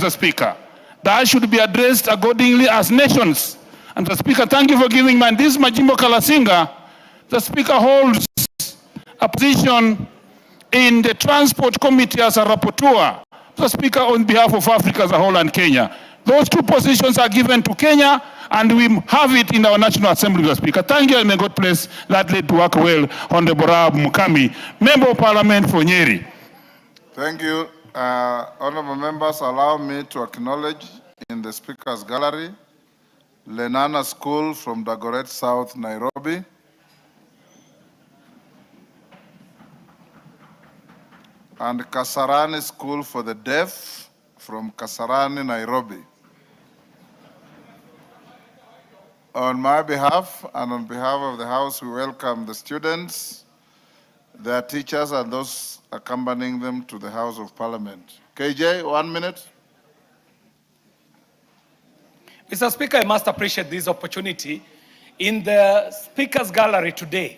Mr. Speaker, that should be addressed accordingly as nations. And Mr. Speaker, thank you for giving me this Majimbo Kalasinga. The Speaker holds a position in the Transport Committee as a rapporteur, the Speaker, on behalf of Africa as a whole and Kenya. Those two positions are given to Kenya, and we have it in our National Assembly, Mr. Speaker. Thank you, and may God bless that lady to work well on the Borab Mukami, Member of Parliament for Nyeri. Thank you. Honorable members, allow me to acknowledge in the Speaker's Gallery, Lenana School from Dagoret South, Nairobi. And Kasarani School for the Deaf from Kasarani, Nairobi. On my behalf and on behalf of the House, we welcome the students, their teachers, and those accompanying them to the House of Parliament. KJ, 1 minute. Mr. Speaker, I must appreciate this opportunity. In the Speaker's Gallery today,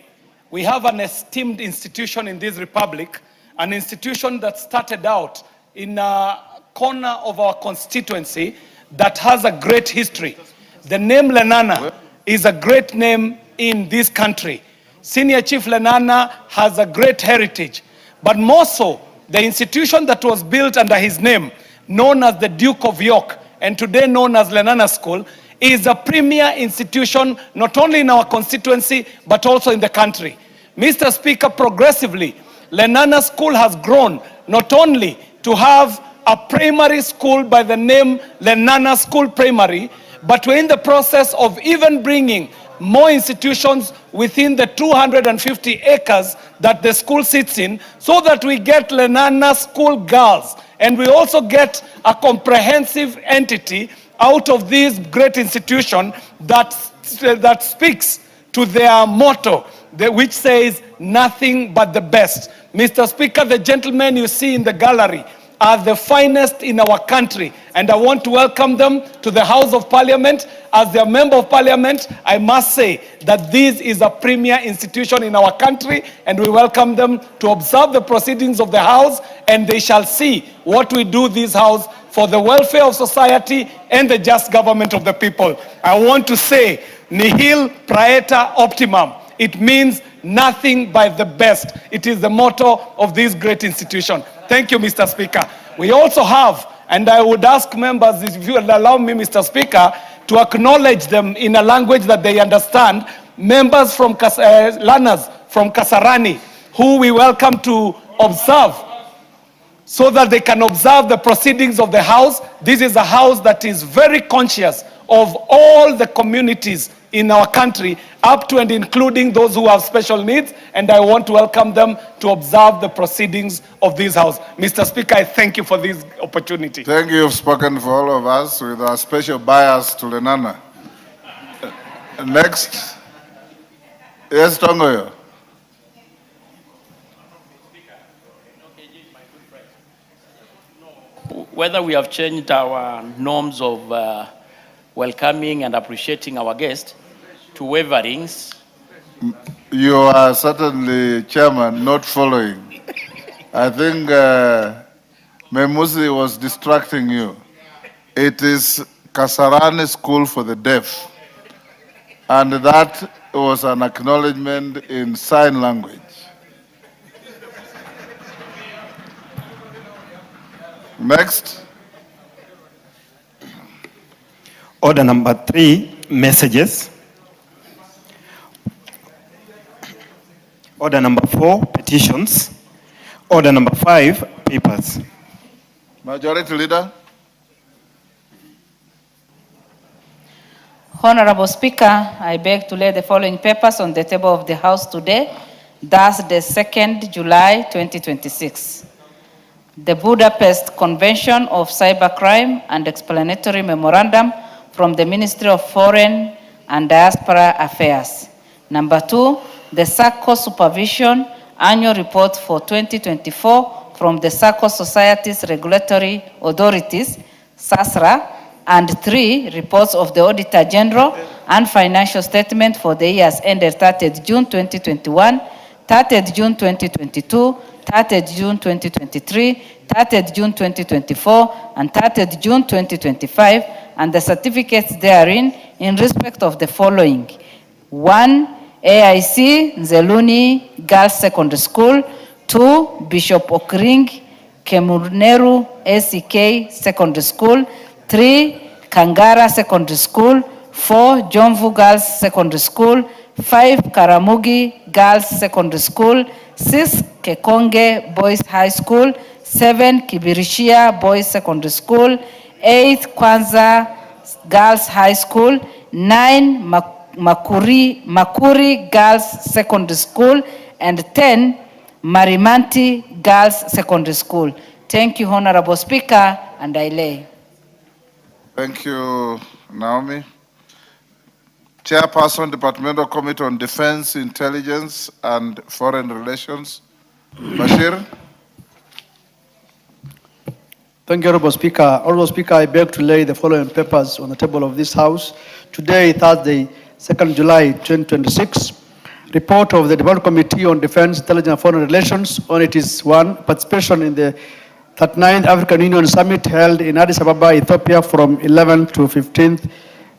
we have an esteemed institution in this republic, an institution that started out in a corner of our constituency that has a great history. The name Lenana is a great name in this country. Senior Chief Lenana has a great heritage, but more so, the institution that was built under his name, known as the Duke of York, and today known as Lenana School, is a premier institution not only in our constituency, but also in the country. Mr. Speaker, progressively, Lenana School has grown not only to have a primary school by the name Lenana School Primary, but we're in the process of even bringing more institutions within the 250 acres that the school sits in, so that we get Lenana School girls, and we also get a comprehensive entity out of this great institution that speaks to their motto, which says nothing but the best. Mr. Speaker, the gentlemen you see in the gallery are the finest in our country, and I want to welcome them to the House of Parliament. As their Member of Parliament, I must say that this is a premier institution in our country, and we welcome them to observe the proceedings of the House, and they shall see what we do this House for the welfare of society and the just government of the people. I want to say, nihil praeta optimum. It means nothing but the best. It is the motto of this great institution. Thank you, Mr. Speaker. We also have, and I would ask members, if you would allow me, Mr. Speaker, to acknowledge them in a language that they understand, members from learners from Kasarani, who we welcome to observe, so that they can observe the proceedings of the House. This is a House that is very conscious of all the communities in our country, up to and including those who have special needs, and I want to welcome them to observe the proceedings of this House. Mr. Speaker, I thank you for this opportunity. Thank you. You've spoken for all of us with our special bias to Lenana. Next. Yes, Tongoyo. Whether we have changed our norms of welcoming and appreciating our guests to waverings. You are certainly, Chairman, not following. I think Memusi was distracting you. It is Kasarani School for the Deaf. And that was an acknowledgement in sign language. Next. Order number 3, messages. Order number 4, petitions. Order number 5, papers. Majority Leader. Honorable Speaker, I beg to lay the following papers on the table of the House today, thus the 2nd July 2026. The Budapest Convention of Cybercrime and Explanatory Memorandum from the Ministry of Foreign and Diaspora Affairs. Number 2, the SACCO Supervision Annual Report for 2024 from the SACCO Societies Regulatory Authorities, SASRA, and 3, reports of the Auditor General and financial statement for the years ended 30th June 2021, 30th June 2022, 30th June 2023, 30th June 2024 and 30th June 2025, and the certificates therein in respect of the following. 1. AIC Nzeluni Girls Secondary School. 2. Bishop Okring Kemuneru ACK Secondary School. 3. Kangara Secondary School. 4. Jomvu Girls Secondary School. 5. Karamugi Girls Secondary School. 6. Kekonge Boys High School. 7. Kibirishia Boys Secondary School. 8. Kwanza Girls High School. 9. Makuri Girls Secondary School. And 10. Marimanti Girls Secondary School. Thank you, Honorable Speaker, and I lay. Thank you, Naomi. Chairperson, Departmental Committee on Defense, Intelligence, and Foreign Relations. Bashir. Thank you, Honorable Speaker. Honorable Speaker, I beg to lay the following papers on the table of this House. Today, Thursday, 2nd July 2026. Report of the Departmental Committee on Defense, Intelligence, and Foreign Relations on it is 1. Participation in the 39th African Union Summit held in Addis Ababa, Ethiopia from 11th to 15th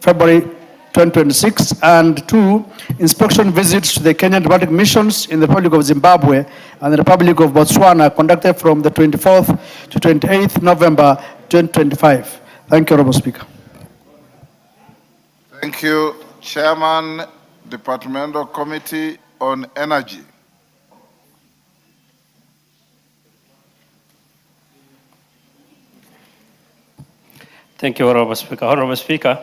February 2026, and 2. Inspection visits to the Kenyan diplomatic missions in the Republic of Zimbabwe and the Republic of Botswana conducted from the 24th to 28th November 2025. Thank you, Honorable Speaker. Thank you, Chairman, Departmental Committee on Energy. Thank you, Honorable Speaker. Honorable Speaker,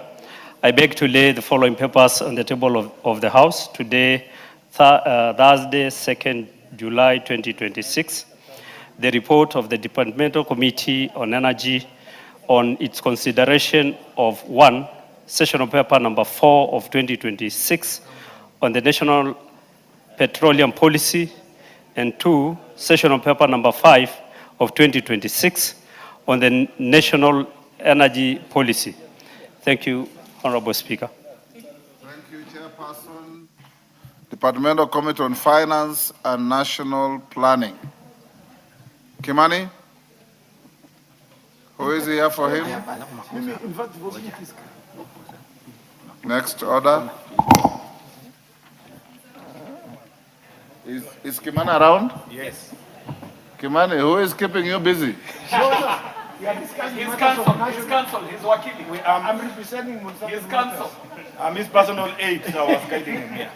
I beg to lay the following papers on the table of the House today, Thursday, 2nd July 2026. The report of the Departmental Committee on Energy on its consideration of 1. Sessional paper number 4 of 2026 on the National Petroleum Policy, and 2. Sessional paper number 5 of 2026 on the National Energy Policy. Thank you, Honorable Speaker. Thank you, Chairperson. Departmental Committee on Finance and National Planning. Kimani? Who is here for him? Next order. Is Kimani around? Yes. Kimani, who is keeping you busy? He's cancelled. He's wakili. I'm representing Musa. He's cancelled. I'm his personal aide, so I was guiding him. Yeah.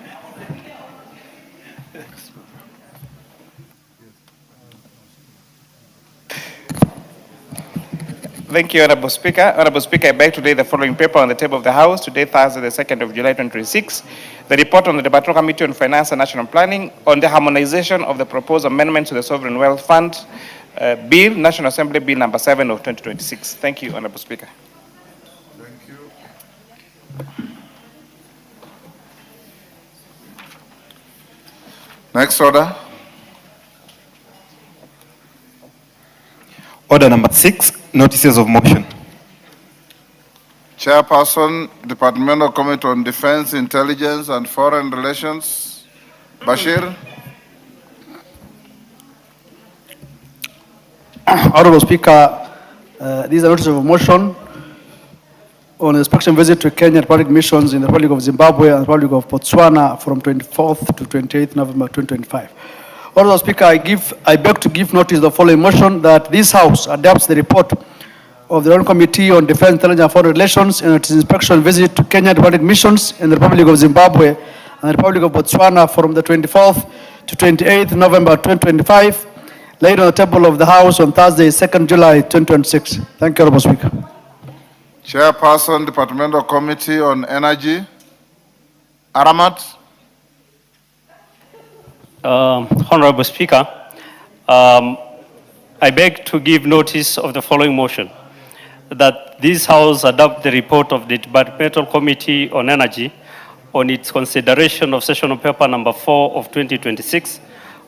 Thank you, Honorable Speaker. Honorable Speaker, I beg to lay the following paper on the table of the House today, Thursday, the 2nd of July 2026. The report on the Departmental Committee on Finance and National Planning on the harmonization of the proposed amendments to the Sovereign Wealth Fund Bill, National Assembly Bill number 7 of 2026. Thank you, Honorable Speaker. Thank you. Next order. Order number 6, notices of motion. Chairperson, Departmental Committee on Defense, Intelligence, and Foreign Relations. Bashir. Honorable Speaker, these are notices of motion on inspection visit to Kenyan diplomatic missions in the Republic of Zimbabwe and the Republic of Botswana from 24th to 28th November 2025. Honorable Speaker, I beg to give notice of the following motion that this House adopts the report of the Honorable Committee on Defense, Intelligence, and Foreign Relations in its inspection visit to Kenyan diplomatic missions in the Republic of Zimbabwe and the Republic of Botswana from the 24th to 28th November 2025, laid on the table of the House on Thursday, 2nd July 2026. Thank you, Honorable Speaker. Chairperson, Departmental Committee on Energy. Aramat. Honorable Speaker, I beg to give notice of the following motion, that this House adopt the report of the Departmental Committee on Energy on its consideration of sessional paper number 4 of 2026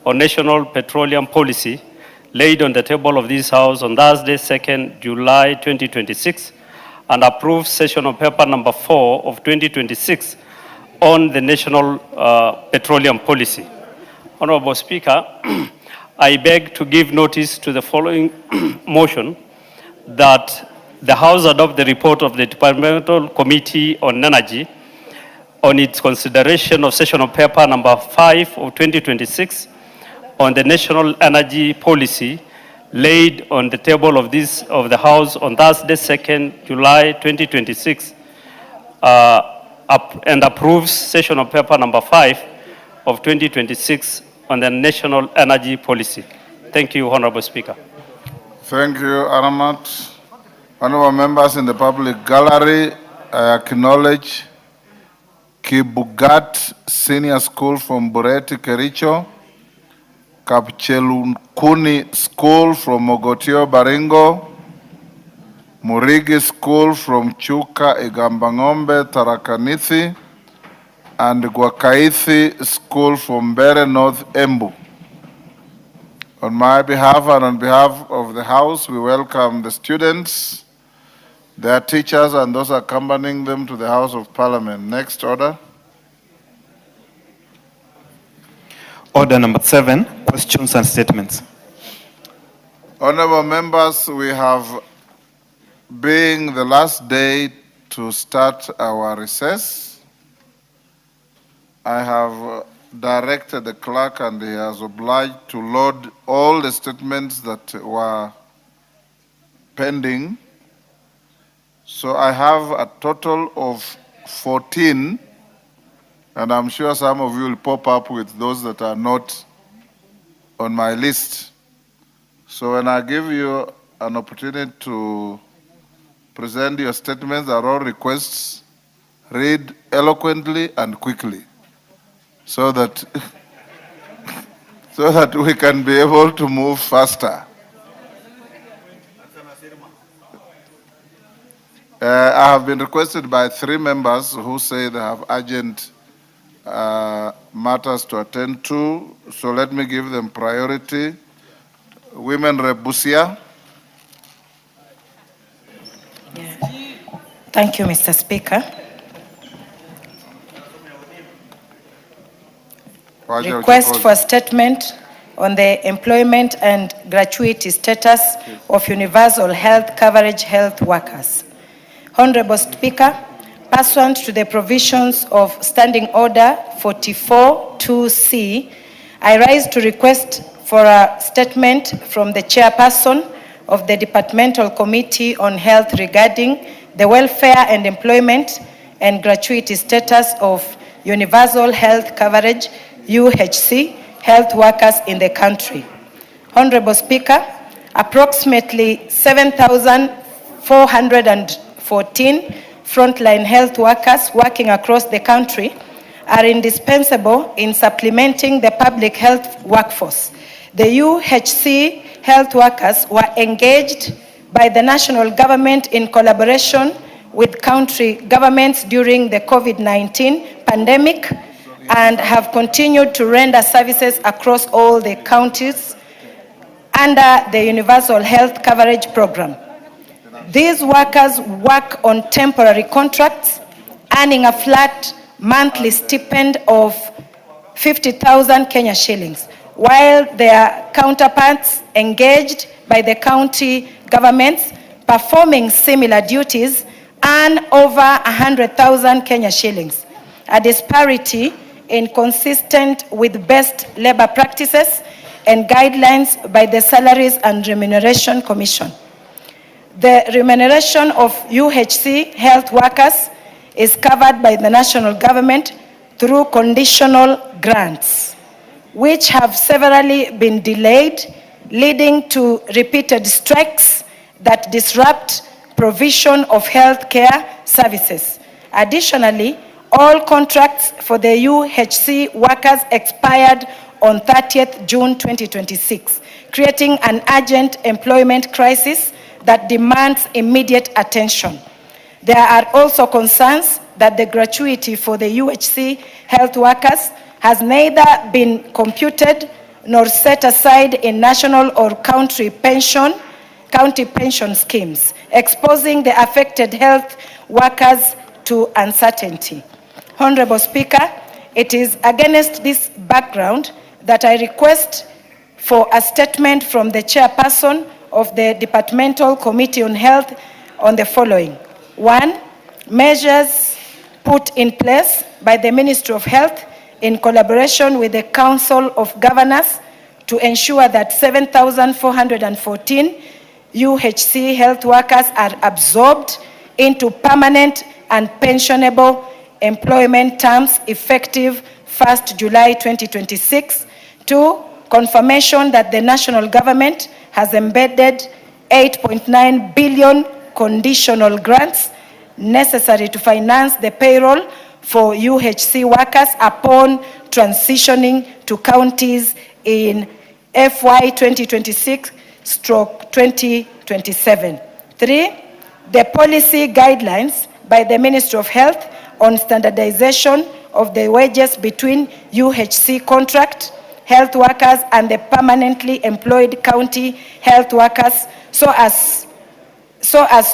on National Petroleum Policy, laid on the table of this House on Thursday, 2nd July 2026, and approve sessional paper number 4 of 2026 on the National Petroleum Policy. Honorable Speaker, I beg to give notice to the following motion that the House adopt the report of the Departmental Committee on Energy on its consideration of sessional paper number 5 of 2026 on the national energy policy laid on the table of the House on Thursday, 2nd July 2026, and approves sessional paper number 5 of 2026 on the national energy policy. Thank you, Honorable Speaker. Thank you, Aramat. Honorable members in the public gallery, I acknowledge Kibugat Senior School from Bureti, Kericho, Kapchelunkuni School from Mogotio, Baringo, Murigi School from Chuka, Igambangombe, Tharakanithi, and Gwakaithi School from Mbere North, Embu. On my behalf and on behalf of the House, we welcome the students, their teachers, and those accompanying them to the House of Parliament. Next order. Order number 7, questions and statements. Honorable members, we have, being the last day to start our recess, I have directed the clerk, and he has obliged to load all the statements that were pending. So I have a total of 14, and I'm sure some of you will pop up with those that are not on my list. So when I give you an opportunity to present your statements, are all requests, read eloquently and quickly, so that we can be able to move faster. I have been requested by 3 members who say they have urgent matters to attend to, so let me give them priority. Women Rep Busia. Thank you, Mr. Speaker. Request for a statement on the employment and gratuity status of universal health coverage health workers. Honorable Speaker, pursuant to the provisions of Standing Order 44-2C, I rise to request for a statement from the chairperson of the Departmental Committee on Health regarding the welfare and employment and gratuity status of universal health coverage UHC health workers in the country. Honorable Speaker, approximately 7,414 frontline health workers working across the country are indispensable in supplementing the public health workforce. The UHC health workers were engaged by the national government in collaboration with country governments during the COVID-19 pandemic and have continued to render services across all the counties under the Universal Health Coverage Program. These workers work on temporary contracts, earning a flat monthly stipend of 50,000 Kenya shillings, while their counterparts engaged by the county governments performing similar duties earn over 100,000 Kenya shillings, a disparity inconsistent with best labor practices and guidelines by the Salaries and Remuneration Commission. The remuneration of UHC health workers is covered by the national government through conditional grants, which have severally been delayed, leading to repeated strikes that disrupt provision of health care services. Additionally, all contracts for the UHC workers expired on 30th June 2026, creating an urgent employment crisis that demands immediate attention. There are also concerns that the gratuity for the UHC health workers has neither been computed nor set aside in national or county pension schemes, exposing the affected health workers to uncertainty. Honorable Speaker, it is against this background that I request for a statement from the chairperson of the Departmental Committee on Health on the following. 1, measures put in place by the Ministry of Health in collaboration with the Council of Governors to ensure that 7,414 UHC health workers are absorbed into permanent and pensionable employment terms effective 1st July 2026. 2, confirmation that the national government has embedded 8.9 billion conditional grants necessary to finance the payroll for UHC workers upon transitioning to counties in FY 2026/2027. 3, the policy guidelines by the Ministry of Health on standardization of the wages between UHC contract health workers and the permanently employed county health workers so as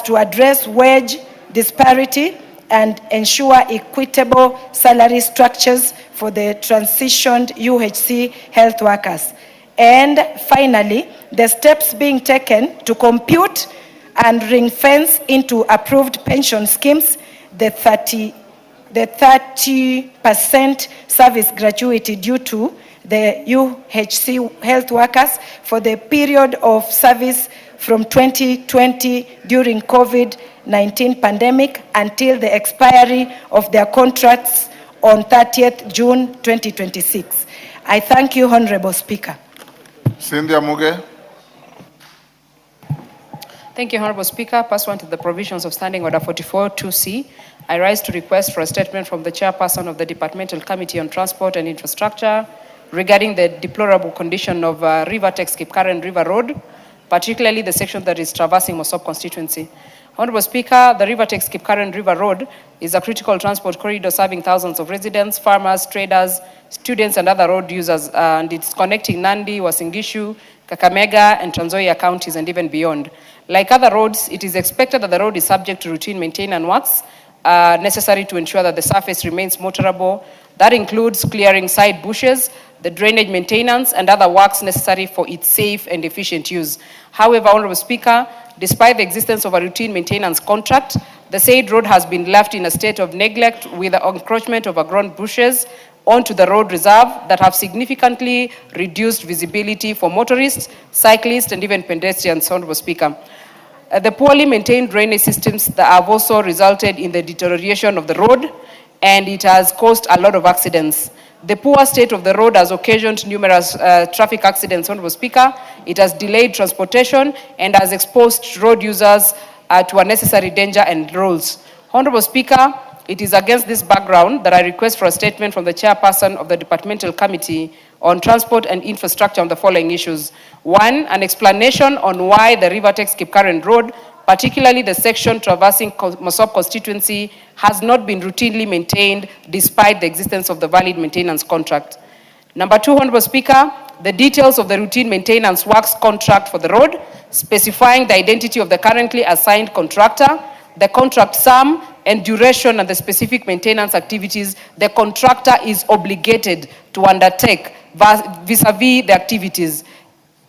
to address wage disparity and ensure equitable salary structures for the transitioned UHC health workers. And finally, the steps being taken to compute and ring-fence into approved pension schemes the 30% service gratuity due to the UHC health workers for the period of service from 2020 during COVID-19 pandemic until the expiry of their contracts on 30th June 2026. I thank you, Honorable Speaker. Cynthia Muge. Thank you, Honorable Speaker. Pursuant to the provisions of Standing Order 44-2C, I rise to request for a statement from the chairperson of the Departmental Committee on Transport and Infrastructure regarding the deplorable condition of River Kipkaren River Road, particularly the section that is traversing Mosop constituency. Honorable Speaker, the River Kipkaren River Road is a critical transport corridor serving thousands of residents, farmers, traders, students, and other road users, and it's connecting Nandi, Uasin Gishu, Kakamega, and Trans Nzoia counties, and even beyond. Like other roads, it is expected that the road is subject to routine maintenance works necessary to ensure that the surface remains motorable. That includes clearing side bushes, the drainage maintenance, and other works necessary for its safe and efficient use. However, Honorable Speaker, despite the existence of a routine maintenance contract, the said road has been left in a state of neglect with the encroachment of overgrown bushes onto the road reserve that have significantly reduced visibility for motorists, cyclists, and even pedestrians, Honorable Speaker. The poorly maintained drainage systems that have also resulted in the deterioration of the road, and it has caused a lot of accidents. The poor state of the road has occasioned numerous traffic accidents, Honorable Speaker. It has delayed transportation and has exposed road users to unnecessary danger and rolls. Honorable Speaker, it is against this background that I request for a statement from the chairperson of the Departmental Committee on Transport and Infrastructure on the following issues. 1, an explanation on why the River Kipkaren Road, particularly the section traversing Mosop constituency, has not been routinely maintained despite the existence of the valid maintenance contract. Number 2, Honorable Speaker, the details of the routine maintenance works contract for the road, specifying the identity of the currently assigned contractor, the contract sum and duration and the specific maintenance activities the contractor is obligated to undertake vis-a-vis the activities,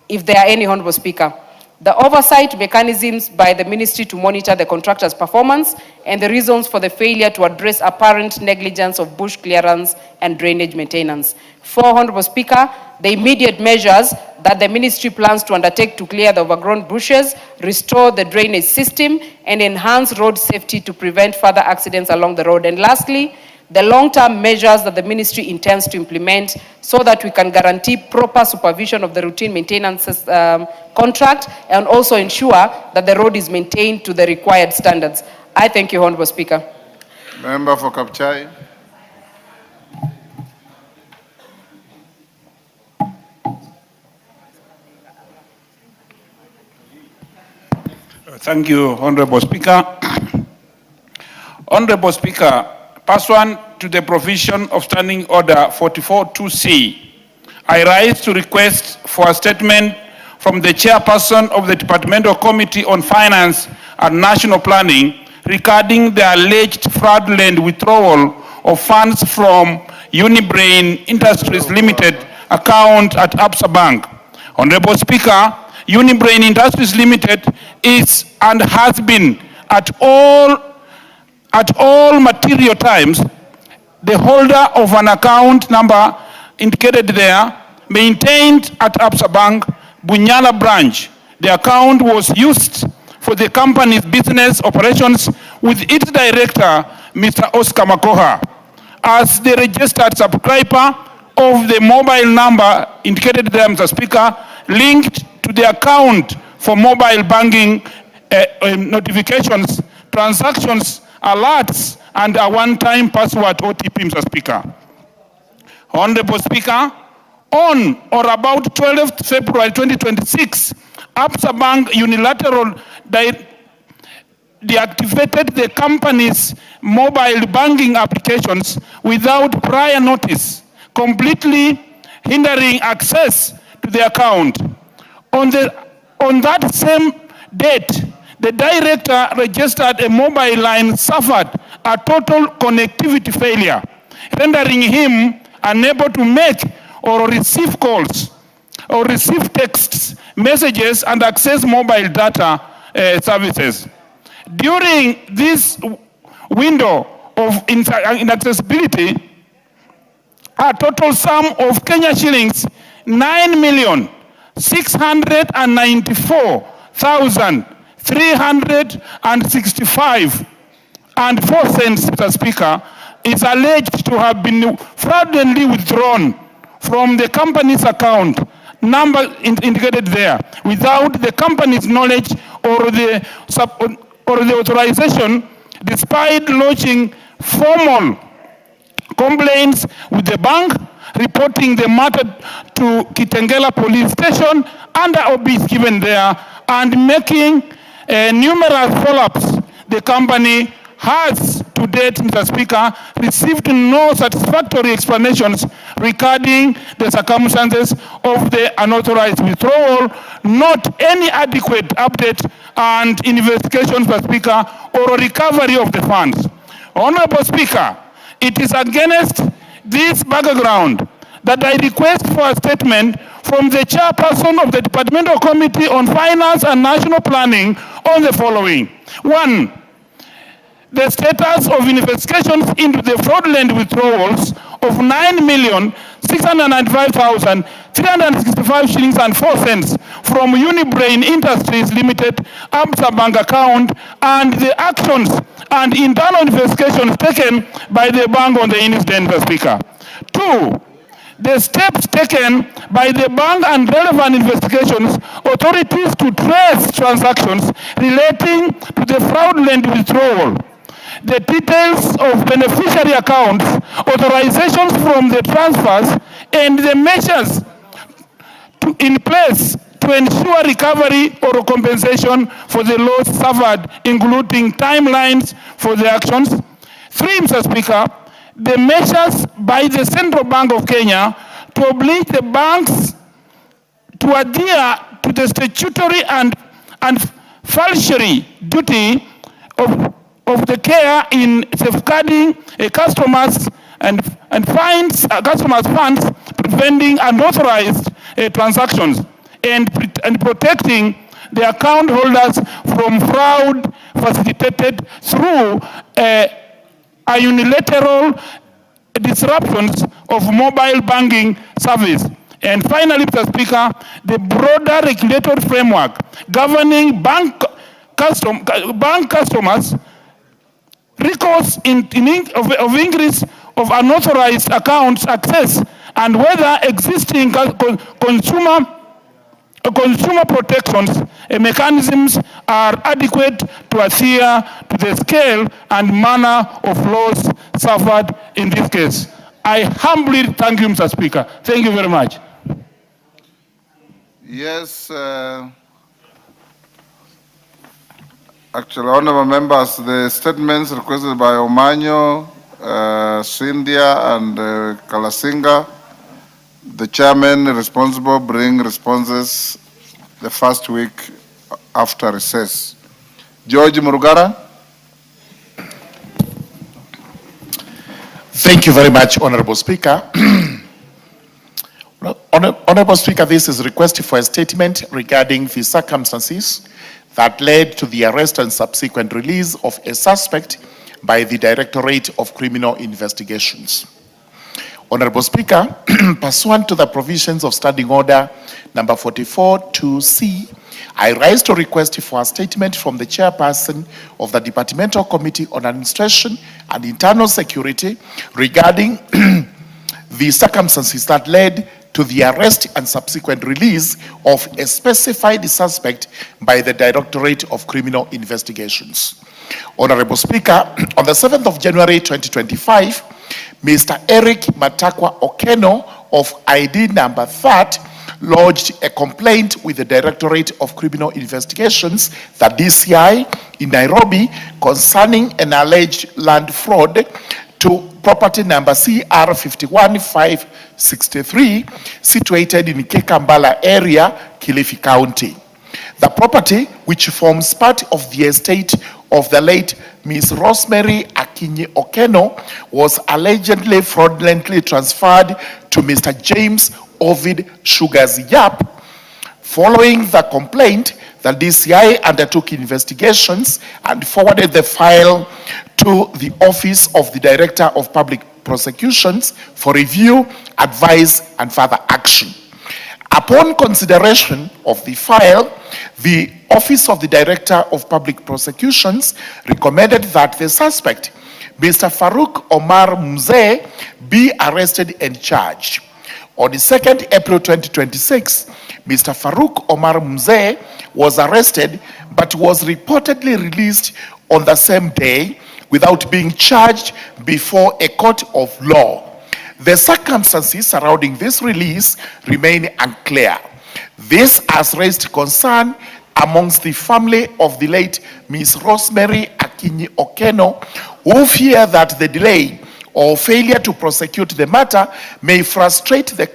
if there are any, Honorable Speaker. The oversight mechanisms by the ministry to monitor the contractor's performance and the reasons for the failure to address apparent negligence of bush clearance and drainage maintenance. 4, Honorable Speaker, the immediate measures that the ministry plans to undertake to clear the overgrown bushes, restore the drainage system, and enhance road safety to prevent further accidents along the road. And lastly, the long-term measures that the ministry intends to implement so that we can guarantee proper supervision of the routine maintenance contract and also ensure that the road is maintained to the required standards. I thank you, Honorable Speaker. Member for Kapchai. Thank you, Honorable Speaker. Honorable Speaker, pursuant to the provision of Standing Order 44-2C, I rise to request for a statement from the chairperson of the Departmental Committee on Finance and National Planning regarding the alleged fraudulent withdrawal of funds from Unibrain Industries Limited account at Absa Bank. Honorable Speaker, Unibrain Industries Limited is and has been at all material times the holder of an account number indicated there, maintained at Absa Bank, Bunyala branch. The account was used for the company's business operations with its director, Mr. Oscar Makoha, as the registered subscriber of the mobile number indicated there, Mr. Speaker, linked to the account for mobile banking notifications, transactions, alerts, and a one-time password OTP, Mr. Speaker. Honorable Speaker, on or about 12th February 2026, Absa Bank unilateral deactivated the company's mobile banking applications without prior notice, completely hindering access to the account. On that same date, the director registered a mobile line suffered a total connectivity failure, rendering him unable to make or receive calls or receive texts, messages, and access mobile data services. During this window of inaccessibility, a total sum of Kenya shillings 9,694,365.04, Mr. Speaker, is alleged to have been fraudulently withdrawn from the company's account number indicated there without the company's knowledge or the authorization, despite lodging formal complaints with the bank, reporting the matter to Kitengela police station under OBs given there, and making numerous follow-ups. The company has, to date, Mr. Speaker, received no satisfactory explanations regarding the circumstances of the unauthorized withdrawal, not any adequate update and investigation, Mr. Speaker, or recovery of the funds. Honorable Speaker, it is against this background that I request for a statement from the chairperson of the Departmental Committee on Finance and National Planning on the following. 1. The status of investigations into the fraudulent withdrawals of 9,695,365 shillings and 4 cents from Unibrain Industries Limited Absa Bank account, and the actions and internal investigations taken by the bank on the incident, Mr. Speaker. 2. The steps taken by the bank and relevant investigations authorities to trace transactions relating to the fraudulent withdrawal, the details of beneficiary accounts, authorizations from the transfers, and the measures in place to ensure recovery or compensation for the loss suffered, including timelines for the actions. 3, Mr. Speaker, the measures by the Central Bank of Kenya to oblige the banks to adhere to the statutory and fiduciary duty of the care in safeguarding customers and finds customers' funds, preventing unauthorized transactions, and protecting the account holders from fraud facilitated through a unilateral disruptions of mobile banking service. And finally, Mr. Speaker, the broader regulatory framework governing bank customers recourse of increase of unauthorized accounts access, and whether existing consumer protections mechanisms are adequate to adhere to the scale and manner of loss suffered in this case. I humbly thank you, Mr. Speaker. Thank you very much. Yes, actually, honorable members, the statements requested by Omanyo, Scindia, and Kalasinga, the chairman responsible bring responses the first week after recess. George Murugara. Thank you very much, Honorable Speaker. Honorable Speaker, this is a request for a statement regarding the circumstances that led to the arrest and subsequent release of a suspect by the Directorate of Criminal Investigations. Honorable Speaker, pursuant to the provisions of Standing Order number 44-2C, I rise to request for a statement from the chairperson of the Departmental Committee on Administration and Internal Security regarding the circumstances that led to the arrest and subsequent release of a specified suspect by the Directorate of Criminal Investigations. Honorable Speaker, on the 7th of January 2025, Mr. Eric Matakwa Okeno of ID number 30 lodged a complaint with the Directorate of Criminal Investigations, the DCI, in Nairobi concerning an alleged land fraud to property number CR 51563 situated in Kekambala area, Kilifi County. The property, which forms part of the estate of the late Miss Rosemary Akinyi Okeno, was allegedly fraudulently transferred to Mr. James Ovid Sugars Yap. Following the complaint, the DCI undertook investigations and forwarded the file to the Office of the Director of Public Prosecutions for review, advice, and further action. Upon consideration of the file, the Office of the Director of Public Prosecutions recommended that the suspect, Mr. Farouk Omar Mzee, be arrested and charged. On the 2nd April 2026, Mr. Farouk Omar Mzee was arrested but was reportedly released on the same day without being charged before a court of law. The circumstances surrounding this release remain unclear. This has raised concern amongst the family of the late Miss Rosemary Akinyi Okeno, who fear that the delay or failure to prosecute the matter may frustrate the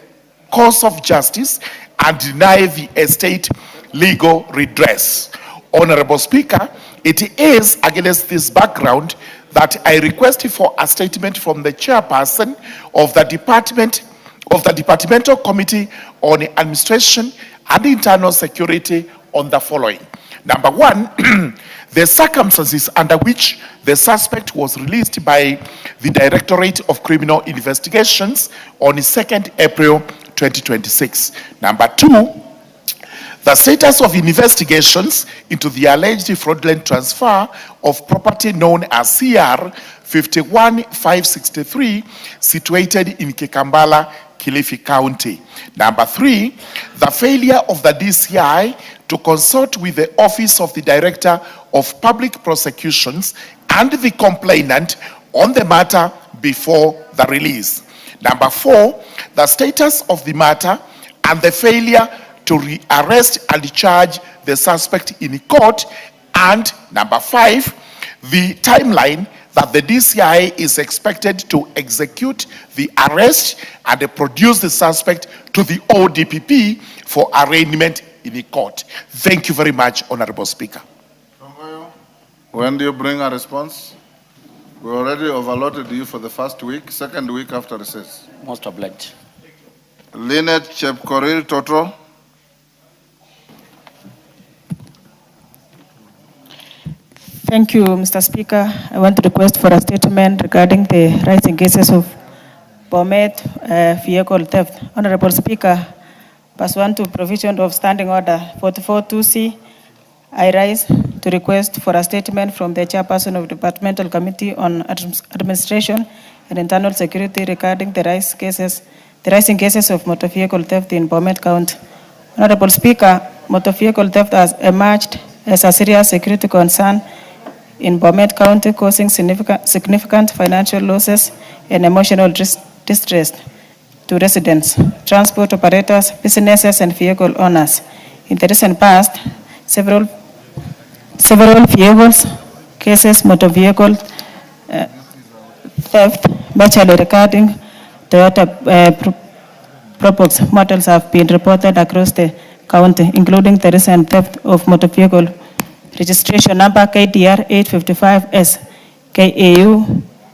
course of justice and deny the estate legal redress. Honorable Speaker, it is against this background that I request for a statement from the chairperson of the Departmental Committee on Administration and Internal Security on the following. Number one, the circumstances under which the suspect was released by the Directorate of Criminal Investigations on 2nd April 2026. Number two, the status of investigations into the alleged fraudulent transfer of property known as CR 51563 situated in Kekambala, Kilifi County. Number three, the failure of the DCI to consult with the Office of the Director of Public Prosecutions and the complainant on the matter before the release. Number four, the status of the matter and the failure to arrest and charge the suspect in court. And number five, the timeline that the DCI is expected to execute the arrest and produce the suspect to the ODPP for arraignment in the court. Thank you very much, Honorable Speaker. When do you bring a response? We already overloaded you for the first week, second week after recess. Most obliged. Lynette Chepkorir Toto. Thank you, Mr. Speaker. I want to request for a statement regarding the rising cases of Bomet vehicle theft. Honorable Speaker, pursuant to provision of Standing Order 44-2C, I rise to request for a statement from the chairperson of the Departmental Committee on Administration and Internal Security regarding the rising cases of motor vehicle theft in Bomet County. Honorable Speaker, motor vehicle theft has emerged as a serious security concern in Bomet County, causing significant financial losses and emotional distress to residents, transport operators, businesses, and vehicle owners. In the recent past, several vehicles cases, motor vehicle theft, majorly regarding Toyota Probox models have been reported across the county, including the recent theft of motor vehicle registration number KDR 855S, KAU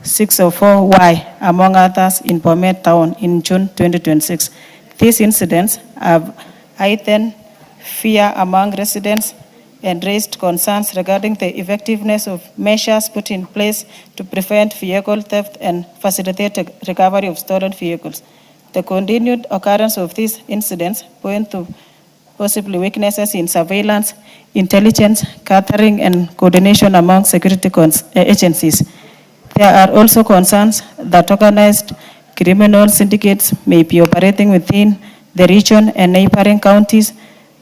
604Y, among others, in Bomet Town in June 2026. These incidents have heightened fear among residents and raised concerns regarding the effectiveness of measures put in place to prevent vehicle theft and facilitate the recovery of stolen vehicles. The continued occurrence of these incidents point to possibly weaknesses in surveillance, intelligence, gathering, and coordination among security agencies. There are also concerns that organized criminal syndicates may be operating within the region and neighboring counties,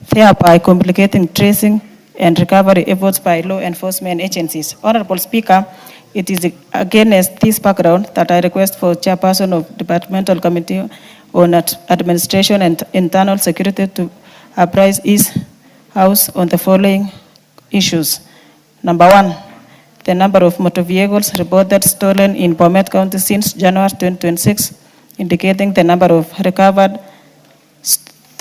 thereby complicating tracing and recovery efforts by law enforcement agencies. Honorable Speaker, it is against this background that I request for Chairperson of Departmental Committee on Administration and Internal Security to apprise his House on the following issues. Number one, the number of motor vehicles reported stolen in Bomet County since January 2026, indicating the number of recovered,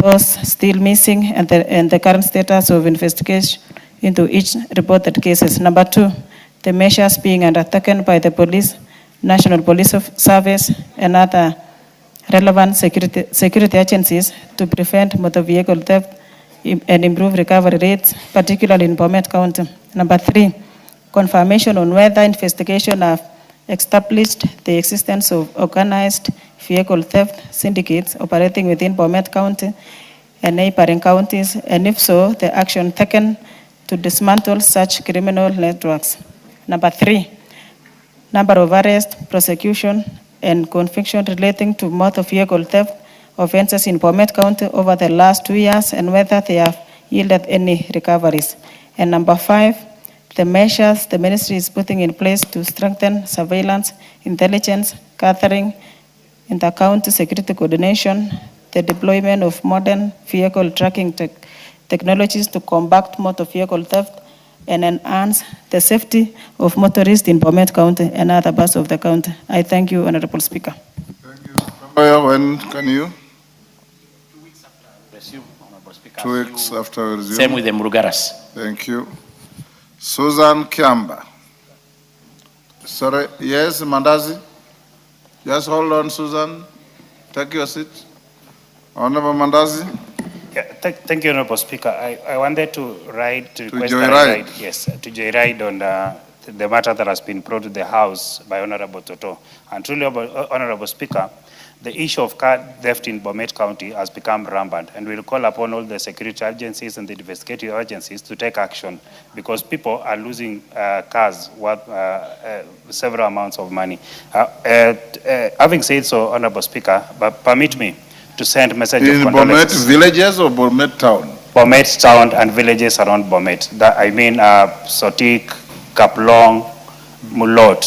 those still missing, and the current status of investigation into each reported cases. Number two, the measures being undertaken by the police, National Police Service, and other relevant security agencies to prevent motor vehicle theft and improve recovery rates, particularly in Bomet County. Number three, confirmation on whether investigation have established the existence of organized vehicle theft syndicates operating within Bomet County and neighboring counties, and if so, the action taken to dismantle such criminal networks. Number three, number of arrests, prosecution, and conviction relating to motor vehicle theft offenses in Bomet County over the last 2 years, and whether they have yielded any recoveries. And number five, the measures the ministry is putting in place to strengthen surveillance, intelligence, gathering, inter-county security coordination, the deployment of modern vehicle tracking technologies to combat motor vehicle theft, and enhance the safety of motorists in Bomet County and other parts of the county. I thank you, Honorable Speaker. Thank you. When can you? 2 weeks after I resume, Honorable Speaker. 2 weeks after I resume. Same with the Murugaras. Thank you. Susan Kiamba. Sorry, yes, Mandazi? Just hold on, Susan. Take your seat. Honorable Mandazi. Yeah, thank you, Honorable Speaker. I wanted to joyride. Yes, to joyride on the matter that has been brought to the House by Honorable Toto. And truly, Honorable Speaker, the issue of car theft in Bomet County has become rampant, and we'll call upon all the security agencies and the investigative agencies to take action, because people are losing cars worth several amounts of money. Having said so, Honorable Speaker, but permit me to send a message of condolences. In Bomet villages or Bomet town? Bomet town and villages around Bomet. I mean Sotik, Kaplong, Mulot.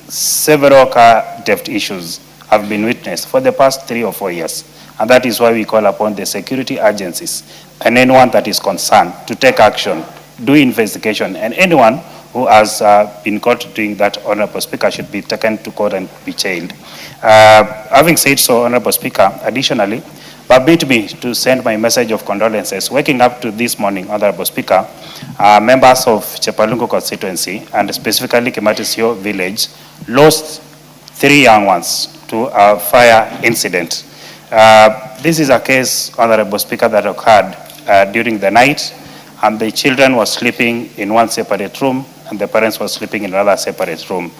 Several car theft issues have been witnessed for the past 3 or 4 years. And that is why we call upon the security agencies and anyone that is concerned to take action, do investigation, and anyone who has been caught doing that, Honorable Speaker, should be taken to court and be jailed. Having said so, Honorable Speaker, additionally, permit me to send my message of condolences. Waking up to this morning, Honorable Speaker, members of Chepalungu constituency, and specifically Kimatisio village, lost 3 young ones to a fire incident. This is a case, Honorable Speaker, that occurred during the night, and the children were sleeping in one separate room, and the parents were sleeping in another separate room.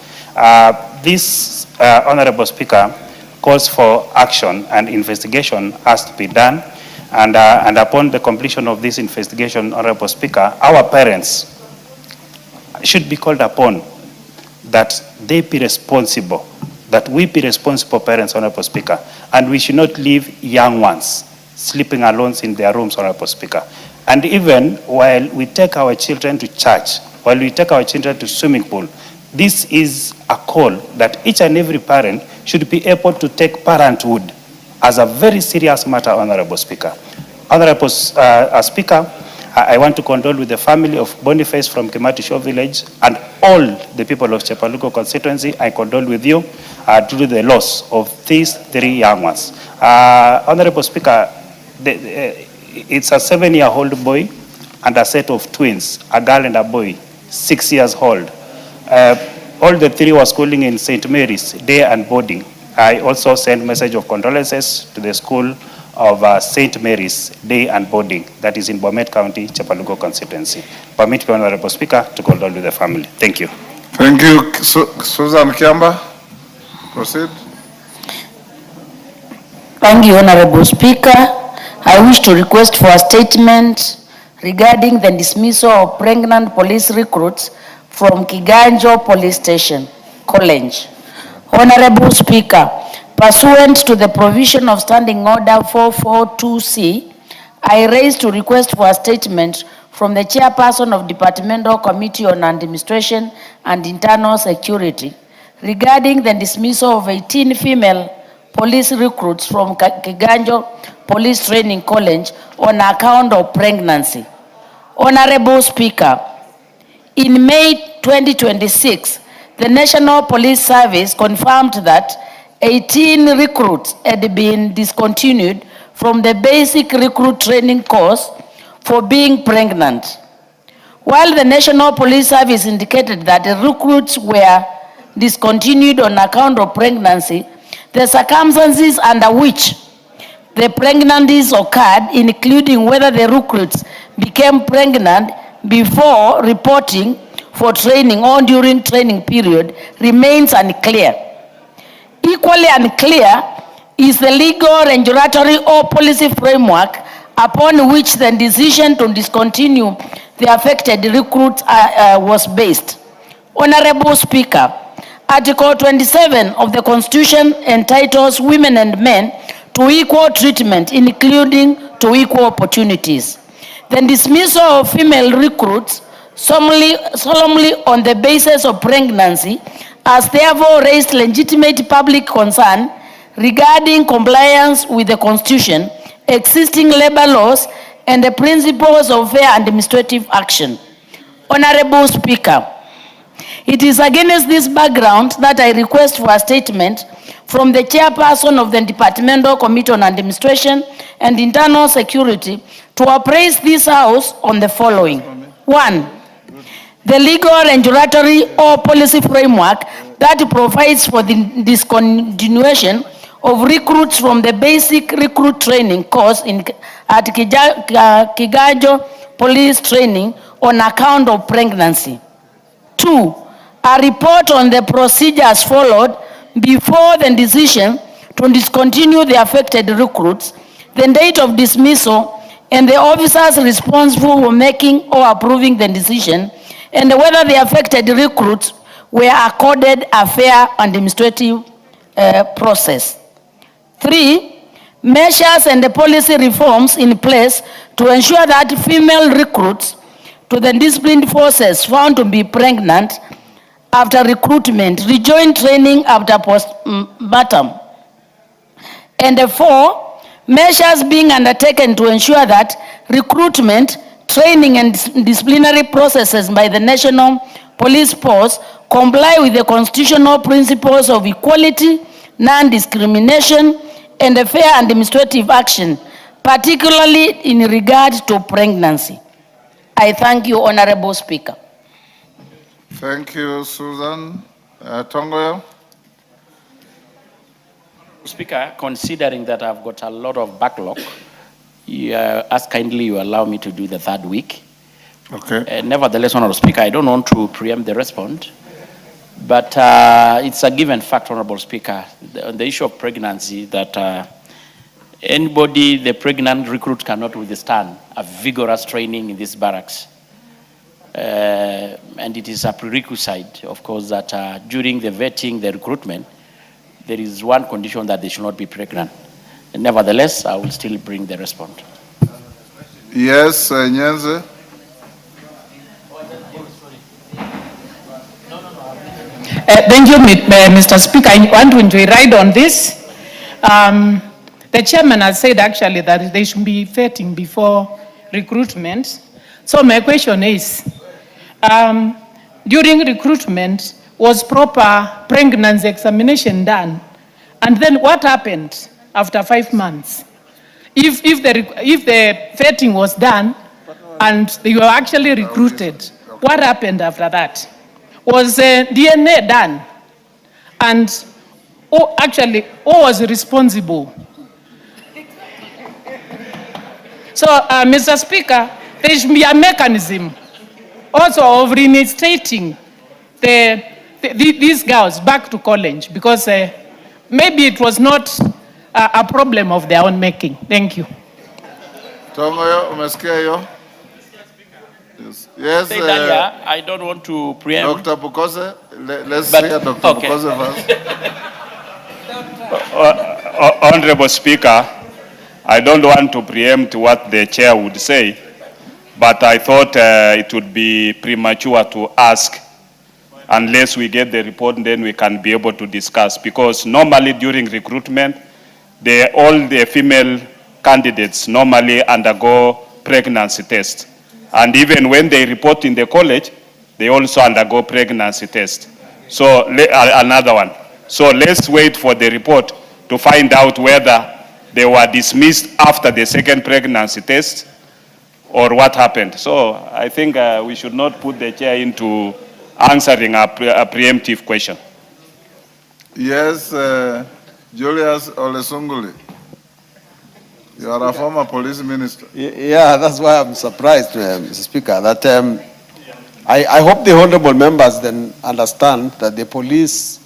This, Honorable Speaker, calls for action, and investigation has to be done. And upon the completion of this investigation, Honorable Speaker, our parents should be called upon that they be responsible, that we be responsible parents, Honorable Speaker, and we should not leave young ones sleeping alone in their rooms, Honorable Speaker. And even while we take our children to church, while we take our children to swimming pool, this is a call that each and every parent should be able to take parenthood as a very serious matter, Honorable Speaker. Honorable Speaker, I want to condole with the family of Boniface from Kimatisho village and all the people of Chepalugo constituency. I condole with you due to the loss of these 3 young ones. Honorable Speaker, it's a 7-year-old boy and a set of twins, a girl and a boy, 6 years old. All the 3 were schooling in St. Mary's, day and boarding. I also send message of condolences to the school of St. Mary's Day and Boarding, that is in Bomet County, Chapalugo constituency. Permit me, Honorable Speaker, to condole with the family. Thank you. Thank you. Susan Kiamba, proceed. Thank you, Honorable Speaker. I wish to request for a statement regarding the dismissal of pregnant police recruits from Kiganjo Police Station, College. Honorable Speaker, pursuant to the provision of Standing Order 442C, I raise to request for a statement from the Chairperson of Departmental Committee on Administration and Internal Security regarding the dismissal of 18 female police recruits from Kiganjo Police Training College on account of pregnancy. Honorable Speaker, in May 2026, the National Police Service confirmed that 18 recruits had been discontinued from the basic recruit training course for being pregnant. While the National Police Service indicated that the recruits were discontinued on account of pregnancy, the circumstances under which the pregnancies occurred, including whether the recruits became pregnant before reporting for training or during training period, remains unclear. Equally unclear is the legal, regulatory or policy framework upon which the decision to discontinue the affected recruits was based. Honorable Speaker, Article 27 of the Constitution entitles women and men to equal treatment, including to equal opportunities. The dismissal of female recruits solemnly on the basis of pregnancy has therefore raised legitimate public concern regarding compliance with the Constitution, existing labor laws, and the principles of fair administrative action. Honorable Speaker, it is against this background that I request for a statement from the Chairperson of the Departmental Committee on Administration and Internal Security to appraise this House on the following. 1. The legal, regulatory or policy framework that provides for the discontinuation of recruits from the basic recruit training course at Kiganjo Police Training on account of pregnancy. 2. A report on the procedures followed before the decision to discontinue the affected recruits, the date of dismissal, and the officers responsible for making or approving the decision, and whether the affected recruits were accorded a fair administrative process. 3. Measures and the policy reforms in place to ensure that female recruits to the disciplined forces found to be pregnant after recruitment rejoin training after postpartum. And 4. Measures being undertaken to ensure that recruitment, training, and disciplinary processes by the National Police Force comply with the constitutional principles of equality, non-discrimination, and a fair administrative action, particularly in regard to pregnancy. I thank you, Honorable Speaker. Thank you, Susan. Tongoyo. Speaker, considering that I've got a lot of backlog, ask kindly you allow me to do the third week. Okay. Nevertheless, Honorable Speaker, I don't want to preempt the response, but it's a given fact, Honorable Speaker, on the issue of pregnancy, that anybody, the pregnant recruit cannot withstand a vigorous training in these barracks. And it is a prerequisite, of course, that during the vetting, the recruitment, there is one condition that they should not be pregnant. Nevertheless, I will still bring the response. Yes, Nyanze. Thank you, Mr. Speaker. I want to ride on this. The chairman has said actually that they should be vetting before recruitment. So my question is, during recruitment, was proper pregnancy examination done? And then what happened after 5 months? If the vetting was done and you were actually recruited, what happened after that? Was DNA done? And who was responsible? So, Mr. Speaker, there should be a mechanism also of reinstating these girls back to college, because maybe it was not a problem of their own making. Thank you. Tongoyo, umesikia hiyo? Yes. Say that, I don't want to preempt. Dr. Pukose, let's hear Dr. Okay. Pukose first. Honorable Speaker, I don't want to preempt what the chair would say, but I thought it would be premature to ask unless we get the report, and then we can be able to discuss. Because normally during recruitment, all the female candidates normally undergo pregnancy test. And even when they report in the college, they also undergo pregnancy test. So another one. So let's wait for the report to find out whether they were dismissed after the second pregnancy test or what happened. So I think we should not put the chair into answering a preemptive question. Yes, Julius Olesunguli. You are a former police minister. Yeah, that's why I'm surprised, Mr. Speaker, that I hope the honorable members then understand that the police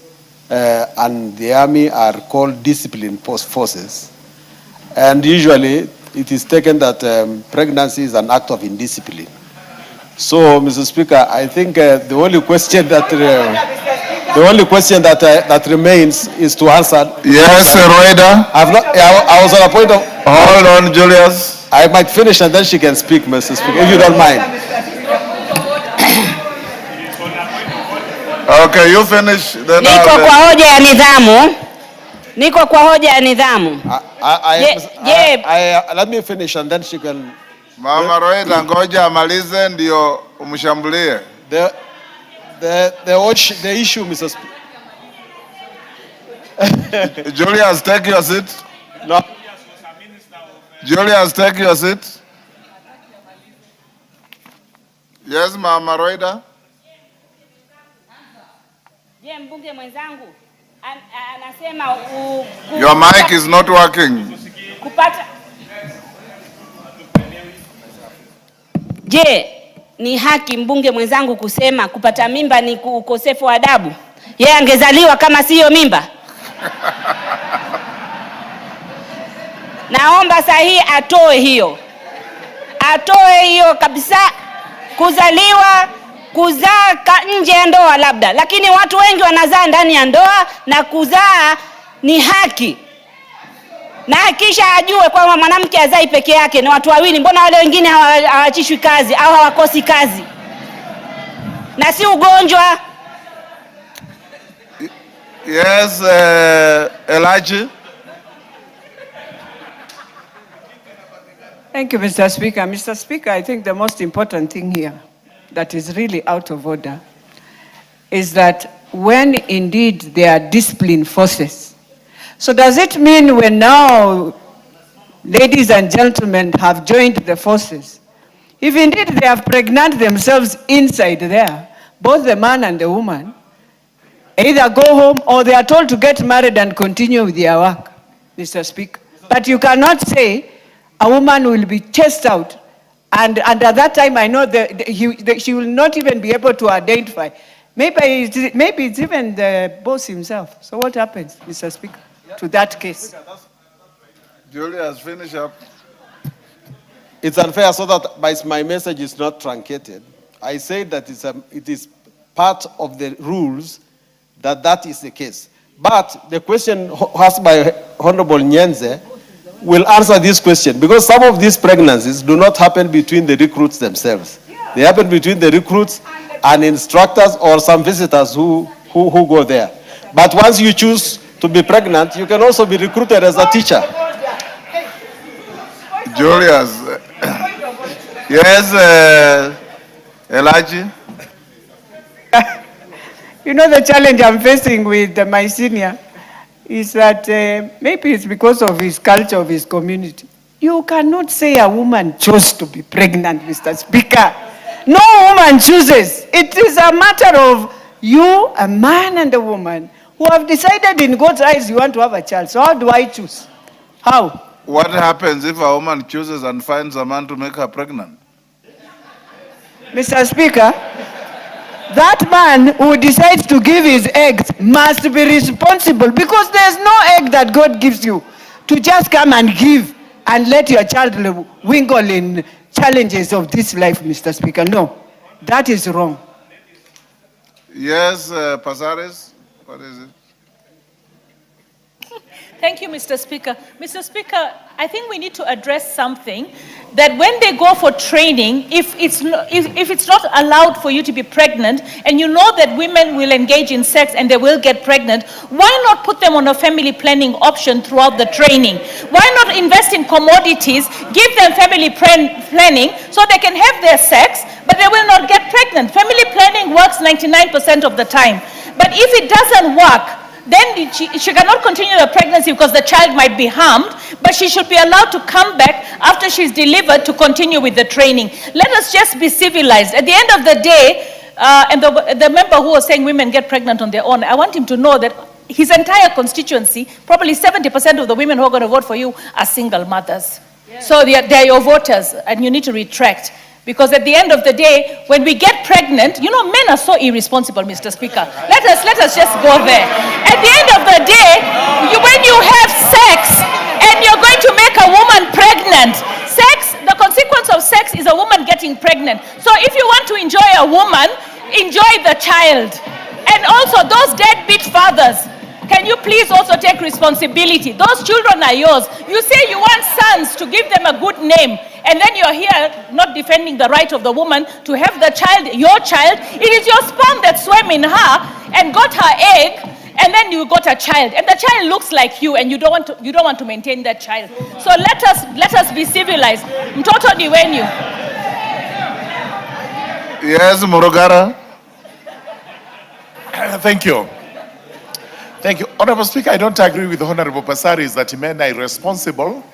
and the army are called disciplined forces. And usually it is taken that pregnancy is an act of indiscipline. So, Mr. Speaker, I think the only question that that remains is to answer. Yes, Roida. I was on a point of. Hold on, Julius. I might finish and then she can speak, Mr. Speaker, if you don't mind. Okay, you finish. Then Niko kwa hoja ya nidhamu. Niko kwa hoja ya nidhamu. Let me finish and then she can. Mama Roida, ngoja amalize ndio umshambulie. The issue, Mr. Speaker. Julius, take your seat. No. Julius, take your seat. Yes, Mama Roida. Je, mbunge mwenzangu anasema Your mic is not working. Kupata. Je, ni haki mbunge mwenzangu kusema kupata mimba ni ukosefu wa adabu? Yeye angezaliwa kama siyo mimba? Naomba sahihi atoe hiyo. Atoe hiyo kabisa. Kuzaliwa, kuzaa nje ya ndoa labda, lakini watu wengi wanazaa ndani ya ndoa, na kuzaa ni haki. Na kisha ajue kwamba mwanamke azai peke yake ni watu wawili, mbona wale wengine hawachishwi kazi au hawakosi kazi? Na si ugonjwa. Yes, Elijah. Thank you, Mr. Speaker. Mr. Speaker, I think the most important thing here that is really out of order is that when indeed there are disciplined forces. So does it mean when now ladies and gentlemen have joined the forces, if indeed they have pregnant themselves inside there, both the man and the woman either go home or they are told to get married and continue with their work, Mr. Speaker. But you cannot say a woman will be chased out, and at that time I know she will not even be able to identify. Maybe it's even the boss himself. So what happens, Mr. Speaker, to that case? Julius, finish up. It's unfair, so that my message is not truncated. I say that it is part of the rules that is the case. But the question asked by Honorable Nyenze will answer this question, because some of these pregnancies do not happen between the recruits themselves. They happen between the recruits and instructors or some visitors who go there. But once you choose to be pregnant, you can also be recruited as a teacher. Julius. Yes, Elijah. You know, the challenge I'm facing with my senior is that maybe it's because of his culture, of his community. You cannot say a woman chose to be pregnant, Mr. Speaker. No woman chooses. It is a matter of you, a man and a woman, who have decided in God's eyes you want to have a child. So how do I choose? How? What happens if a woman chooses and finds a man to make her pregnant? Mr. Speaker, that man who decides to give his eggs must be responsible, because there's no egg that God gives you to just come and give and let your child wingle in challenges of this life, Mr. Speaker. No, that is wrong. Yes, Pasares, what is it? Thank you, Mr. Speaker. Mr. Speaker, I think we need to address something, that when they go for training, if it's not allowed for you to be pregnant, and you know that women will engage in sex and they will get pregnant, why not put them on a family planning option throughout the training? Why not invest in commodities, give them family planning so they can have their sex, but they will not get pregnant? Family planning works 99% of the time. But if it doesn't work, then she cannot continue the pregnancy because the child might be harmed, but she should be allowed to come back after she's delivered to continue with the training. Let us just be civilized. At the end of the day, and the member who was saying women get pregnant on their own, I want him to know that his entire constituency, probably 70% of the women who are going to vote for you are single mothers. Yeah. So they're your voters, and you need to retract. Because at the end of the day, when we get pregnant, you know, men are so irresponsible, Mr. Speaker. Let us just go there. At the end of the day, when you have sex and you're going to make a woman pregnant, the consequence of sex is a woman getting pregnant. So if you want to enjoy a woman, enjoy the child. And also those deadbeat fathers, can you please also take responsibility? Those children are yours. You say you want sons to give them a good name, and then you're here not defending the right of the woman to have the child, your child. It is your sperm that swam in her and got her egg, and then you got a child, and the child looks like you, and you don't want to maintain that child. So let us be civilized. Mtoto ni wenyu. Yes, Murugara. Thank you. Thank you. Honorable Speaker, I don't agree with the Honorable Pasaris that men are irresponsible.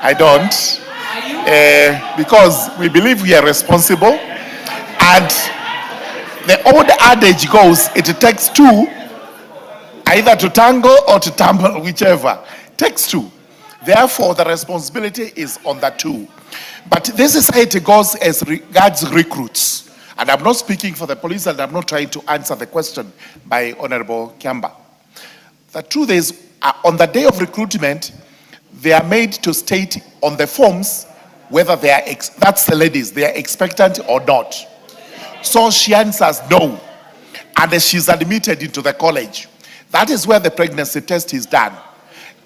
I don't. Because we believe we are responsible. And the old adage goes, it takes two, either to tango or to tumble, whichever. It takes two. Therefore, the responsibility is on the two. But this is how it goes as regards recruits. And I'm not speaking for the police, and I'm not trying to answer the question by Honorable Kiamba. The truth is, on the day of recruitment, they are made to state on the forms whether they are, that's the ladies, they are expectant or not. So she answers no, and she's admitted into the college. That is where the pregnancy test is done.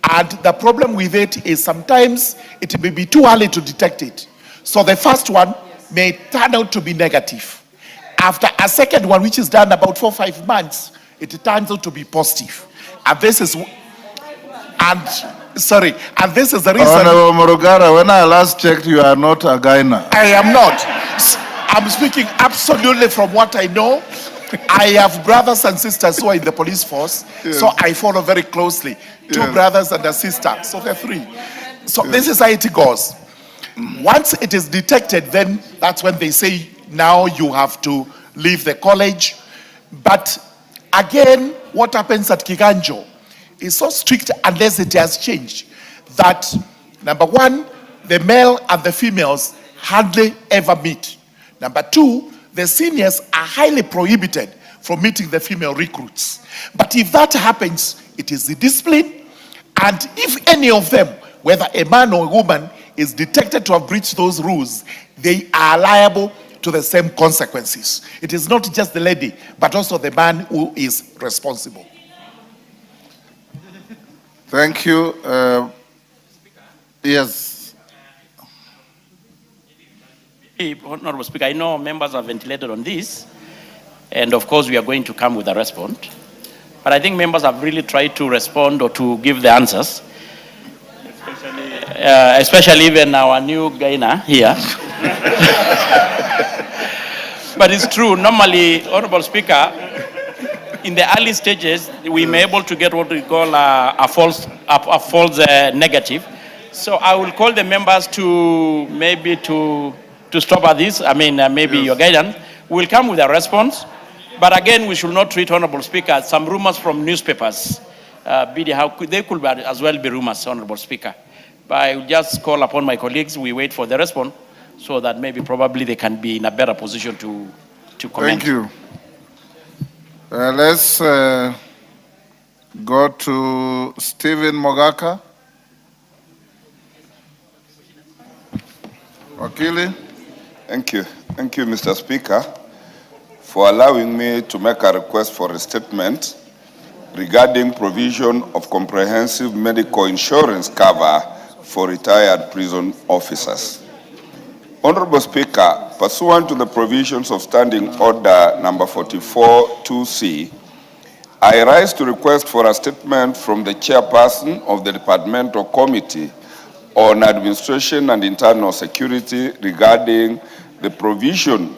And the problem with it is sometimes it may be too early to detect it. So the first one may turn out to be negative. After a second one, which is done about 4 or 5 months, it turns out to be positive. And this is, and this is the reason. Honorable Murugara, when I last checked, you are not a guy now. I am not. I'm speaking absolutely from what I know. I have brothers and sisters who are in the police force, so I follow very closely. 2 brothers and a sister, so they're 3. So this is how it goes. Once it is detected, then that's when they say, now you have to leave the college. But again, what happens at Kiganjo is so strict unless it has changed that, number 1, the male and the females hardly ever meet. Number 2, the seniors are highly prohibited from meeting the female recruits. But if that happens, it is the discipline. And if any of them, whether a man or a woman, is detected to have breached those rules, they are liable to the same consequences. It is not just the lady, but also the man who is responsible. Thank you. Yes. Honorable Speaker, I know members have ventilated on this, and of course we are going to come with a response. But I think members have really tried to respond or to give the answers, especially even our new Gaina here. But it's true. Normally, Honorable Speaker, in the early stages, we may be able to get what we call a false negative. So I will call the members to maybe to stop at this. I mean, maybe your guidance. We'll come with a response. But again, we should not treat, Honorable Speaker, some rumors from newspapers. They could as well be rumors, Honorable Speaker. But I will just call upon my colleagues, we wait for the response, so that maybe probably they can be in a better position to comment. Thank you. Let's go to Stephen Mogaka. Wakili. Thank you, Mr. Speaker, for allowing me to make a request for a statement regarding provision of comprehensive medical insurance cover for retired prison officers. Honorable Speaker, pursuant to the provisions of Standing Order number 44-2C, I rise to request for a statement from the chairperson of the Departmental Committee on Administration and Internal Security regarding the provision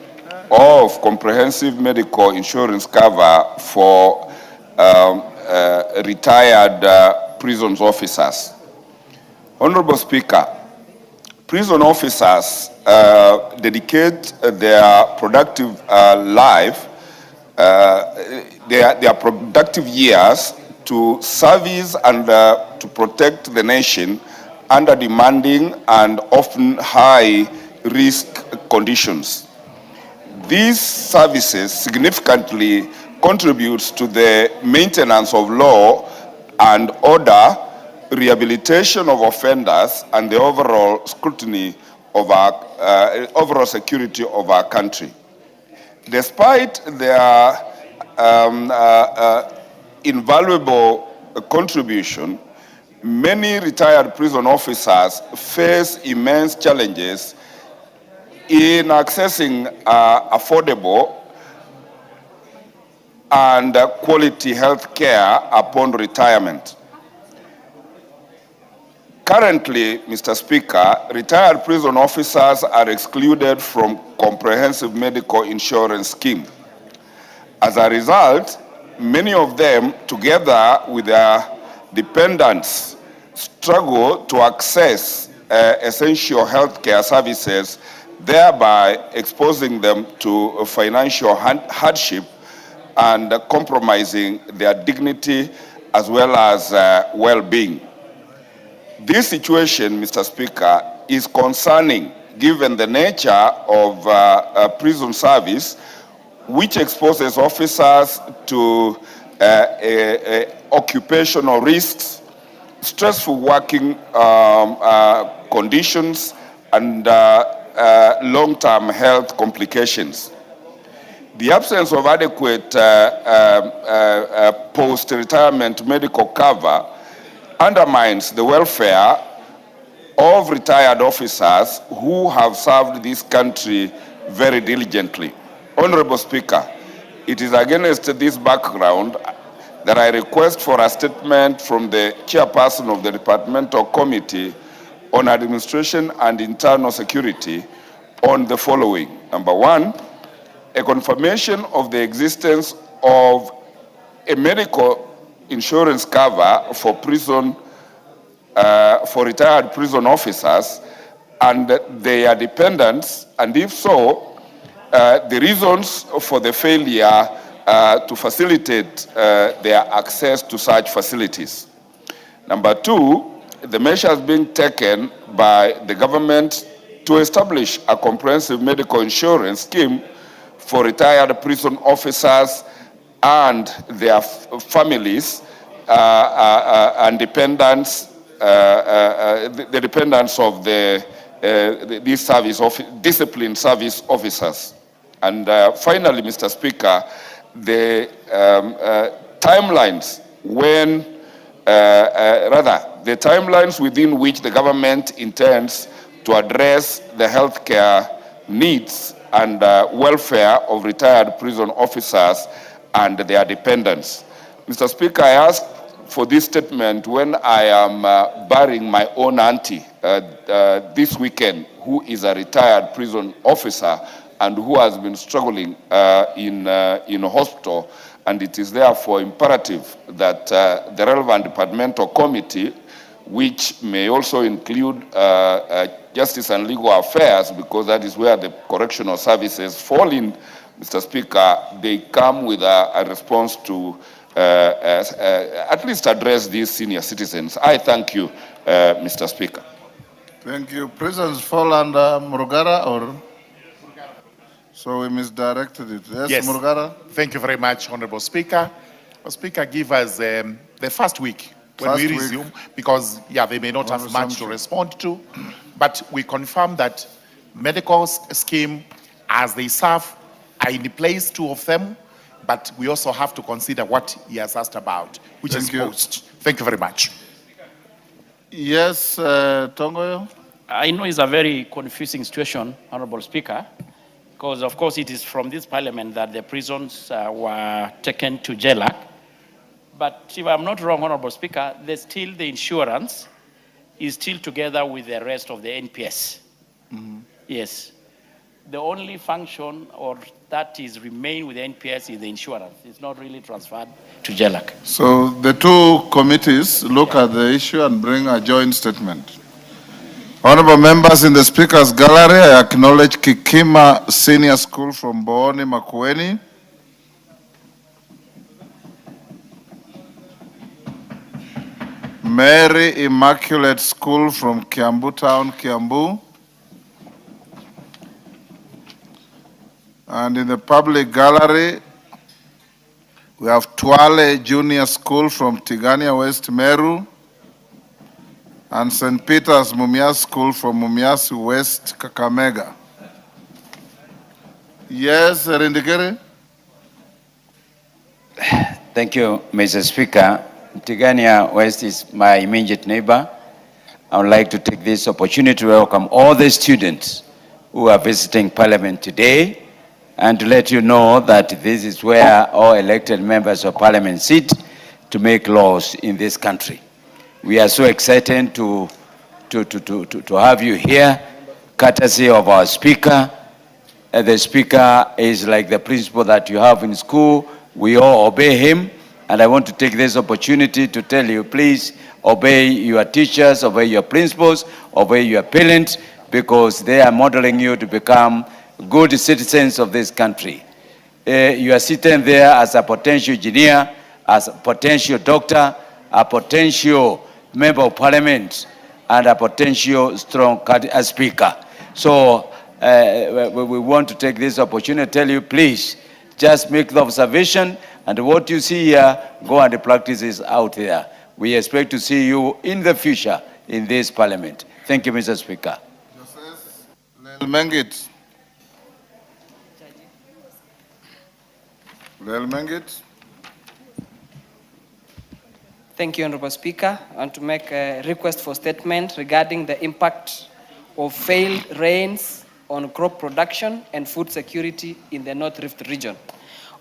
of comprehensive medical insurance cover for retired prison officers. Honorable Speaker, prison officers dedicate their productive life, their productive years to service and to protect the nation under demanding and often high-risk conditions. These services significantly contributes to the maintenance of law and order, rehabilitation of offenders, and the overall scrutiny of our overall security of our country. Despite their invaluable contribution, many retired prison officers face immense challenges in accessing affordable and quality health care upon retirement. Currently, Mr. Speaker, retired prison officers are excluded from comprehensive medical insurance scheme. As a result, many of them, together with their dependents, struggle to access essential health care services, thereby exposing them to financial hardship and compromising their dignity as well as well-being. This situation, Mr. Speaker, is concerning given the nature of prison service, which exposes officers to occupational risks, stressful working conditions, and long-term health complications. The absence of adequate post-retirement medical cover undermines the welfare of retired officers who have served this country very diligently. Honorable Speaker, it is against this background that I request for a statement from the chairperson of the Departmental Committee on Administration and Internal Security on the following. Number one, a confirmation of the existence of a medical insurance cover for retired prison officers and their dependents, and if so, the reasons for the failure to facilitate their access to such facilities. Number two, the measures being taken by the government to establish a comprehensive medical insurance scheme for retired prison officers and their families and dependents, the dependents of these disciplined service officers. And finally, Mr. Speaker, the timelines the timelines within which the government intends to address the healthcare needs and welfare of retired prison officers and their dependents. Mr. Speaker, I ask for this statement when I am burying my own auntie this weekend, who is a retired prison officer and who has been struggling in a hospital. And it is therefore imperative that the relevant departmental committee, which may also include Justice and Legal Affairs, because that is where the correctional services fall in, Mr. Speaker, they come with a response to at least address these senior citizens. I thank you, Mr. Speaker. Thank you. Prisons fall under Murugara or? So we misdirected it. Yes, Murugara. Thank you very much, Honorable Speaker. Speaker, give us the first week when we resume, because they may not have much to respond to, but we confirm that medical scheme as they serve are in place, 2 of them, but we also have to consider what he has asked about, which is post. Thank you very much. Yes, Tongoyo. I know it's a very confusing situation, Honorable Speaker, because of course it is from this parliament that the prisons were taken to JLAC. But if I'm not wrong, Honorable Speaker, the insurance is still together with the rest of the NPS. Yes. The only function or that is remain with the NPS is the insurance. It's not really transferred to JLAC. So the 2 committees look at the issue and bring a joint statement. Honorable members in the Speaker's Gallery, I acknowledge Kikima Senior School from Booni, Makwiny. Mary Immaculate School from Kiambu Town, Kiambu. And in the public gallery, we have Twale Junior School from Tigania West, Meru. And St. Peter's Mumias School from Mumias West, Kakamega. Yes, Rindikere? Thank you, Mr. Speaker. Tigania West is my immediate neighbor. I would like to take this opportunity to welcome all the students who are visiting Parliament today and to let you know that this is where all elected members of Parliament sit to make laws in this country. We are so excited to have you here, courtesy of our Speaker. The Speaker is like the principal that you have in school. We all obey him. And I want to take this opportunity to tell you, please obey your teachers, obey your principals, obey your parents, because they are modeling you to become good citizens of this country. You are sitting there as a potential engineer, as a potential doctor, a potential member of parliament, and a potential strong speaker. So we want to take this opportunity to tell you, please, just make the observation, and what you see here, go and practice this out there. We expect to see you in the future in this parliament. Thank you, Mr. Speaker. Mengit. Mengit. Thank you, Honorable Speaker. I want to make a request for statement regarding the impact of failed rains on crop production and food security in the North Rift region.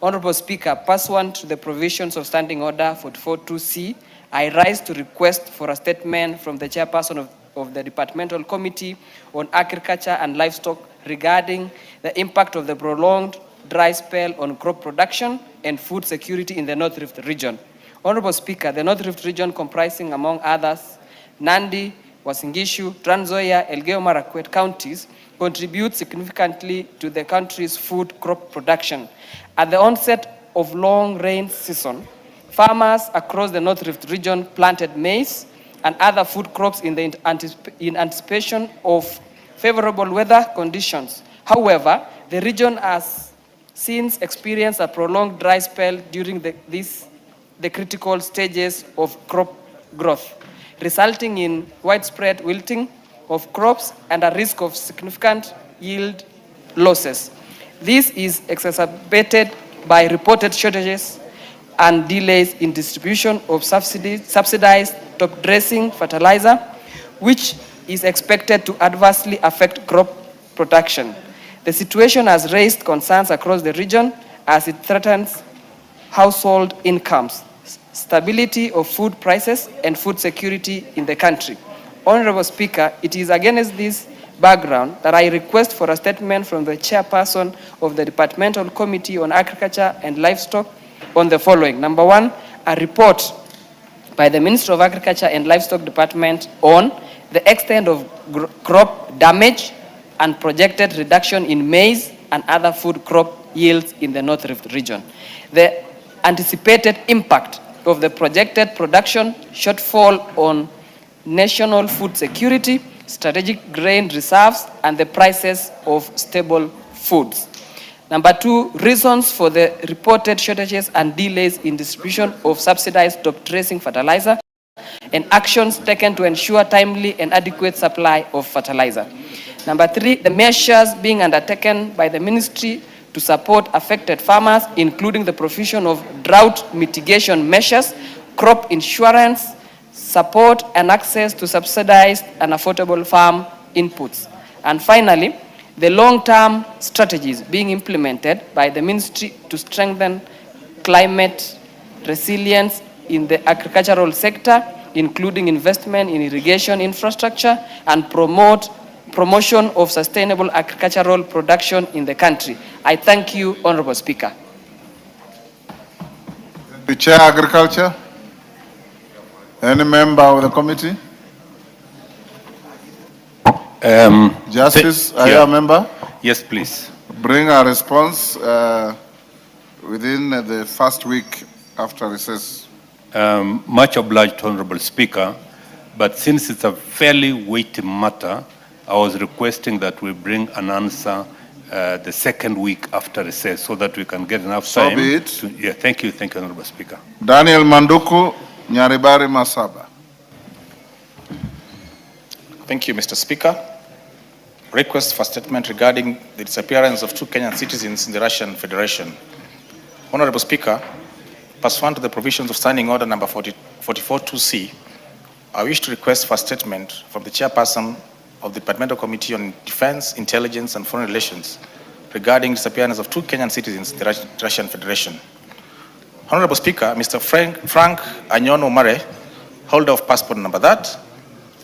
Honorable Speaker, pursuant to the provisions of Standing Order 44.2c, I rise to request for a statement from the chairperson of the Departmental Committee on Agriculture and Livestock regarding the impact of the prolonged dry spell on crop production and food security in the North Rift region. Honorable Speaker, the North Rift region comprising, among others, Nandi, Uasin Gishu, Trans Nzoia, Elgeyo Marakwet counties contribute significantly to the country's food crop production. At the onset of long rain season, farmers across the North Rift region planted maize and other food crops in anticipation of favorable weather conditions. However, the region has since experienced a prolonged dry spell during the critical stages of crop growth, resulting in widespread wilting of crops and a risk of significant yield losses. This is exacerbated by reported shortages and delays in distribution of subsidized top-dressing fertilizer, which is expected to adversely affect crop production. The situation has raised concerns across the region as it threatens household incomes, stability of food prices, and food security in the country. Honorable Speaker, it is against this background that I request for a statement from the chairperson of the Departmental Committee on Agriculture and Livestock on the following. Number one, a report by the Ministry of Agriculture and Livestock Department on the extent of crop damage and projected reduction in maize and other food crop yields in the North Rift region. The anticipated impact of the projected production shortfall on national food security, strategic grain reserves, and the prices of staple foods. Number 2, reasons for the reported shortages and delays in distribution of subsidized top dressing fertilizer, and actions taken to ensure timely and adequate supply of fertilizer. Number 3, the measures being undertaken by the ministry to support affected farmers, including the provision of drought mitigation measures, crop insurance, support and access to subsidized and affordable farm inputs. And finally, the long-term strategies being implemented by the ministry to strengthen climate resilience in the agricultural sector, including investment in irrigation infrastructure and promotion of sustainable agricultural production in the country. I thank you, Honorable Speaker. The Chair Agriculture. Any member of the committee? Justice, are you a member? Yes, please. Bring a response within the first week after recess. Much obliged, Honorable Speaker, but since it's a fairly weighty matter, I was requesting that we bring an answer the second week after recess so that we can get enough time. So be it. Thank you, Honorable Speaker. Daniel Manduku, Nyaribari Masaba. Thank you, Mr. Speaker. Request for statement regarding the disappearance of 2 Kenyan citizens in the Russian Federation. Honorable Speaker, pursuant to the provisions of Standing Order number 44-2C, I wish to request for a statement from the chairperson of the Departmental Committee on Defense, Intelligence and Foreign Relations regarding disappearance of 2 Kenyan citizens in the Russian Federation. Honorable Speaker, Mr. Frank Anyono Mare, holder of passport number that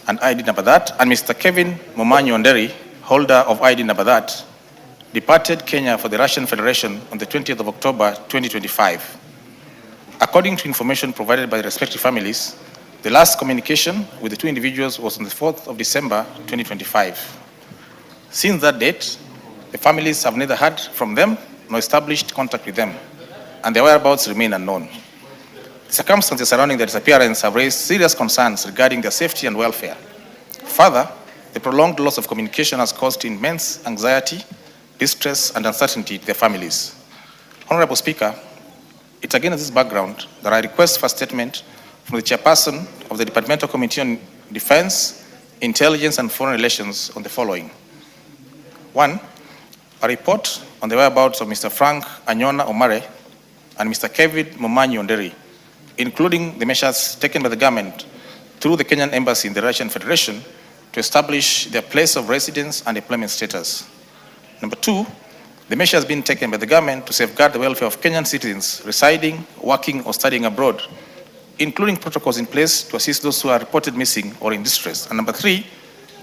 and ID number that, and Mr. Kevin Momanyi Onderi, holder of ID number that, departed Kenya for the Russian Federation on the 20th of October 2025. According to information provided by the respective families, the last communication with the 2 individuals was on the 4th of December 2025. Since that date, the families have neither heard from them nor established contact with them, and their whereabouts remain unknown. The circumstances surrounding their disappearance have raised serious concerns regarding their safety and welfare. Further, the prolonged loss of communication has caused immense anxiety, distress, and uncertainty to their families. Honorable Speaker, it's against this background that I request for a statement from the chairperson of the Departmental Committee on Defense, Intelligence and Foreign Relations on the following. 1, a report on the whereabouts of Mr. Frank Anyona Omare and Mr. Kevin Momanyi Onderi, including the measures taken by the government through the Kenyan Embassy in the Russian Federation to establish their place of residence and employment status. Number 2, the measures being taken by the government to safeguard the welfare of Kenyan citizens residing, working, or studying abroad, including protocols in place to assist those who are reported missing or in distress. And number 3,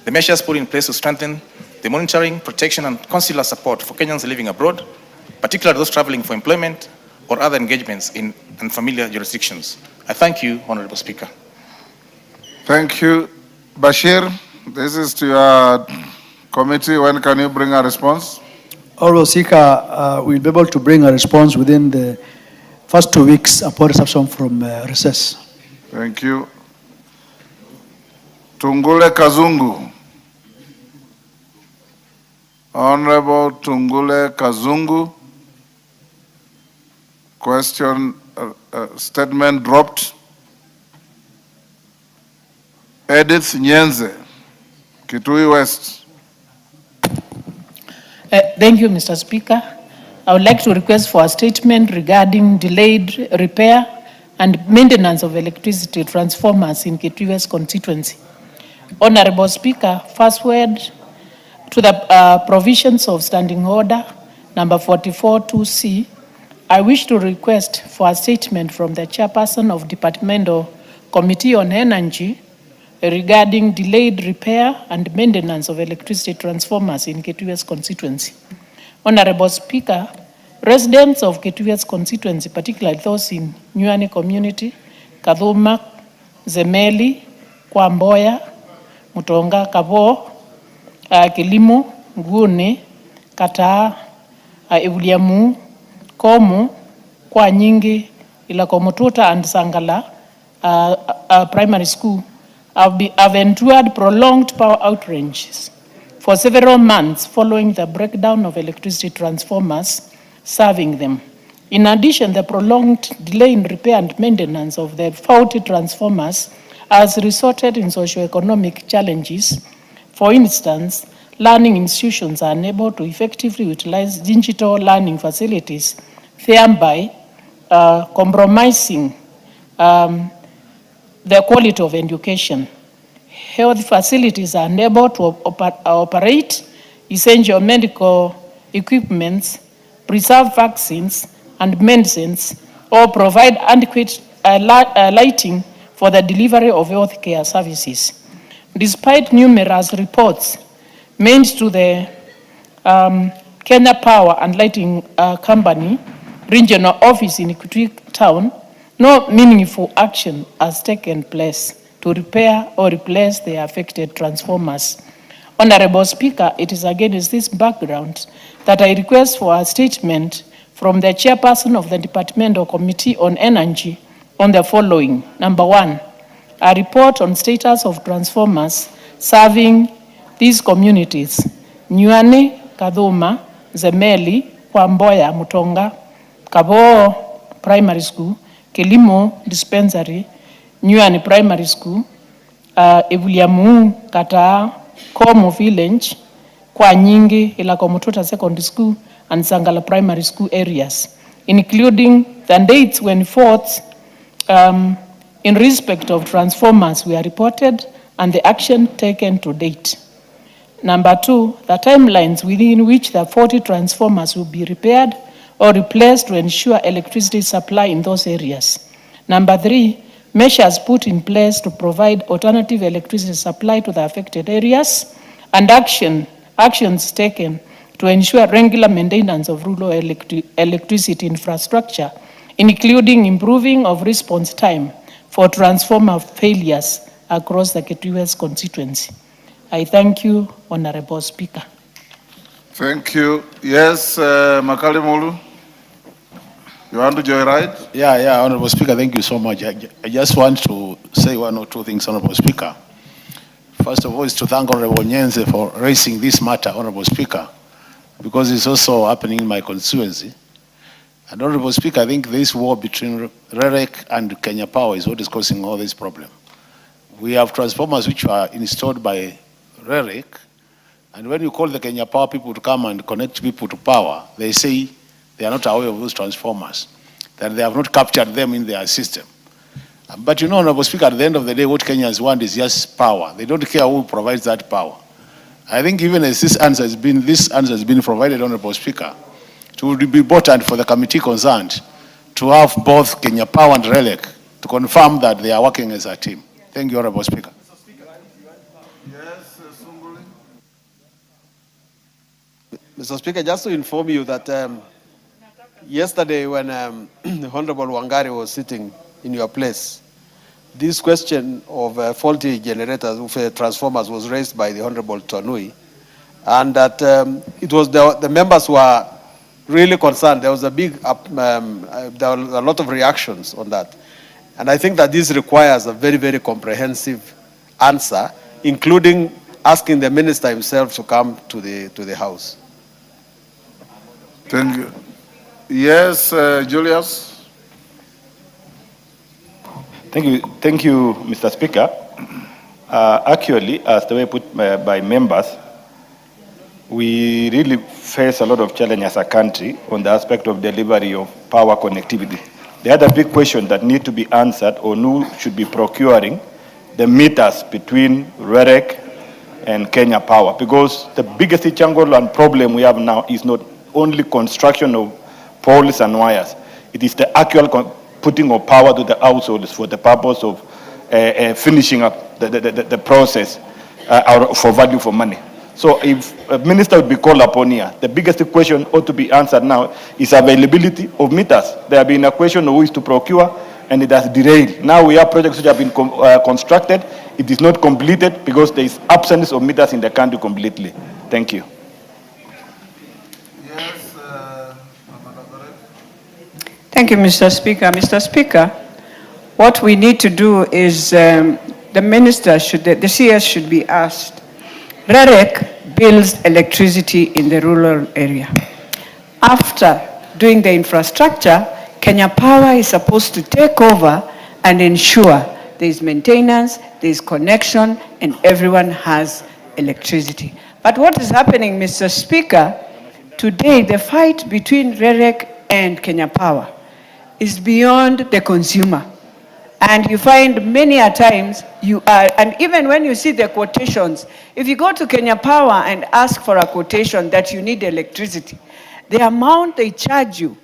the measures put in place to strengthen the monitoring, protection, and consular support for Kenyans living abroad, particularly those traveling for employment or other engagements in unfamiliar jurisdictions. I thank you, Honorable Speaker. Thank you. Bashir, this is to your committee. When can you bring a response? Honorable Speaker, we'll be able to bring a response within the first 2 weeks upon reception from recess. Thank you. Tungule Kazungu. Honorable Tungule Kazungu. Question, statement dropped. Edith Nyenze, Kitui West. Thank you, Mr. Speaker. I would like to request for a statement regarding delayed repair and maintenance of electricity transformers in Kitui West constituency. Honorable Speaker, first word to the provisions of Standing Order number 44-2C, I wish to request for a statement from the chairperson of Departmental Committee on Energy regarding delayed repair and maintenance of electricity transformers in Kitui West constituency. Honorable Speaker, residents of Kitui West constituency, particularly those in Nyuani community, Kadhuma, Zemeli, Kwamboya, Mutonga, Kabo, Kilimo, Nguni, Kataa, Evuliamu, Komu, Kwa Nyingi, Ilakomotuta and Sangala Primary School have endured prolonged power outages for several months following the breakdown of electricity transformers serving them. In addition, the prolonged delay in repair and maintenance of the faulty transformers has resulted in socio-economic challenges. For instance, learning institutions are unable to effectively utilize digital learning facilities, thereby compromising the quality of education. Health facilities are unable to operate essential medical equipment, preserve vaccines and medicines, or provide adequate lighting for the delivery of health care services. Despite numerous reports made to the Kenya Power and Lighting Company regional office in Kitui Town, no meaningful action has taken place to repair or replace the affected transformers. Honorable Speaker, it is against this background that I request for a statement from the chairperson of the Departmental Committee on Energy on the following. Number one, a report on status of transformers serving these communities: Nyuani, Kadhuma, Zemeli, Kwamboya, Mutonga, Kabo Primary School, Kilimo Dispensary, Nyuani Primary School, Evuliamu, Kata, Komo Village, Kwa Nyingi, Ilakomututa Secondary School, and Sangala Primary School areas, including the dates when faults in respect of transformers were reported and the action taken to date. Number two, the timelines within which the 40 transformers will be repaired or replaced to ensure electricity supply in those areas. Number three, measures put in place to provide alternative electricity supply to the affected areas, and actions taken to ensure regular maintenance of rural electricity infrastructure, including improving of response time for transformer failures across the Kitui constituency. I thank you, Honorable Speaker. Thank you. Yes, Makali Mulu, you want to joyride? Yeah, Honorable Speaker, thank you so much. I just want to say one or two things, Honorable Speaker. First of all, is to thank Honorable Nyenze for raising this matter, Honorable Speaker, because it's also happening in my constituency. And Honorable Speaker, I think this war between REREC and Kenya Power is what is causing all this problem. We have transformers which are installed by REREC, and when you call the Kenya Power people to come and connect people to power, they say they are not aware of those transformers, that they have not captured them in their system. But you know, Honorable Speaker, at the end of the day, what Kenyans want is just power. They don't care who provides that power. I think even as this answer has been provided, Honorable Speaker, it would be important for the committee concerned to have both Kenya Power and RELEC to confirm that they are working as a team. Thank you, Honorable Speaker. Mr. Speaker, just to inform you that yesterday when the Honorable Wangari was sitting in your place, this question of faulty generators, transformers, was raised by the Honorable Tonui, and that it was the members who are really concerned. There was a big, there were a lot of reactions on that. And I think that this requires a very, very comprehensive answer, including asking the minister himself to come to the House. Thank you. Yes, Julius. Thank you, Mr. Speaker. Actually, as the way put by members, we really face a lot of challenge as a country on the aspect of delivery of power connectivity. The other big question that need to be answered, or who should be procuring the meters between REREC and Kenya Power, because the biggest challenge and problem we have now is not only construction of poles and wires. It is the actual putting of power to the households for the purpose of finishing up the process for value for money. So if a minister would be called upon here, the biggest question ought to be answered now is availability of meters. There have been a question of who is to procure, and it has derailed. Now we have projects which have been constructed. It is not completed because there is absence of meters in the country completely. Thank you. Yes, Thank you, Mr. Speaker. Mr. Speaker, what we need to do is the minister the CS should be asked. REREC builds electricity in the rural area. After doing the infrastructure, Kenya Power is supposed to take over and ensure there is maintenance, there is connection, and everyone has electricity. But what is happening, Mr. Speaker, today the fight between REREC and Kenya Power is beyond the consumer. And you find many a times and even when you see the quotations, if you go to Kenya Power and ask for a quotation that you need electricity, the amount they charge you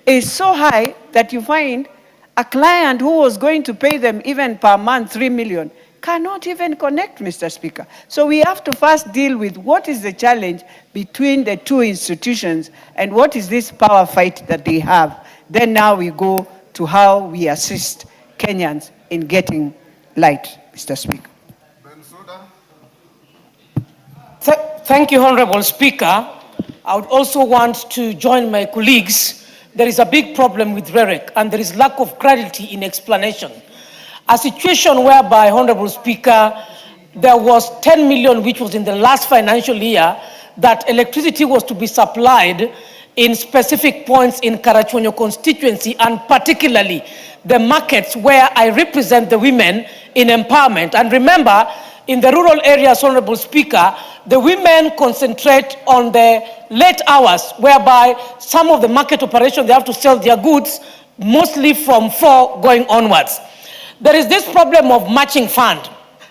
is so high that you find a client who was going to pay them even per month 3 million cannot even connect, Mr. Speaker. So we have to first deal with what is the challenge between the two institutions and what is this power fight that they have. Then now we go to how we assist Kenyans in getting light, Mr. Speaker. Thank you, Honorable Speaker. I would also want to join my colleagues. There is a big problem with REREC and there is lack of clarity in explanation. A situation whereby, Honorable Speaker, there was 10 million which was in the last financial year that electricity was to be supplied in specific points in Karachuonyo constituency, and particularly the markets where I represent the women in empowerment. And remember, in the rural areas, Honorable Speaker, the women concentrate on the late hours, whereby some of the market operations, they have to sell their goods mostly from 4 going onwards. There is this problem of matching fund.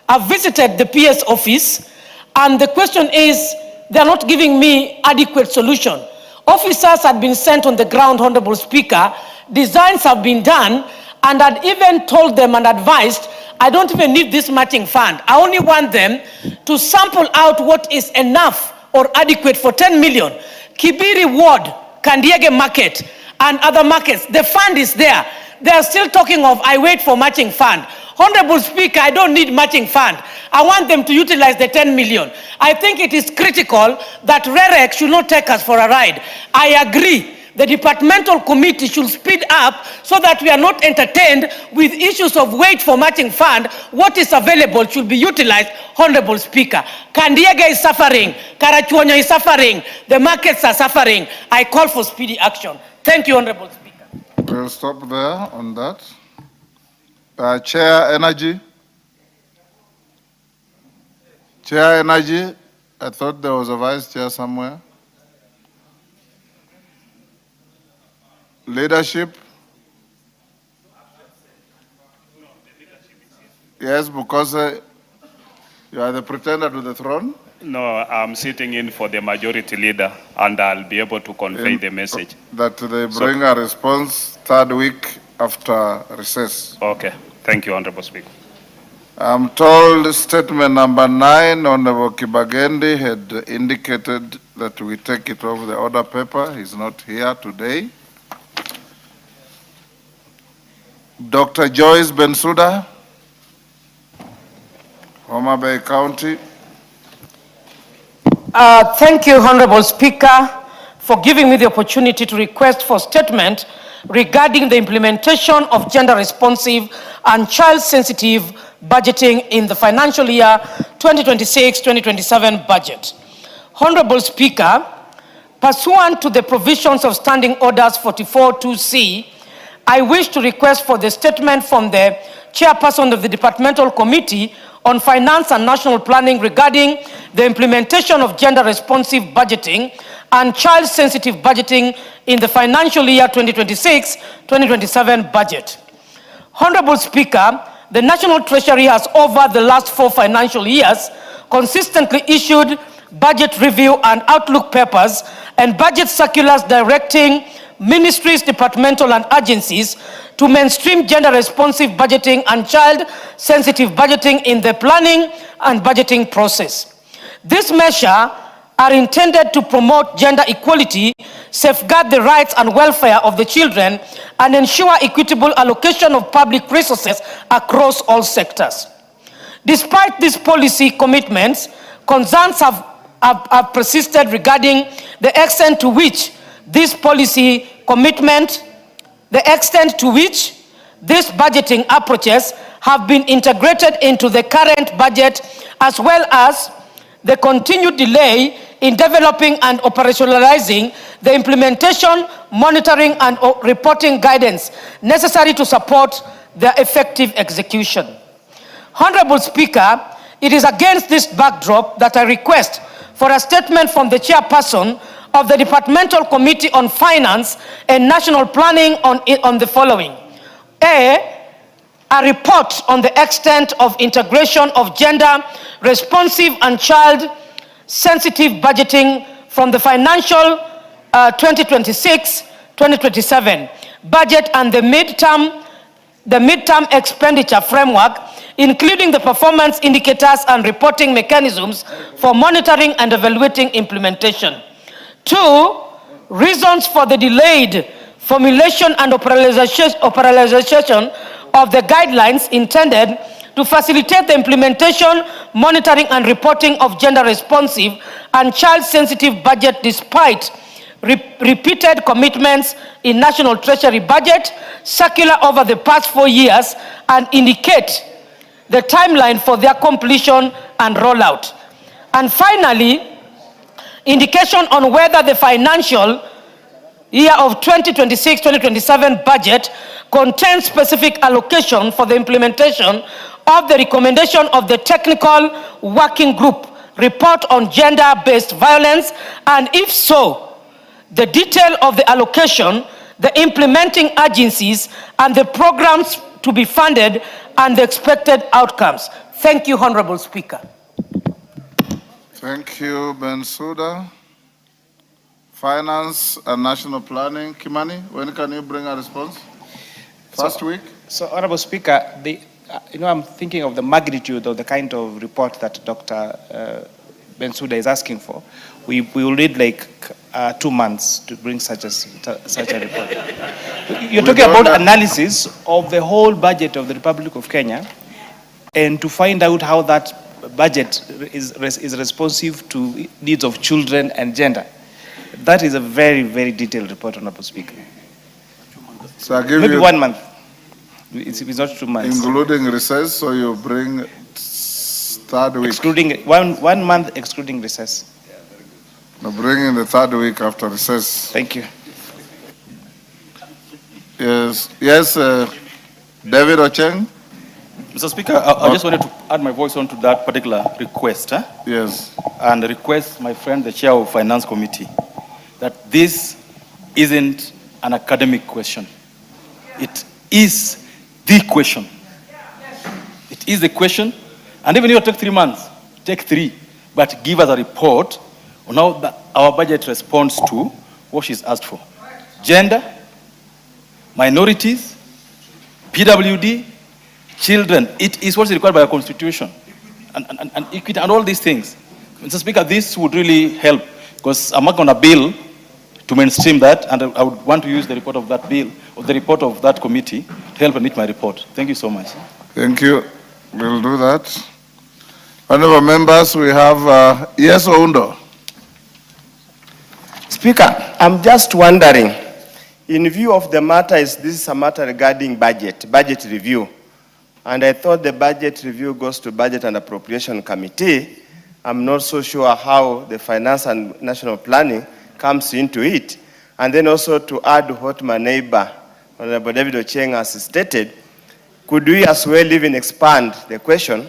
I've visited the PS office, and the question is, they're not giving me adequate solution. Officers had been sent on the ground, Honorable Speaker, designs have been done, and I'd even told them and advised, I don't even need this matching fund. I only want them to sample out what is enough or adequate for 10 million. Kibiri Ward, Kandiege Market, and other markets, the fund is there. They are still talking of, I wait for matching fund. Honorable Speaker, I don't need matching fund. I want them to utilize the 10 million. I think it is critical that REREC should not take us for a ride. I agree. The departmental committee should speed up so that we are not entertained with issues of wait for matching fund. What is available should be utilized, Honorable Speaker. Kandiege is suffering. Karachuonyo is suffering. The markets are suffering. I call for speedy action. Thank you, Honorable Speaker. We'll stop there on that. Chair Energy. Chair Energy, I thought there was a vice chair somewhere. Leadership. Yes, because you are the pretender to the throne. No, I'm sitting in for the majority leader, and I'll be able to convey the message. That they bring a response 3rd week after recess. Okay. Thank you, Honorable Speaker. I'm told statement number 9, Honorable Kibagendi had indicated that we take it off the order paper. He's not here today. Dr. Joyce Bensouda, Homa Bay County. Thank you, Honorable Speaker, for giving me the opportunity to request for statement regarding the implementation of gender-responsive and child-sensitive budgeting in the financial year 2026-2027 budget. Honorable Speaker, pursuant to the provisions of Standing Orders 44-2C, I wish to request for the statement from the Chairperson of the Departmental Committee on Finance and National Planning regarding the implementation of gender-responsive budgeting and child-sensitive budgeting in the financial year 2026-2027 budget. Honorable Speaker, the National Treasury has over the last 4 financial years consistently issued budget review and outlook papers and budget circulars directing ministries, departmental and agencies to mainstream gender-responsive budgeting and child-sensitive budgeting in the planning and budgeting process. This measure are intended to promote gender equality, safeguard the rights and welfare of the children, and ensure equitable allocation of public resources across all sectors. Despite these policy commitments, concerns have persisted regarding the extent to which this policy commitment the extent to which these budgeting approaches have been integrated into the current budget, as well as the continued delay in developing and operationalizing the implementation, monitoring, and reporting guidance necessary to support their effective execution. Honorable Speaker, it is against this backdrop that I request for a statement from the chairperson of the Departmental Committee on Finance and National Planning on the following. A report on the extent of integration of gender-responsive and child-sensitive budgeting from the financial 2026-2027 budget and the midterm expenditure framework, including the performance indicators and reporting mechanisms for monitoring and evaluating implementation. 2, reasons for the delayed formulation and operationalization of the guidelines intended to facilitate the implementation, monitoring, and reporting of gender-responsive and child-sensitive budget despite repeated commitments in National Treasury budget, circular over the past 4 years, and indicate the timeline for their completion and rollout. And finally, indication on whether the financial year of 2026-2027 budget contains specific allocation for the implementation of the recommendation of the Technical Working Group report on gender-based violence, and if so, the detail of the allocation, the implementing agencies, and the programs to be funded, and the expected outcomes. Thank you, Honorable Speaker. Thank you, Bensouda. Finance and National Planning. Kimani, when can you bring a response? First week? So, Honorable Speaker, I'm thinking of the magnitude of the kind of report that Dr. Bensouda is asking for. We will need like 2 months to bring such a report. You're talking about analysis of the whole budget of the Republic of Kenya and to find out how that budget is responsive to needs of children and gender. That is a very, very detailed report, Honorable Speaker. So I'll give Maybe you 1 month. It's not 2 months. including recess, so you bring third week. Excluding one month, excluding recess. No, bring in the third week after recess. Thank you. Yes, David Ocheng. Mr. Speaker, I just wanted to add my voice onto that particular request. Yes. And request my friend, the chair of Finance Committee, that this isn't an academic question. It is the question. It is the question. And even if you take 3 months, take 3, but give us a report on how our budget responds to what she's asked for. Gender, minorities, PWD, children. It is what's required by our constitution. And equity and all these things. Mr. Speaker, this would really help because I'm working on a bill to mainstream that, and I would want to use the report of that bill, or the report of that committee, to help and meet my report. Thank you so much. Thank you. We'll do that. Honorable members, we have, yes, Oundo. Speaker, I'm just wondering, in view of the matter, this is a matter regarding budget review, and I thought the budget review goes to Budget and Appropriation Committee. I'm not so sure how the Finance and National Planning comes into it. And then also to add what my neighbor, Honorable David Ocheng, has stated, could we as well even expand the question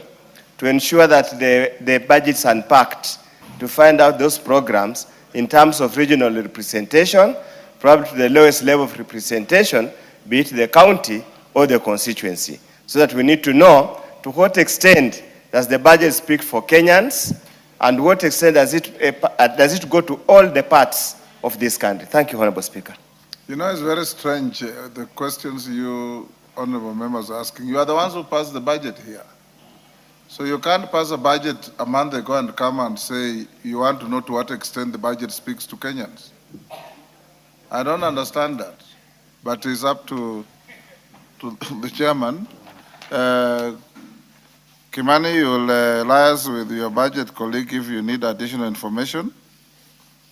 to ensure that the budget's unpacked to find out those programs in terms of regional representation, probably to the lowest level of representation, be it the county or the constituency, so that we need to know to what extent does the budget speak for Kenyans, and what extent does it go to all the parts of this country? Thank you, Honorable Speaker. You know, it's very strange, the questions you honorable members are asking. You are the ones who passed the budget here. So you can't pass a budget a month ago and come and say you want to know to what extent the budget speaks to Kenyans. I don't understand that, but it's up to the chairman. Kimani, you will liaise with your budget colleague if you need additional information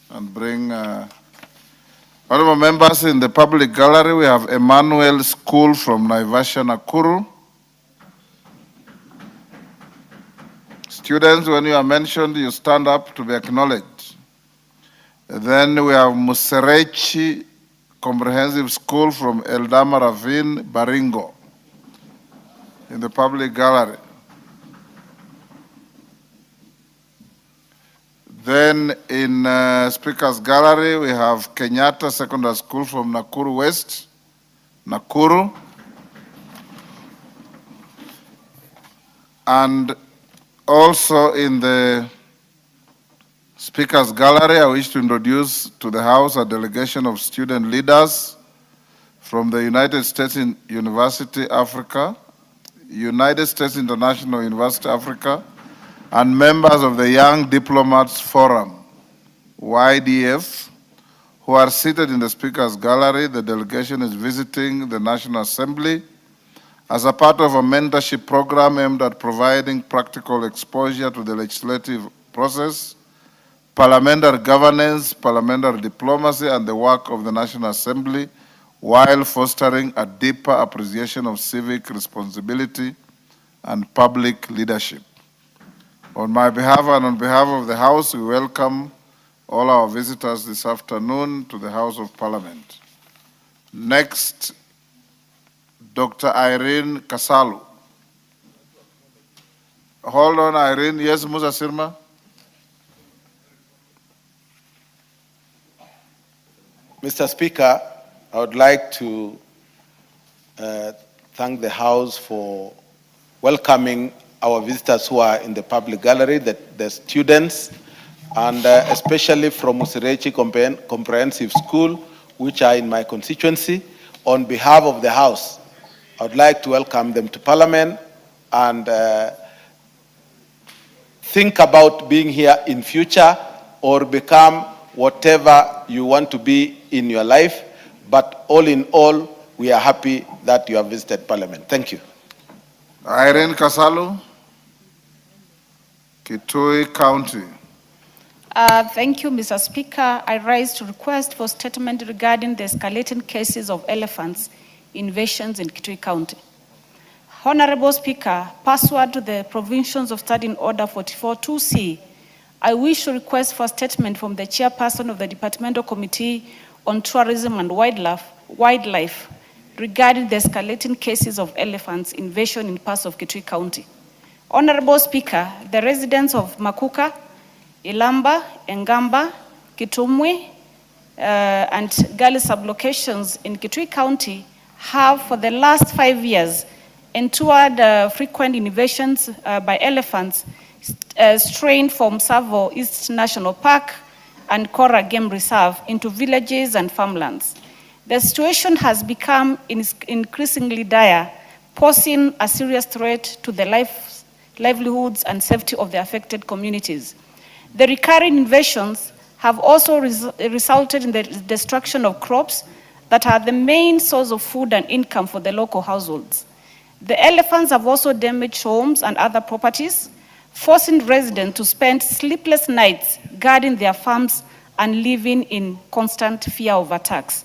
and bring Honorable members, in the public gallery, we have Emmanuel School from Naivasha, Nakuru. Students, when you are mentioned, you stand up to be acknowledged. Then we have Muserechi Comprehensive School from Eldama Ravine, Baringo, in the public gallery. Then in Speaker's Gallery, we have Kenyatta Secondary School from Nakuru West, Nakuru. And also in the Speaker's Gallery, I wish to introduce to the House a delegation of student leaders from the United States University Africa, United States International University Africa, and members of the Young Diplomats Forum, YDF, who are seated in the Speaker's Gallery. The delegation is visiting the National Assembly as a part of a mentorship program aimed at providing practical exposure to the legislative process, parliamentary governance, parliamentary diplomacy, and the work of the National Assembly, while fostering a deeper appreciation of civic responsibility and public leadership. On my behalf and on behalf of the House, we welcome all our visitors this afternoon to the House of Parliament. Next, Dr. Irene Kasalu. Hold on, Irene. Yes, Musa Sirma? Mr. Speaker, I would like to thank the House for welcoming our visitors who are in the public gallery, the students, and especially from Muserechi Comprehensive School, which are in my constituency. On behalf of the House, I would like to welcome them to Parliament and think about being here in future or become whatever you want to be in your life. But all in all, we are happy that you have visited Parliament. Thank you. Irene Kasalu, Kitui County. Thank you, Mr. Speaker. I rise to request for statement regarding the escalating cases of elephants invasions in Kitui County. Honorable Speaker, pursuant to the provisions of Standing Order 44-2C, I wish to request for statement from the chairperson of the Departmental Committee on Tourism and Wildlife regarding the escalating cases of elephants invasion in parts of Kitui County. Honorable Speaker, the residents of Makuka, Ilamba, Engamba, Kitumwe, and Gali sublocations in Kitui County have for the last 5 years endured frequent invasions by elephants straying from Savo East National Park and Kora Game Reserve into villages and farmlands. The situation has become increasingly dire, posing a serious threat to the livelihoods and safety of the affected communities. The recurring invasions have also resulted in the destruction of crops that are the main source of food and income for the local households. The elephants have also damaged homes and other properties, forcing residents to spend sleepless nights guarding their farms and living in constant fear of attacks.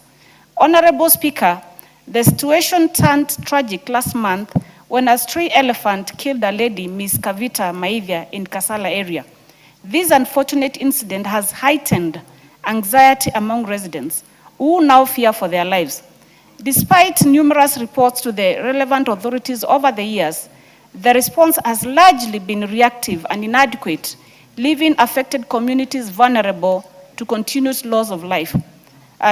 Honorable Speaker, the situation turned tragic last month when a stray elephant killed a lady, Ms. Kavita Maivia, in Kasala area. This unfortunate incident has heightened anxiety among residents who now fear for their lives. Despite numerous reports to the relevant authorities over the years, the response has largely been reactive and inadequate, leaving affected communities vulnerable to continuous loss of life,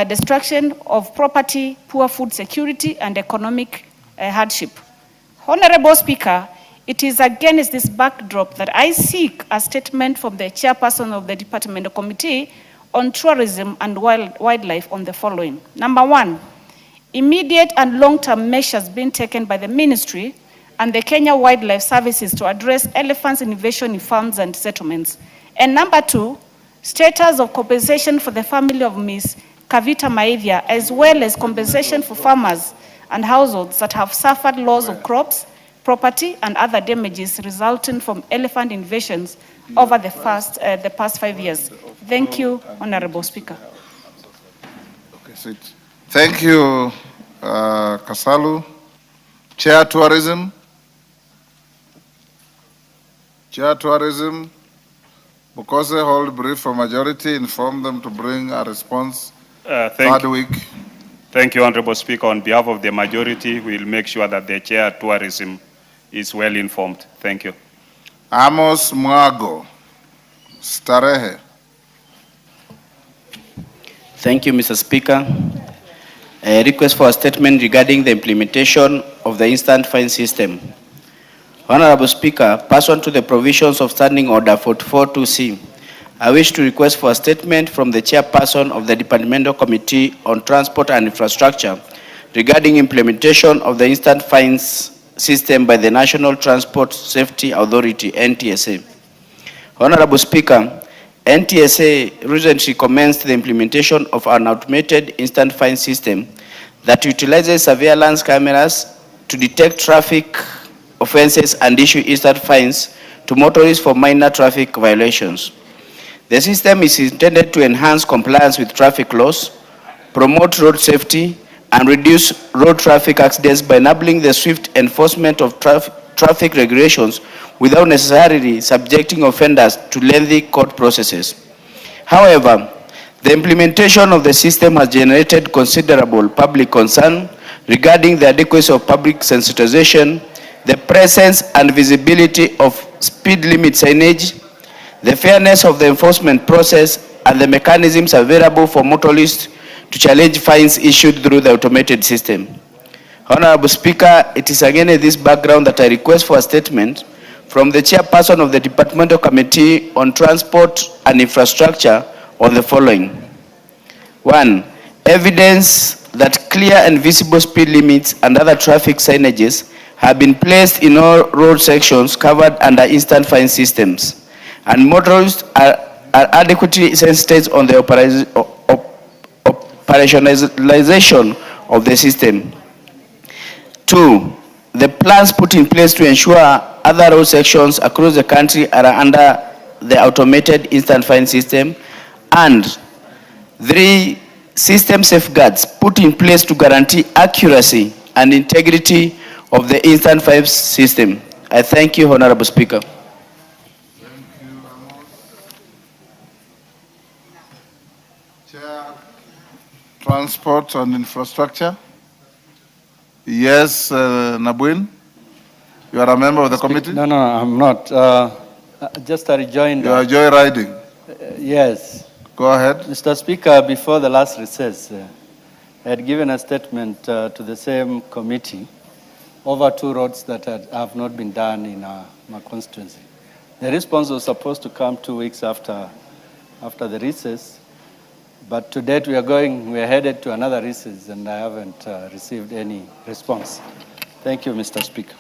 destruction of property, poor food security, and economic hardship. Honorable Speaker, it is against this backdrop that I seek a statement from the chairperson of the Departmental Committee on Tourism and Wildlife on the following. Number one, immediate and long-term measures being taken by the ministry and the Kenya Wildlife Services to address elephants invasion in farms and settlements. And number two, status of compensation for the family of Ms. Kavita Maivia, as well as compensation for farmers and households that have suffered loss of crops, property, and other damages resulting from elephant invasions over the past 5 years. Thank you, Honorable Speaker. That's it. Thank you, Kasalu. Chair Tourism. Chair Tourism. Bukose hold brief for majority, inform them to bring a response third week. Thank you, Honorable Speaker. On behalf of the majority, we will make sure that the Chair Tourism is well informed. Thank you. Amos Mwago, Starehe. Thank you, Mr. Speaker. A request for a statement regarding the implementation of the instant fine system. Honorable Speaker, pursuant to the provisions of Standing Order 44.2c, I wish to request for a statement from the chairperson of the Departmental Committee on Transport and Infrastructure regarding implementation of the instant fines system by the National Transport Safety Authority, NTSA. Honorable Speaker, NTSA recently commenced the implementation of an automated instant fine system that utilizes surveillance cameras to detect traffic offenses and issue instant fines to motorists for minor traffic violations. The system is intended to enhance compliance with traffic laws, promote road safety, and reduce road traffic accidents by enabling the swift enforcement of traffic regulations without necessarily subjecting offenders to lengthy court processes. However, the implementation of the system has generated considerable public concern regarding the adequacy of public sensitization, the presence and visibility of speed limit signage, the fairness of the enforcement process, and the mechanisms available for motorists to challenge fines issued through the automated system. Honorable Speaker, it is again in this background that I request for a statement from the chairperson of the Departmental Committee on Transport and Infrastructure on the following. 1. Evidence that clear and visible speed limits and other traffic signages have been placed in all road sections covered under instant fine systems, and motorists are adequately sensitized on the operationalization of the system. 2. The plans put in place to ensure other road sections across the country are under the automated instant fine system. And 3. System safeguards put in place to guarantee accuracy and integrity of the instant fine system. I thank you, Honorable Speaker. Chair, Transport and Infrastructure. Yes, Nabwin, you are a member of the committee? No, I'm not. Just a rejoinder. You are joyriding? Yes. Go ahead. Mr. Speaker, before the last recess, I had given a statement to the same committee over 2 roads that have not been done in my constituency. The response was supposed to come 2 weeks after the recess, but to date we are headed to another recess and I haven't received any response. Thank you, Mr. Speaker.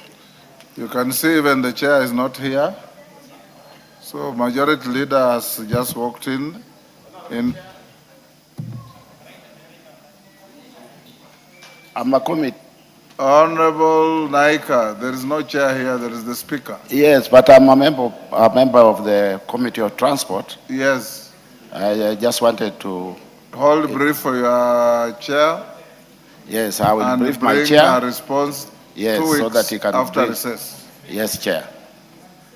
You can see even the chair is not here. So majority leader has just walked in. I'm a committee. Honorable Naika, there is no chair here, there is the speaker. Yes, but I'm a member of the Committee of Transport. Yes. I just wanted to hold brief for your chair. Yes, I will and brief my bring chair. A response. Yes, 2 weeks so that he can after brief. recess. Yes, Chair.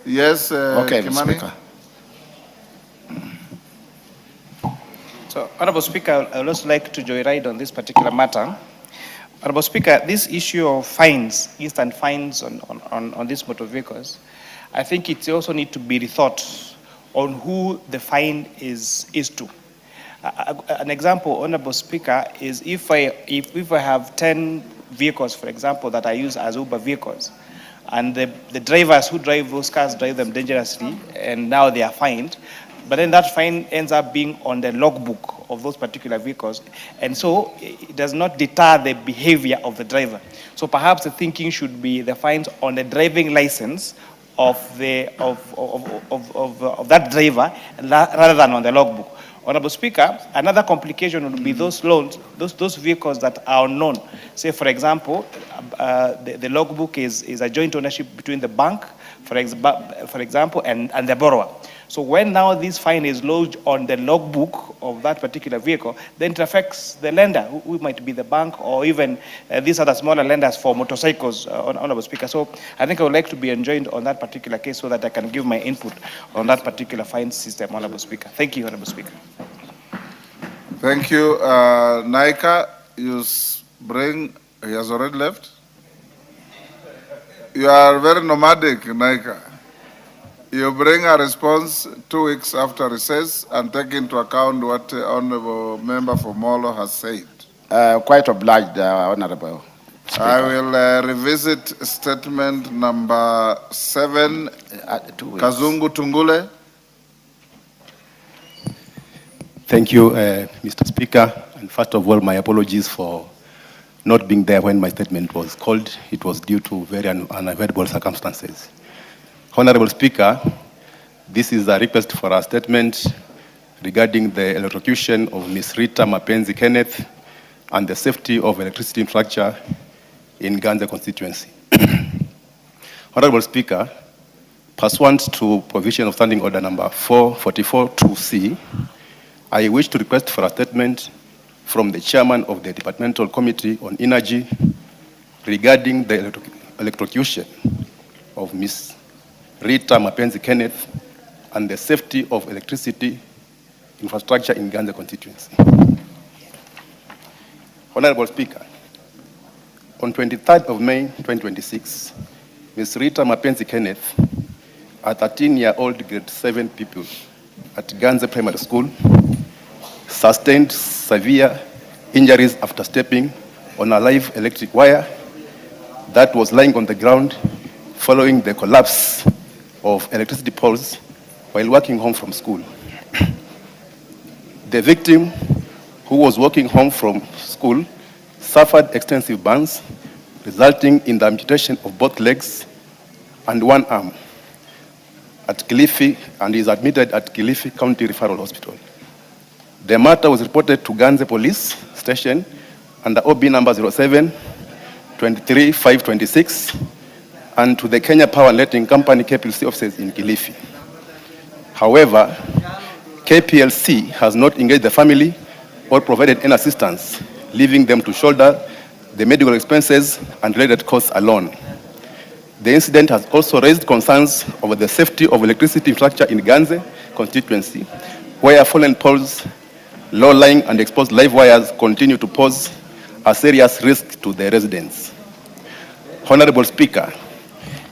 Yes, okay, Mr. Kimani? Speaker. So, Honorable Speaker, I would also like to joyride on this particular matter. Honorable Speaker, this issue of fines, instant fines on these motor vehicles, I think it also needs to be rethought on who the fine is to. An example, Honorable Speaker, is if I have 10 vehicles, for example, that I use as Uber vehicles, and the drivers who drive those cars drive them dangerously, and now they are fined, but then that fine ends up being on the logbook of those particular vehicles, and so it does not deter the behavior of the driver. So perhaps the thinking should be the fines on the driving license of that driver rather than on the logbook. Honorable Speaker, another complication would be those loans, those vehicles that are unknown. Say, for example, the logbook is a joint ownership between the bank, for example, and the borrower. So when now this fine is lodged on the logbook of that particular vehicle, then it affects the lender, who might be the bank or even these other smaller lenders for motorcycles, Honorable Speaker. So I think I would like to be enjoined on that particular case so that I can give my input on that particular fine system, Honorable Speaker. Thank you, Honorable Speaker. Thank you. Naika, he has already left. You are very nomadic, Naika. You bring a response 2 weeks after recess and take into account what the Honorable Member for Molo has said. Quite obliged, Honorable Speaker. I will revisit statement number 7, Kazungu Tungule. Thank you, Mr. Speaker. And first of all, my apologies for not being there when my statement was called. It was due to very unavoidable circumstances. Honorable Speaker, this is a request for a statement regarding the electrocution of Ms. Rita Mapenzi Kenneth and the safety of electricity infrastructure in Ganze constituency. Honorable Speaker, pursuant to provision of Standing Order number 444-2C, I wish to request for a statement from the Chairman of the Departmental Committee on Energy regarding the electrocution of Ms. Rita Mapenzi Kenneth and the safety of electricity infrastructure in Ganze constituency. Honorable Speaker, on 23rd of May 2026, Ms. Rita Mapenzi Kenneth, a 13-year-old grade 7 pupil at Ganze Primary School, sustained severe injuries after stepping on a live electric wire that was lying on the ground following the collapse of electricity poles while walking home from school. The victim, who was walking home from school, suffered extensive burns, resulting in the amputation of both legs and one arm at Kilifi, and is admitted at Kilifi County Referral Hospital. The matter was reported to Ganze Police Station under OB number 07-23-526 and to the Kenya Power and Lighting Company KPLC offices in Kilifi. However, KPLC has not engaged the family or provided any assistance, leaving them to shoulder the medical expenses and related costs alone. The incident has also raised concerns over the safety of electricity infrastructure in Ganze constituency, where fallen poles, low-lying and exposed live wires continue to pose a serious risk to the residents. Honorable Speaker,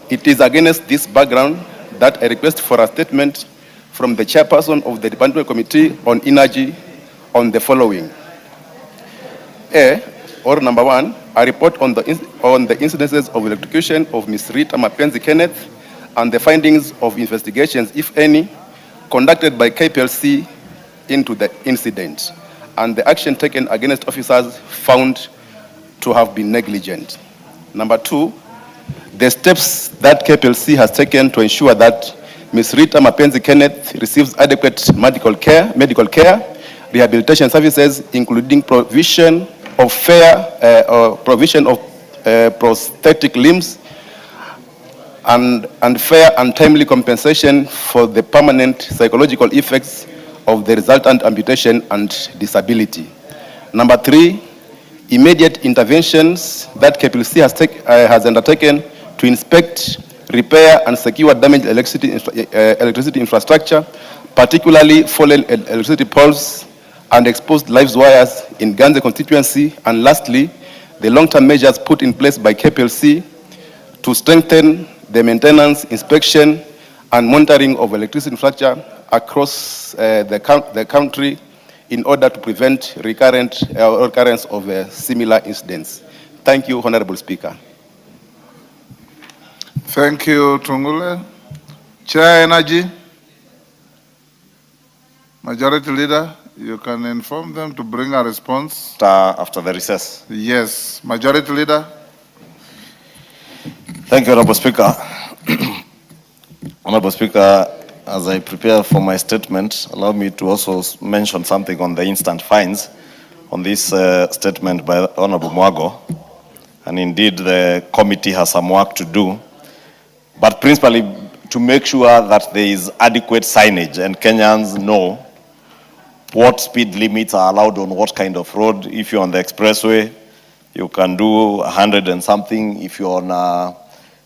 it is against this background that I request for a statement from the chairperson of the Departmental Committee on Energy on the following. Number 1, a report on the incidences of electrocution of Ms. Rita Mapenzi Kenneth and the findings of investigations, if any, conducted by KPLC into the incident, and the action taken against officers found to have been negligent. Number 2, the steps that KPLC has taken to ensure that Ms. Rita Mapenzi Kenneth receives adequate medical care, rehabilitation services, including provision of prosthetic limbs, and fair and timely compensation for the permanent psychological effects of the resultant amputation and disability. Number 3, immediate interventions that KPLC has undertaken to inspect, repair, and secure damaged electricity infrastructure, particularly fallen electricity poles and exposed live wires in Ganze constituency. And lastly, the long-term measures put in place by KPLC to strengthen the maintenance, inspection, and monitoring of electricity infrastructure across the country in order to prevent recurrence of similar incidents. Thank you, Honorable Speaker. Thank you, Tungule. Chair Energy, Majority Leader, you can inform them to bring a response. After the recess. Yes, Majority Leader. Thank you, Honorable Speaker. Honorable Speaker, as I prepare for my statement, allow me to also mention something on the instant fines on this statement by Honorable Mwago. And indeed, the committee has some work to do. But principally, to make sure that there is adequate signage and Kenyans know what speed limits are allowed on what kind of road. If you're on the expressway, you can do 100 and something. If you're on a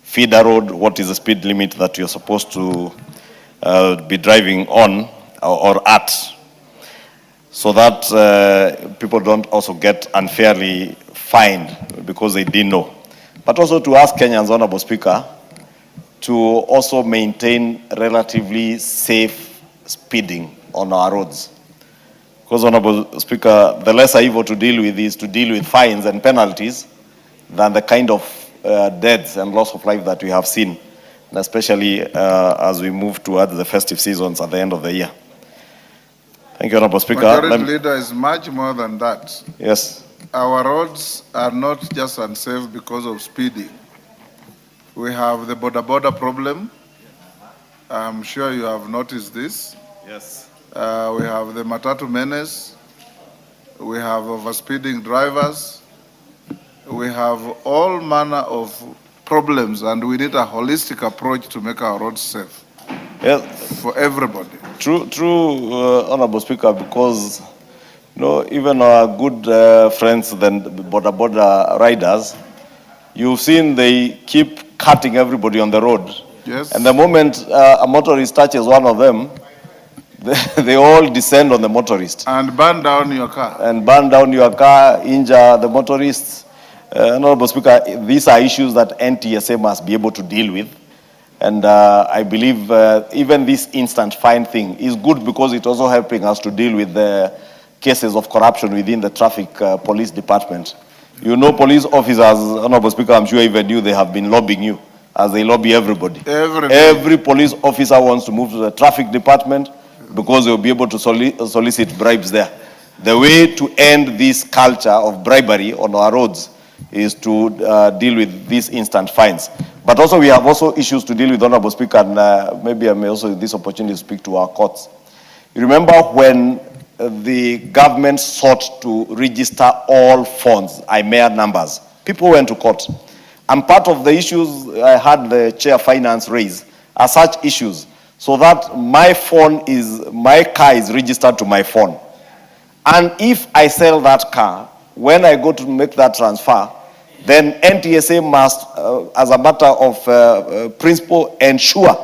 feeder road, what is the speed limit that you're supposed to be driving on or at, so that people don't also get unfairly fined because they didn't know. But also to ask Kenyans, Honorable Speaker, to also maintain relatively safe speeding on our roads. Because, Honorable Speaker, the lesser evil to deal with is to deal with fines and penalties than the kind of deaths and loss of life that we have seen, and especially as we move towards the festive seasons at the end of the year. Thank you, Honorable Speaker. Majority Leader, is much more than that. Yes. Our roads are not just unsafe because of speeding. We have the border problem. I'm sure you have noticed this. Yes. We have the matatu menace. We have overspeeding drivers. We have all manner of problems, and we need a holistic approach to make our roads safe. Yes. For everybody. True, Honorable Speaker, because even our good friends, the border riders, you've seen they keep cutting everybody on the road. Yes. And the moment a motorist touches one of them, they all descend on the motorist. And burn down your car. And burn down your car, injure the motorists. Honorable Speaker, these are issues that NTSA must be able to deal with. And I believe even this instant fine thing is good because it's also helping us to deal with the cases of corruption within the traffic police department. You know, police officers, Honorable Speaker, I'm sure even you, they have been lobbying you, as they lobby everybody. Every police officer wants to move to the traffic department because they'll be able to solicit bribes there. The way to end this culture of bribery on our roads is to deal with these instant fines. But also we have also issues to deal with, Honorable Speaker, and maybe I may also use this opportunity to speak to our courts. You remember when the government sought to register all phones, IMEA numbers, people went to court. And part of the issues I had the Chair Finance raise are such issues, so that my car is registered to my phone. And if I sell that car, when I go to make that transfer, then NTSA must, as a matter of principle, ensure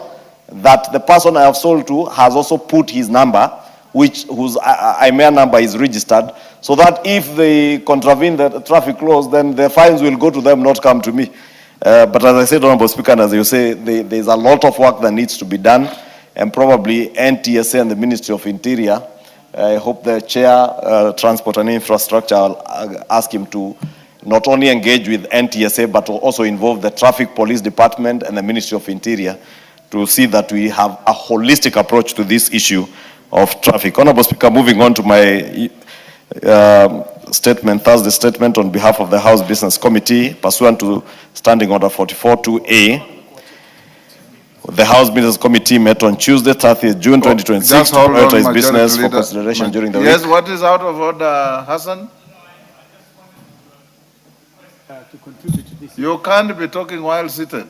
that the person I have sold to has also put his number, whose IMEA number is registered, so that if they contravene the traffic laws, then the fines will go to them, not come to me. But as I said, Honorable Speaker, and as you say, there's a lot of work that needs to be done, and probably NTSA and the Ministry of Interior, I hope the Chair, Transport and Infrastructure, I'll ask him to not only engage with NTSA, but also involve the Traffic Police Department and the Ministry of Interior to see that we have a holistic approach to this issue of traffic. Honorable Speaker, moving on to my statement, Thursday statement on behalf of the House Business Committee, pursuant to Standing Order 44-2A. The House Business Committee met on Tuesday, 30th June 2026 to prioritize business for consideration during the week. Yes, what is out of order, Hassan? To contribute to this. You can't be talking while seated.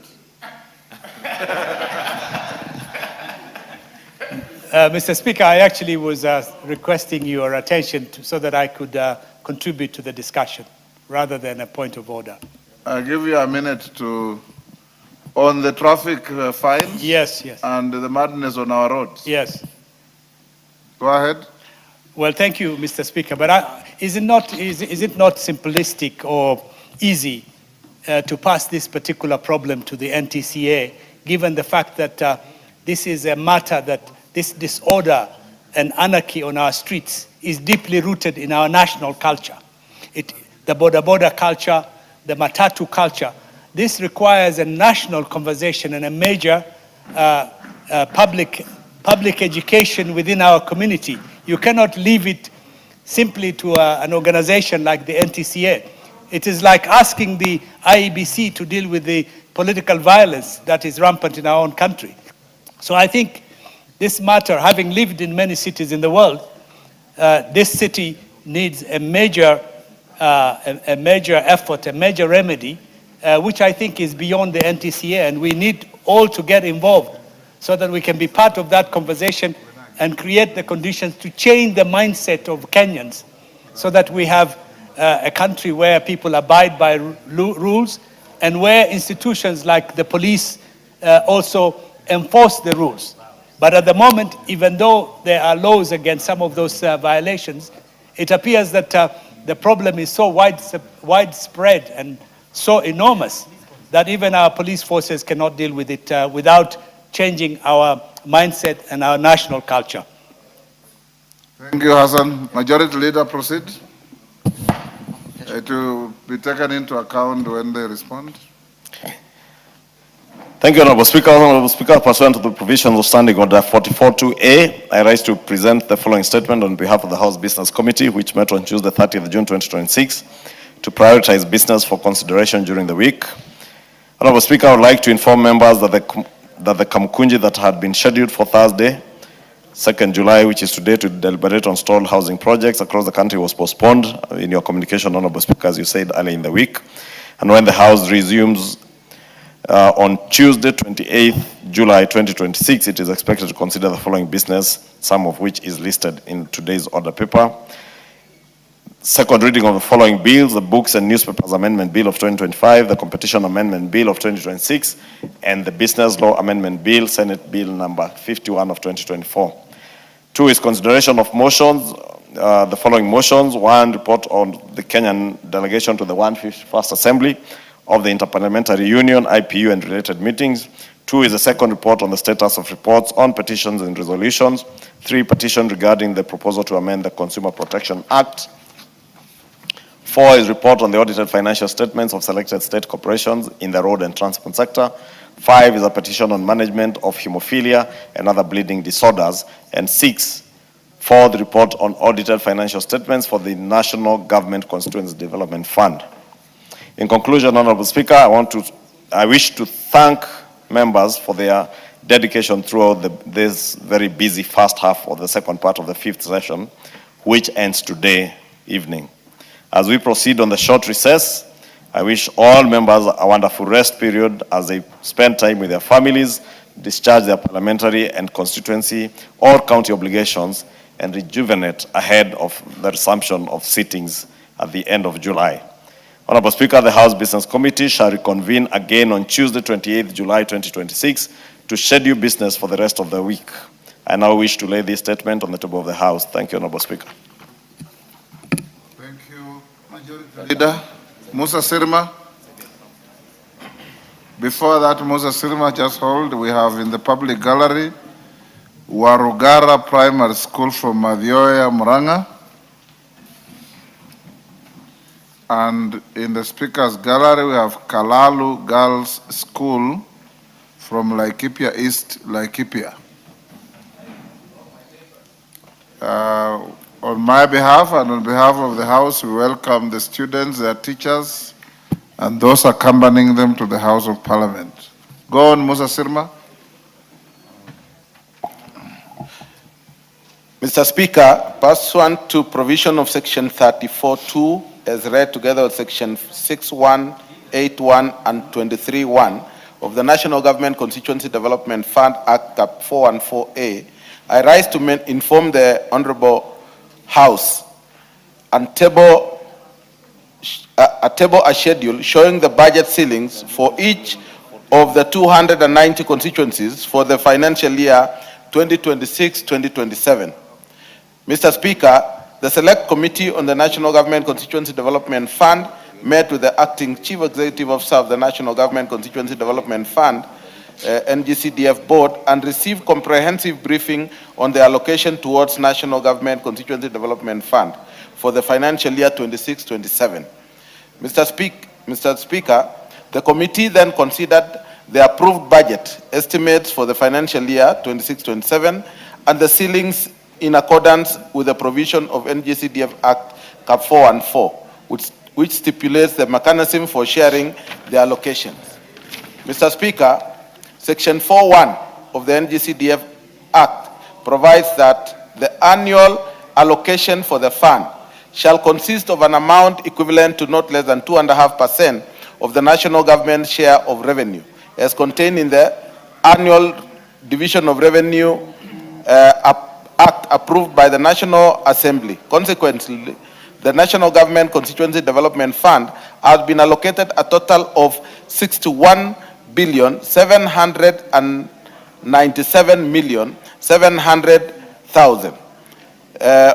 Mr. Speaker, I actually was requesting your attention so that I could contribute to the discussion rather than a point of order. I'll give you a minute to, on the traffic fines? Yes, yes. And the madness on our roads? Yes. Go ahead. Well, thank you, Mr. Speaker. But is it not simplistic or easy to pass this particular problem to the NTCA, given the fact that this is a matter that this disorder and anarchy on our streets is deeply rooted in our national culture. The border culture, the matatu culture. This requires a national conversation and a major public education within our community. You cannot leave it simply to an organization like the NTCA. It is like asking the IEBC to deal with the political violence that is rampant in our own country. So I think this matter, having lived in many cities in the world, this city needs a major effort, a major remedy, which I think is beyond the NTCA, and we need all to get involved. so that we can be part of that conversation and create the conditions to change the mindset of Kenyans so that we have a country where people abide by rules and where institutions like the police also enforce the rules. But at the moment, even though there are laws against some of those violations, it appears that the problem is so widespread and so enormous that even our police forces cannot deal with it without changing our mindset and our national culture. Thank you, Hassan. Majority Leader, proceed. It will be taken into account when they respond. Thank you, Honorable Speaker. Honorable Speaker, pursuant to the provisions of Standing Order 44.2a, I rise to present the following statement on behalf of the House Business Committee, which met on Tuesday, 30th June 2026, to prioritize business for consideration during the week. Honorable Speaker, I would like to inform members that the Kamkunji that had been scheduled for Thursday, 2nd July, which is today, to deliberate on stalled housing projects across the country was postponed in your communication, Honorable Speaker, as you said earlier in the week. And when the House resumes on Tuesday, 28th July 2026, it is expected to consider the following business, some of which is listed in today's order paper. Second reading of the following bills: the Books and Newspapers Amendment Bill of 2025, the Competition Amendment Bill of 2026, and the Business Law Amendment Bill, Senate Bill number 51 of 2024. 2 is consideration of motions. The following motions: 1, report on the Kenyan delegation to the 151st Assembly of the Interparliamentary Union, IPU, and related meetings. 2 is a second report on the status of reports on petitions and resolutions. 3, petition regarding the proposal to amend the Consumer Protection Act. 4 is report on the audited financial statements of selected state corporations in the road and transport sector. 5 is a petition on management of hemophilia and other bleeding disorders. And 6, for the report on audited financial statements for the National Government Constituency Development Fund. In conclusion, Honorable Speaker, I wish to thank members for their dedication throughout this very busy first half of the second part of the 5th session, which ends today evening. As we proceed on the short recess, I wish all members a wonderful rest period as they spend time with their families, discharge their parliamentary and constituency or county obligations, and rejuvenate ahead of the resumption of sittings at the end of July. Honorable Speaker, the House Business Committee shall reconvene again on Tuesday, 28th July 2026 to schedule business for the rest of the week. I now wish to lay this statement on the table of the House. Thank you, Honorable Speaker. Leader, Musa Sirma. Before that, Musa Sirma, just hold. We have in the public gallery Warugara Primary School from Madhioya, Muranga. And in the Speaker's gallery, we have Kalalu Girls School from Laikipia East, Laikipia. On my behalf and on behalf of the House, we welcome the students, their teachers, and those accompanying them to the House of Parliament. Go on, Musa Sirma. Mr. Speaker, pursuant to provision of Section 34(2), as read together with Section 6(1), 8(1), and 23(1) of the National Government Constituency Development Fund Act Cap 414A, I rise to inform the Honorable House and table a schedule showing the budget ceilings for each of the 290 constituencies for the financial year 2026-2027. Mr. Speaker, the Select Committee on the National Government Constituency Development Fund met with the Acting Chief Executive Officer of the National Government Constituency Development Fund, NGCDF Board, and received comprehensive briefing on the allocation towards National Government Constituency Development Fund for the financial year 26-27. Mr. Speaker, the committee then considered the approved budget estimates for the financial year 26-27 and the ceilings in accordance with the provision of NGCDF Act Cap 414, which stipulates the mechanism for sharing the allocations. Mr. Speaker, Section 4.1 of the NGCDF Act provides that the annual allocation for the fund shall consist of an amount equivalent to not less than 2.5% of the national government share of revenue, as contained in the annual Division of Revenue Act approved by the National Assembly. Consequently, the National Government Constituency Development Fund has been allocated a total of 61,797,700,000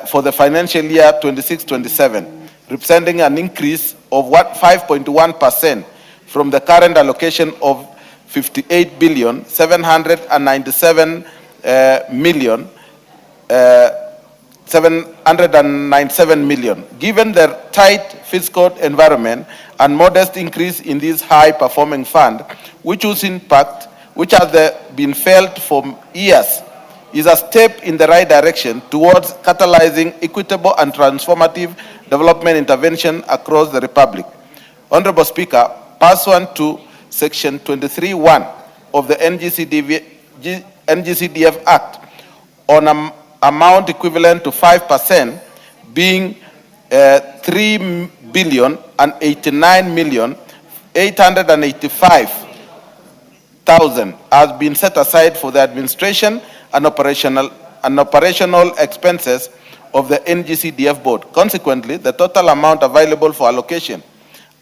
for the financial year 26-27, representing an increase of 5.1% from the current allocation of 58,797,797,000,000. Given the tight fiscal environment and modest increase in this high-performing fund, which has been felt for years, is a step in the right direction towards catalyzing equitable and transformative development intervention across the Republic. Honorable Speaker, pursuant to Section 23(1) of the NGCDF Act, on an amount equivalent to 5%, being 3,089,885,000 has been set aside for the administration and operational expenses of the NGCDF board. Consequently, the total amount available for allocation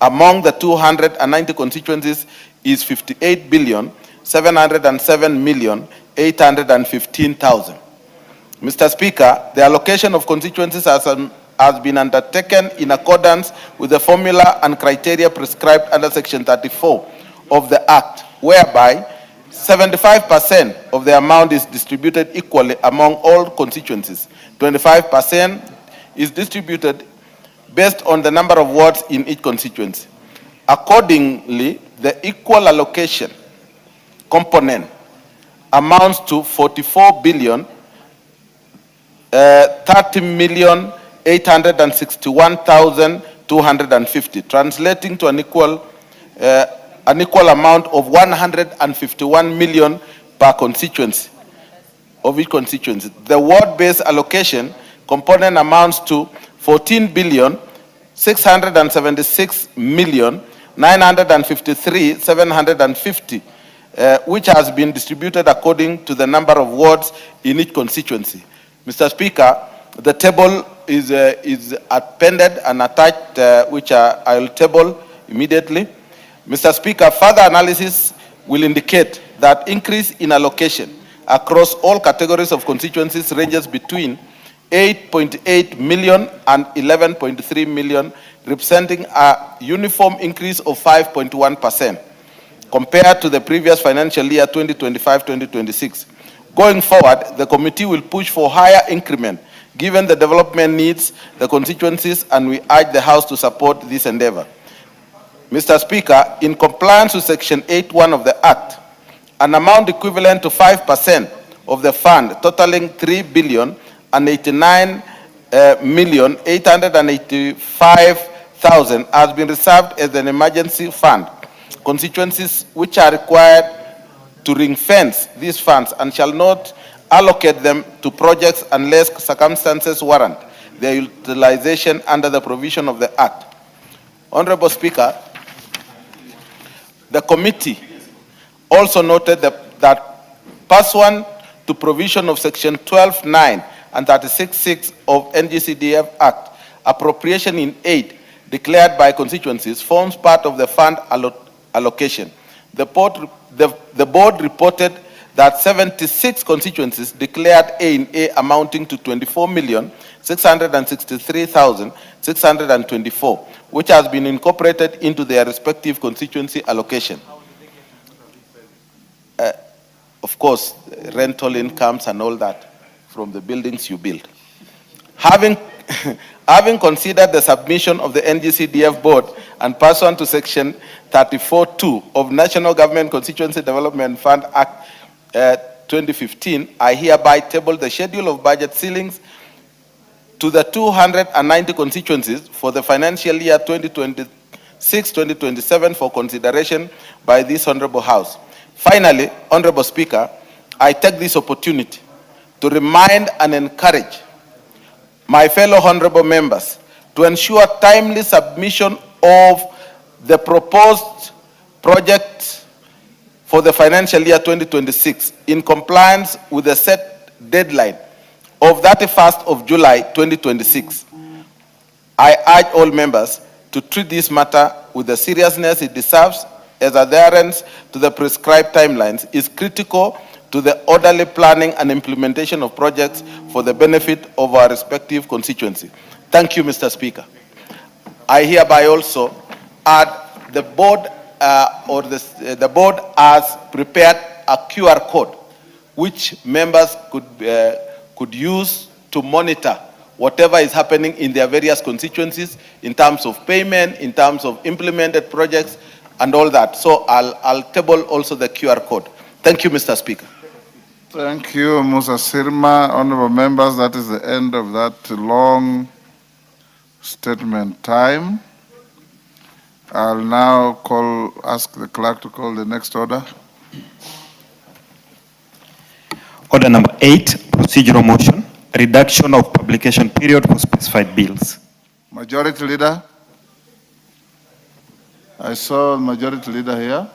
among the 290 constituencies is 58,707,815,000. Mr. Speaker, the allocation of constituencies has been undertaken in accordance with the formula and criteria prescribed under Section 34 of the Act, whereby 75% of the amount is distributed equally among all constituencies. 25% is distributed based on the number of wards in each constituency. Accordingly, the equal allocation component amounts to 44,30,861,250, translating to an equal amount of 151 million per constituency of each constituency. The ward-based allocation component amounts to 14,676,953,750, which has been distributed according to the number of wards in each constituency. Mr. Speaker, the table is appended and attached, which I will table immediately. Mr. Speaker, further analysis will indicate that increase in allocation across all categories of constituencies ranges between 8.8 million and 11.3 million, representing a uniform increase of 5.1% compared to the previous financial year 2025-2026. Going forward, the committee will push for higher increment given the development needs the constituencies, and we urge the House to support this endeavor. Mr. Speaker, in compliance with Section 8(1) of the Act, an amount equivalent to 5% of the fund totaling 3,089,885,000 has been reserved as an emergency fund. Constituencies which are required to ring-fence these funds and shall not allocate them to projects unless circumstances warrant their utilization under the provision of the Act. Honorable Speaker, the committee also noted that pursuant to provision of Section 12(9) and 36(6) of NGCDF Act, appropriation in aid declared by constituencies forms part of the fund allocation. The board reported that 76 constituencies declared A amounting to 24,663,624, which has been incorporated into their respective constituency allocation. Of course, rental incomes and all that from the buildings you build. Having considered the submission of the NGCDF board and pursuant to Section 34(2) of National Government Constituency Development Fund Act 2015, I hereby table the schedule of budget ceilings to the 290 constituencies for the financial year 2026-2027 for consideration by this Honorable House. Finally, Honorable Speaker, I take this opportunity to remind and encourage my fellow honorable members to ensure timely submission of the proposed project for the financial year 2026 in compliance with the set deadline of 31st of July 2026. I urge all members to treat this matter with the seriousness it deserves, as adherence to the prescribed timelines is critical to the orderly planning and implementation of projects for the benefit of our respective constituency. Thank you, Mr. Speaker. I hereby also add the board the board has prepared a QR code which members could use to monitor whatever is happening in their various constituencies in terms of payment, in terms of implemented projects, and all that. So I'll table also the QR code. Thank you, Mr. Speaker. Thank you, Musa Sirma. Honorable members, that is the end of that long statement time. I'll now ask the clerk to call the next order. Order number 8, procedural motion, reduction of publication period for specified bills. Majority Leader. I saw Majority Leader here.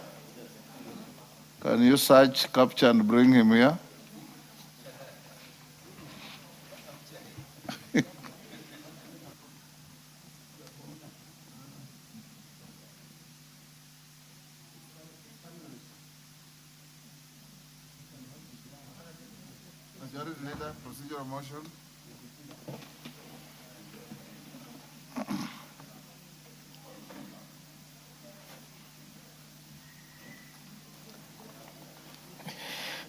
Can you search, capture, and bring him here? Majority Leader, procedural motion.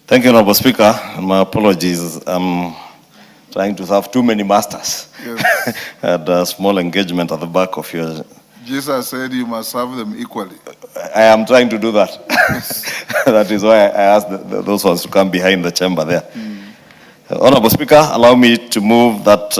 Thank you, Honorable Speaker. My apologies. I'm trying to serve too many masters. Yes. Had a small engagement at the back of your... Jesus said you must serve them equally. I am trying to do that. That is why I asked those ones to come behind the chamber there. Honorable Speaker, allow me to move that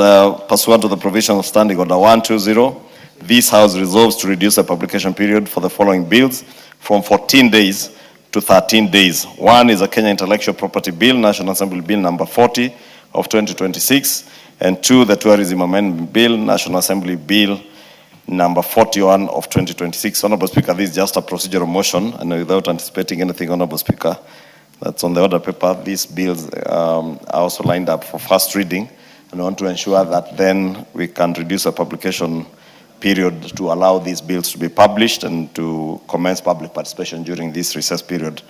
pursuant to the provision of Standing Order 120, this House resolves to reduce the publication period for the following bills from 14 days to 13 days. One is a Kenya Intellectual Property Bill, National Assembly Bill number 40 of 2026, and two, the Tourism Amendment Bill, National Assembly Bill number 41 of 2026. Honorable Speaker, this is just a procedural motion, and without anticipating anything, Honorable Speaker, that's on the order paper. These bills are also lined up for first reading, and I want to ensure that then we can reduce the publication period to allow these bills to be published and to commence public participation during this recess period.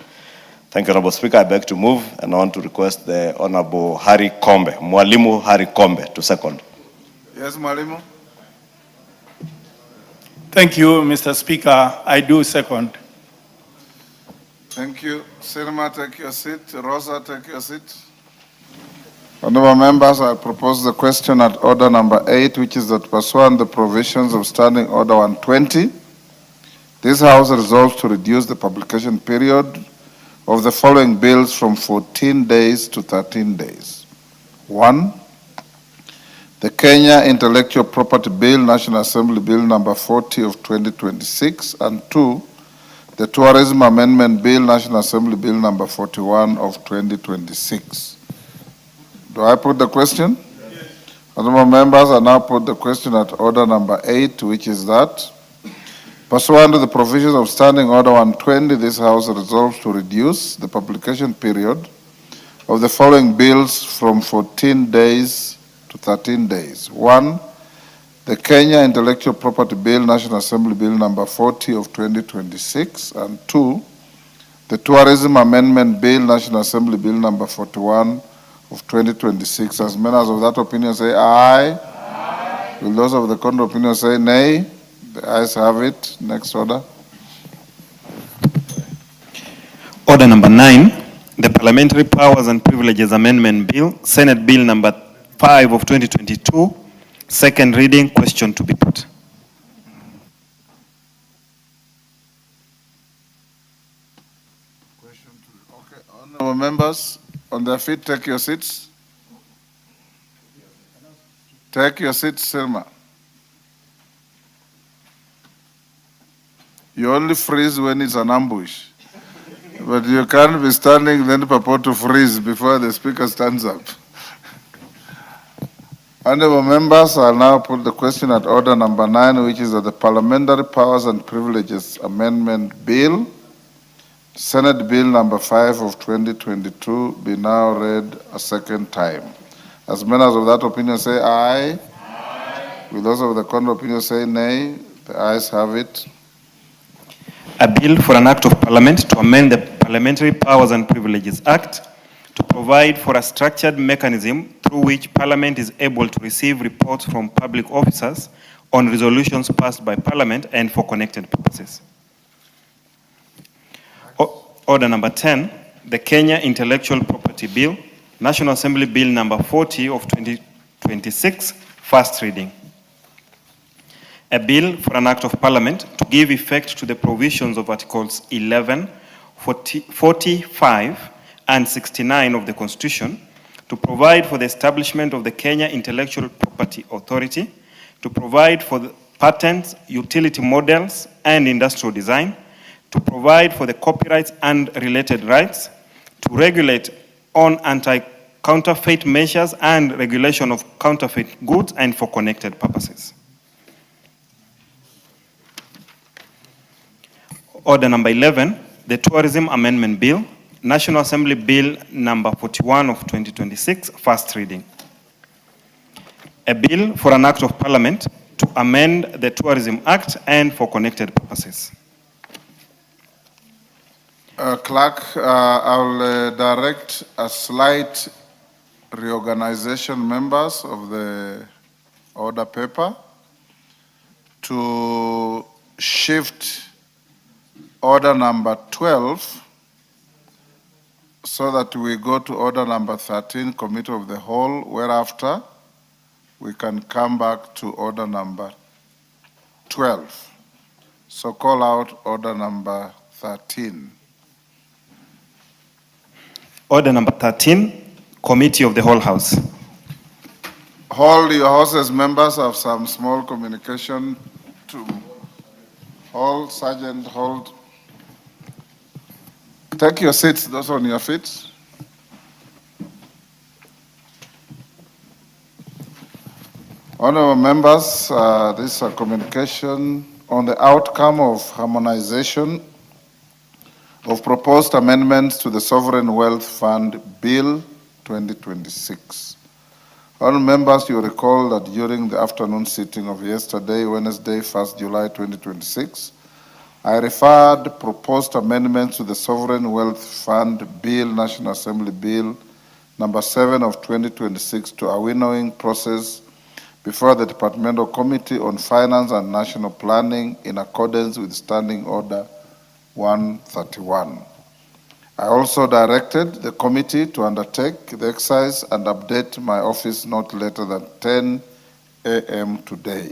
Thank you, Honorable Speaker. I beg to move, and I want to request the Honorable Harry Kombe, Mwalimu Harry Kombe, to second. Yes, Mwalimu. Thank you, Mr. Speaker. I do second. Thank you. Sirma, take your seat. Rosa, take your seat. Honorable members, I propose the question at order number 8, which is that pursuant the provisions of Standing Order 120, this House resolves to reduce the publication period of the following bills from 14 days to 13 days. 1, the Kenya Intellectual Property Bill, National Assembly Bill number 40 of 2026, and 2, the Tourism Amendment Bill, National Assembly Bill number 41 of 2026. Do I put the question? Yes. Honorable members, I now put the question at order number 8, which is that, pursuant to the provisions of Standing Order 120, this House resolves to reduce the publication period of the following bills from 14 days to 13 days. 1, the Kenya Intellectual Property Bill, National Assembly Bill number 40 of 2026, and 2, the Tourism Amendment Bill, National Assembly Bill number 41 of 2026. As members of that opinion say aye. Aye. Will those of the contrary opinion say nay? The ayes have it. Next order. Order number 9, the Parliamentary Powers and Privileges Amendment Bill, Senate Bill number 5 of 2022, second reading. Question to be put. Okay, honorable members, on their feet, take your seats. Take your seats, Selma. You only freeze when it's an ambush. But you can't be standing then purport to freeze before the speaker stands up. Honorable members, I'll now put the question at order number 9, which is that the Parliamentary Powers and Privileges Amendment Bill, Senate Bill number 5 of 2022 be now read a second time. As members of that opinion say aye. Aye. Will those of the contrary opinion say nay? The ayes have it. A bill for an act of parliament to amend the Parliamentary Powers and Privileges Act to provide for a structured mechanism through which Parliament is able to receive reports from public officers on resolutions passed by Parliament and for connected purposes. Order number 10, the Kenya Intellectual Property Bill, National Assembly Bill number 40 of 2026, first reading. A bill for an act of parliament to give effect to the provisions of Articles 11, 45, and 69 of the Constitution, to provide for the establishment of the Kenya Intellectual Property Authority, to provide for the patents, utility models, and industrial design, to provide for the copyrights and related rights, to regulate on anti-counterfeit measures and regulation of counterfeit goods, and for connected purposes. Order number 11, the Tourism Amendment Bill, National Assembly Bill number 41 of 2026, first reading. A bill for an act of parliament to amend the Tourism Act and for connected purposes. Clerk, I'll direct a slight reorganization, members of the order paper, to shift order number 12 so that we go to order number 13, Committee of the Whole, whereafter we can come back to order number 12. So call out order number 13. Order number 13, Committee of the Whole House. Hold your horses, members. Have some small communication to hold. Sergeant, hold. Take your seats, those on your feet. Honorable members, this is a communication on the outcome of harmonization of proposed amendments to the Sovereign Wealth Fund Bill 2026. Honorable members, you recall that during the afternoon sitting of yesterday, Wednesday, 1st July 2026, I referred proposed amendments to the Sovereign Wealth Fund Bill, National Assembly Bill number 7 of 2026 to a winnowing process before the Departmental Committee on Finance and National Planning in accordance with Standing Order 131. I also directed the committee to undertake the exercise and update my office not later than 10 a.m. today,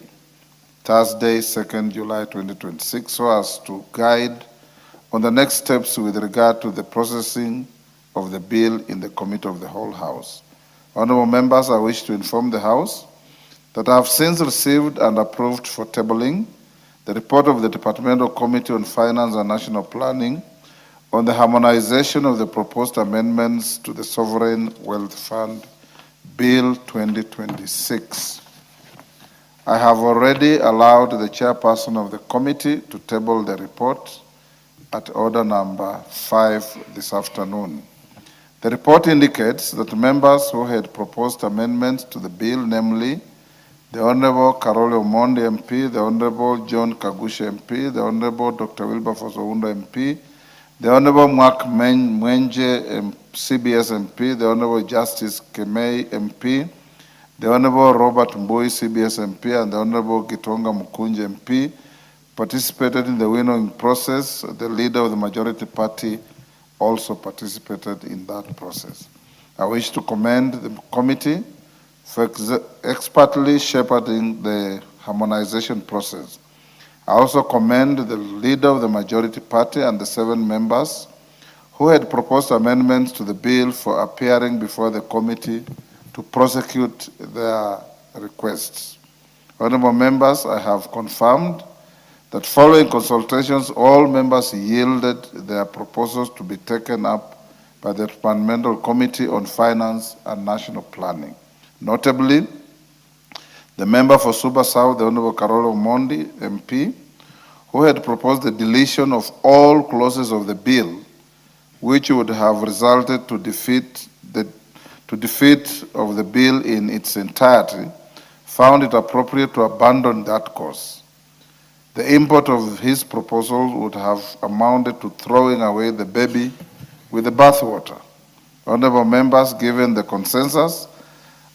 Thursday, 2nd July 2026, so as to guide on the next steps with regard to the processing of the bill in the Committee of the Whole House. Honorable members, I wish to inform the House that I have since received and approved for tabling the report of the Departmental Committee on Finance and National Planning on the harmonization of the proposed amendments to the Sovereign Wealth Fund Bill 2026. I have already allowed the chairperson of the committee to table the report at order number 5 this afternoon. The report indicates that members who had proposed amendments to the bill, namely the Honorable Karole Omondi MP, the Honorable John Kagusha MP, the Honorable Dr. Wilberforce Ounda MP, the Honorable Mwak Mwenje CBS MP, the Honorable Justice Kemei MP, the Honorable Robert Mbui CBS MP, and the Honorable Gitonga Mukunje MP participated in the winnowing process. The leader of the majority party also participated in that process. I wish to commend the committee for expertly shepherding the harmonization process. I also commend the leader of the majority party and the 7 members who had proposed amendments to the bill for appearing before the committee to prosecute their requests. Honorable members, I have confirmed that following consultations, all members yielded their proposals to be taken up by the Departmental Committee on Finance and National Planning. Notably, the member for Suba South, the Honorable Karole Omondi MP, who had proposed the deletion of all clauses of the bill which would have resulted to defeat of the bill in its entirety, found it appropriate to abandon that course. The import of his proposal would have amounted to throwing away the baby with the bathwater. Honorable members, given the consensus,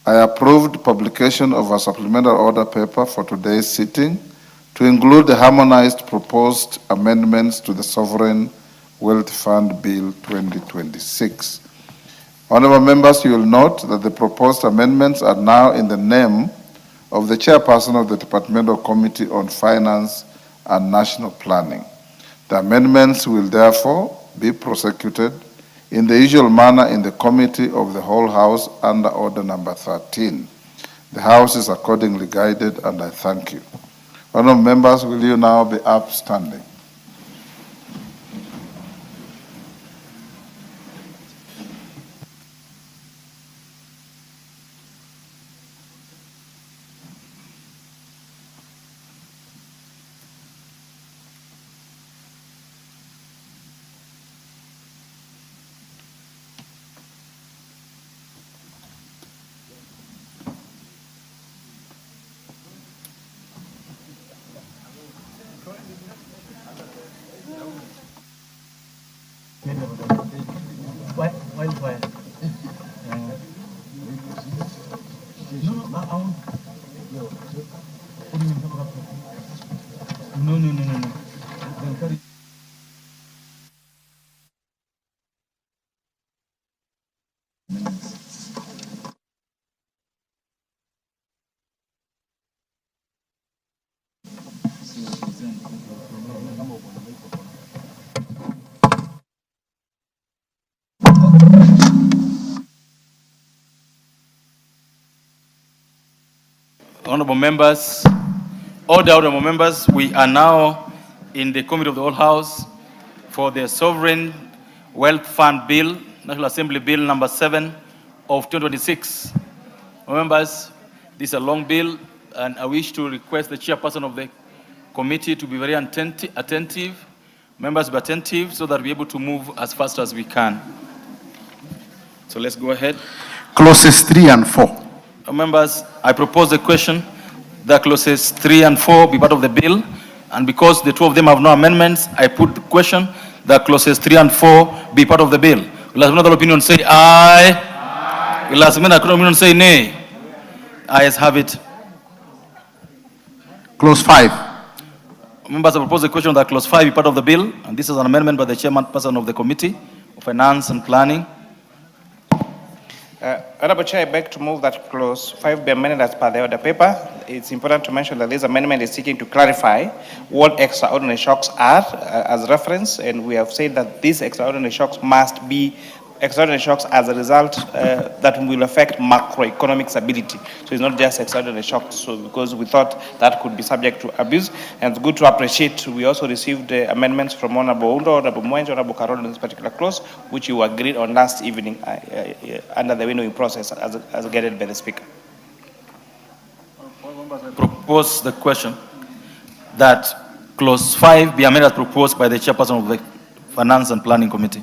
I approved publication of a supplemental order paper for today's sitting to include the harmonized proposed amendments to the Sovereign Wealth Fund Bill 2026. Honorable members, you will note that the proposed amendments are now in the name of the chairperson of the Departmental Committee on Finance and National Planning. The amendments will therefore be prosecuted in the usual manner in the Committee of the Whole House under Order number 13. The House is accordingly guided, and I thank you. Honorable members, will you now be upstanding? Honorable members, honorable members, we are now in the Committee of the Whole House for the Sovereign Wealth Fund Bill, National Assembly Bill number 7 of 2026. Members, this is a long bill, and I wish to request the chairperson of the committee to be very attentive. Members, be attentive so that we're able to move as fast as we can. So let's go ahead. Clauses 3 and 4. Members, I propose the question that clauses 3 and 4 be part of the bill, and because the two of them have no amendments, I put the question that clauses 3 and 4 be part of the bill. Will another opinion say aye? Aye. Will another opinion say nay? Ayes have it. Clause 5. Members, I propose the question that clause 5 be part of the bill, and this is an amendment by the chairperson of the Committee of Finance and Planning. Honorable Chair, I beg to move that clause 5 be amended as per the order paper. It's important to mention that this amendment is seeking to clarify what extraordinary shocks are as reference, and we have said that these extraordinary shocks must be extraordinary shocks as a result that will affect macroeconomic stability. So it's not just extraordinary shocks, so because we thought that could be subject to abuse. And it's good to appreciate, we also received amendments from Honorable Undo, Honorable Mwenje, Honorable Carol in this particular clause, which you agreed on last evening under the winnowing process as guided by the Speaker. I propose the question that clause 5 be amended as proposed by the chairperson of the Finance and Planning Committee.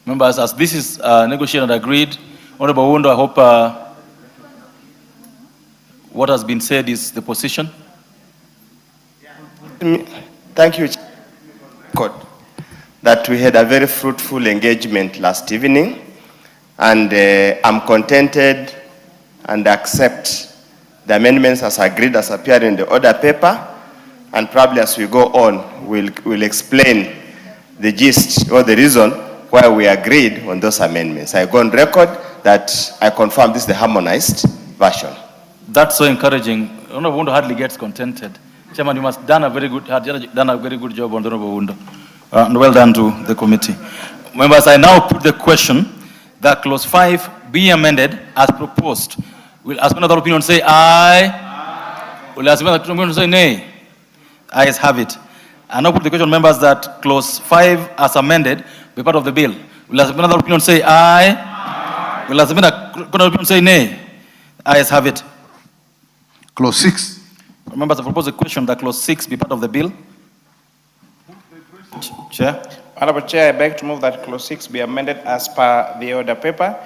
Members, as this is negotiated and agreed, Honorable Undo, I hope what has been said is the position. Thank you, that we had a very fruitful engagement last evening, and I'm contented and accept the amendments as agreed as appear in the order paper, and probably as we go on, we'll explain the gist or the reason why we agreed on those amendments. I go on record that I confirm this is the harmonized version. That's so encouraging. Honorable Undo hardly gets contented. Chairman, you must have done a very good job on Honorable Undo. And well done to the committee. Members, I now put the question that clause 5 be amended as proposed. Will as another opinion say aye? Aye. Will as another opinion say nay? Ayes have it. I now put the question, members, that clause 5 as amended be part of the bill. Will as another opinion say aye? Aye. Will as another opinion say nay? Ayes have it. Clause 6. Members, I propose a question that clause 6 be part of the bill. Chair. Honorable Chair, I beg to move that clause 6 be amended as per the order paper.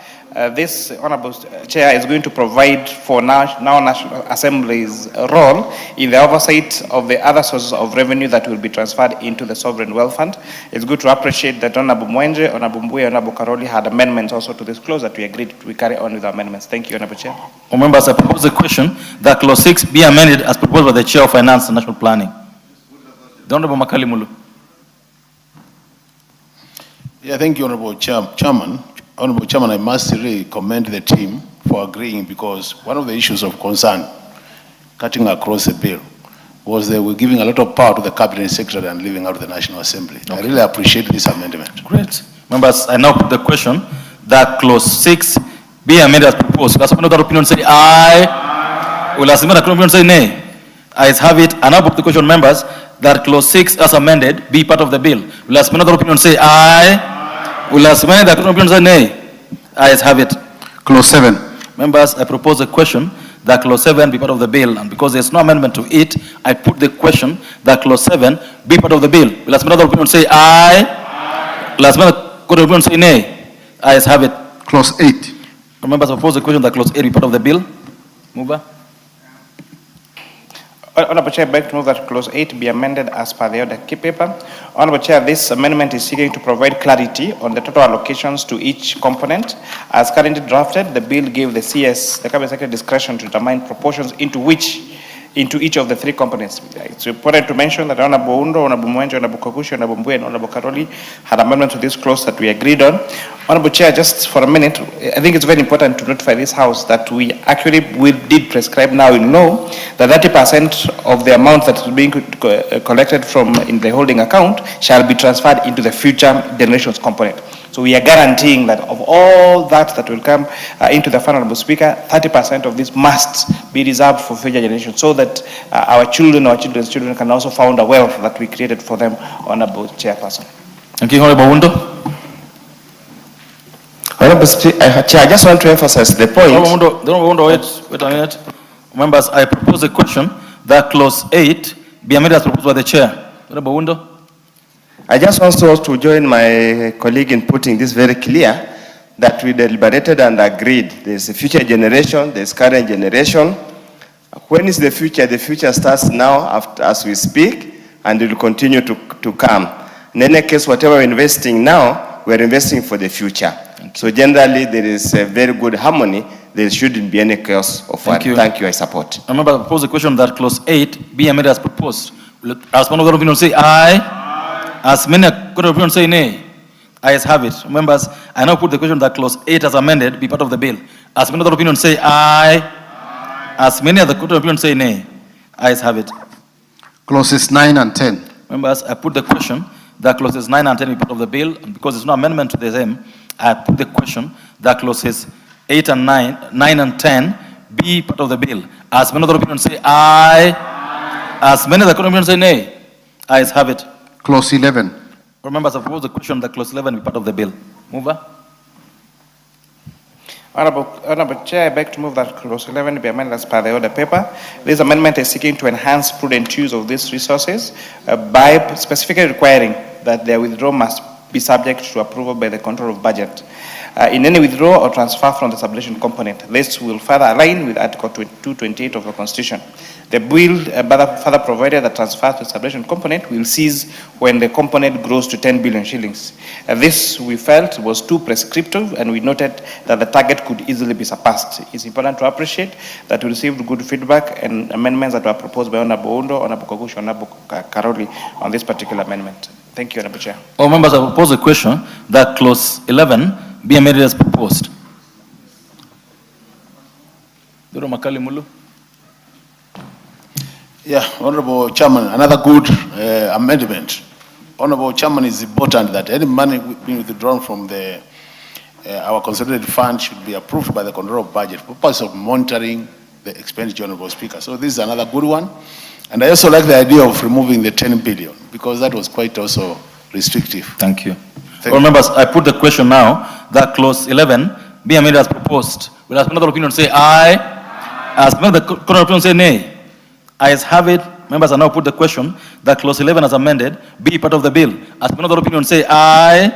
This Honorable Chair is going to provide for now National Assembly's role in the oversight of the other sources of revenue that will be transferred into the Sovereign Wealth Fund. It's good to appreciate that Honorable Mwenje, Honorable Mbuye, Honorable Karoli had amendments also to this clause that we agreed we carry on with the amendments. Thank you, Honorable Chair. Members, I propose a question that clause 6 be amended as proposed by the Chair of Finance and National Planning. The Honorable Makali Mulu. Yeah, thank you, Honorable Chairman. Honorable Chairman, I must really commend the team for agreeing, because one of the issues of concern cutting across the bill was they were giving a lot of power to the Cabinet Secretary and leaving out the National Assembly. Okay. I really appreciate this amendment. Great. Members, I now put the question that clause 6 be amended as proposed. Will another opinion say aye? Will another opinion say nay? Ayes have it. I now put the question, members, that clause 6 as amended be part of the bill. Will another opinion say aye? Will that opinion say nay? Ayes have it. Clause 7. Members, I propose a question that clause 7 be part of the bill, and because there's no amendment to it, I put the question that clause 7 be part of the bill. Will another opinion say aye? Will another opinion say nay? Ayes have it. Clause 8. Members, I propose a question that clause 8 be part of the bill. Mover. Honorable Chair, I beg to move that clause 8 be amended as per the order paper. Honorable Chair, this amendment is seeking to provide clarity on the total allocations to each component. As currently drafted, the bill gave the CS, the Cabinet Secretary, discretion to determine proportions into each of the three components. It's important to mention that Honorable Undo, Honorable Mwenje, Honorable Kokushi, Honorable Mbuye, and Honorable Karoli had amendment to this clause that we agreed on. Honorable Chair, just for a minute, I think it's very important to notify this House that we did prescribe now in law that 30% of the amount that is being collected from in the holding account shall be transferred into the future generations component. So we are guaranteeing that of all that will come into the fund, Honorable Speaker, 30% of this must be reserved for future generations, so that our children, our children's children can also found a wealth that we created for them, Honorable Chairperson. Thank you, Honorable Undo. Honorable Chair, I just want to emphasize the point. Honorable Undo, wait a minute. Members, I propose a question that clause 8 be amended as proposed by the Chair. Honorable Undo. I just want to join my colleague in putting this very clear, that we deliberated and agreed. There's a future generation, there's current generation. When is the future? The future starts now as we speak, and it will continue to come. In any case, whatever we're investing now, we're investing for the future. So generally, there is a very good harmony. There shouldn't be any chaos of Thank you. Thank you, I support. Remember, I propose a question that clause 8 be amended as proposed. As one of the opinion say aye. As many opinion say nay. Ayes have it. Members, I now put the question that clause 8 as amended be part of the bill. As many other opinions say aye. As many other opinions say nay. Ayes have it. Clauses 9 and 10. Members, I put the question that clauses 9 and 10 be part of the bill, and because there's no amendment to the same, I put the question that clauses 8 and 9 and 10 be part of the bill. As many other opinions say aye. As many other opinions say nay. Ayes have it. Clause 11. Members, I propose the question that clause 11 be part of the bill. Mover. Honorable Chair, I beg to move that clause 11 be amended as per the order paper. This amendment is seeking to enhance prudent use of these resources by specifically requiring that their withdrawal must be subject to approval by the control of budget. In any withdrawal or transfer from the subvention component, this will further align with Article 228 of the Constitution. The bill further provided that transfer to the subvention component will cease when the component grows to 10 billion shillings. This we felt was too prescriptive, and we noted that the target could easily be surpassed. It's important to appreciate that we received good feedback and amendments that were proposed by Honorable Undo, Honorable Kokushi, Honorable Karoli on this particular amendment. Thank you, Honorable Chair. All members, I propose a question that clause 11 be amended as proposed. Duro Makali Mulu. Yeah, Honorable Chairman, another good amendment. Honorable Chairman, it's important that any money being withdrawn from our consolidated fund should be approved by the control of budget for purpose of monitoring the expenditure, Honorable Speaker. So this is another good one. And I also like the idea of removing the 10 billion, because that was quite also restrictive. Thank you. All members, I put the question now that clause 11 be amended as proposed. Will as another opinion say aye? As another opinion say nay? Ayes have it. Members, I now put the question that clause 11 as amended be part of the bill. As many of the opinion say aye.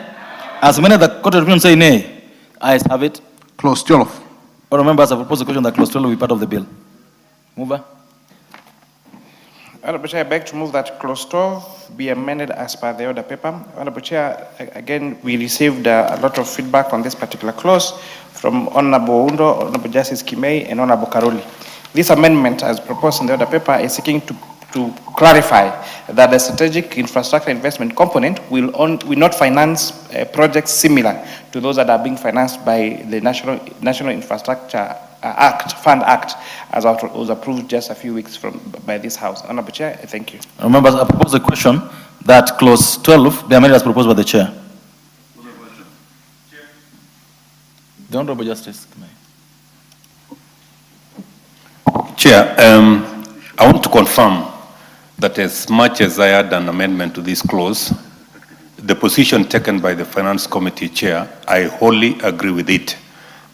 As many of the court of opinion say nay. Ayes have it. Clause 12. All members, I propose the question that clause 12 be part of the bill. Mover. Honorable Chair, I beg to move that clause 12 be amended as per the order paper. Honorable Chair, again, we received a lot of feedback on this particular clause from Honorable Undo, Honorable Justice Kimei, and Honorable Karoli. This amendment, as proposed in the order paper, is seeking to clarify that the strategic infrastructure investment component will not finance projects similar to those that are being financed by the National Infrastructure Fund Act, as was approved just a few weeks by this House. Honorable Chair, thank you. Members, I propose the question that clause 12 be amended as proposed by the Chair. The Honorable Justice. Chair, I want to confirm that as much as I had an amendment to this clause, the position taken by the Finance Committee Chair, I wholly agree with it.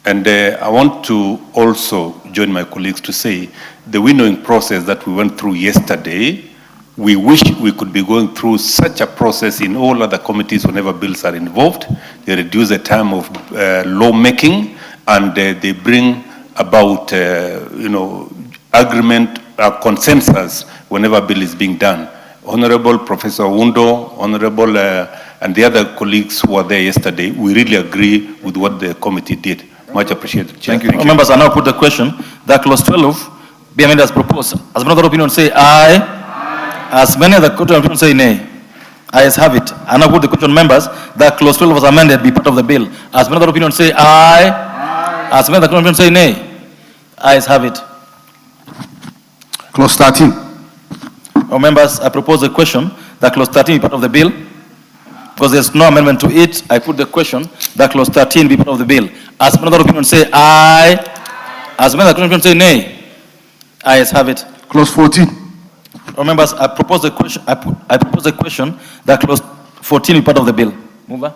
And I want to also join my colleagues to say the winnowing process that we went through yesterday, we wish we could be going through such a process in all other committees whenever bills are involved. They reduce the time of lawmaking, and they bring about, agreement, consensus whenever bill is being done. Honorable Professor Undo, Honorable and the other colleagues who were there yesterday, we really agree with what the committee did. Much appreciated, Chair. Thank you. Members, I now put the question that clause 12 be amended as proposed. As many of the opinion say aye. As many of the court of opinion say nay. Ayes have it. I now put the question, members, that clause 12 was amended be part of the bill. As many of the opinion say aye. As many of the court of opinion say nay. Ayes have it. Clause 13. Members, I propose the question that clause 13 be part of the bill. Because there's no amendment to it, I put the question that clause 13 be part of the bill. As another opinion say aye. As another opinion say nay. Ayes have it. Clause 14. Members, I propose the question. I propose the question that clause 14 be part of the bill. Mover.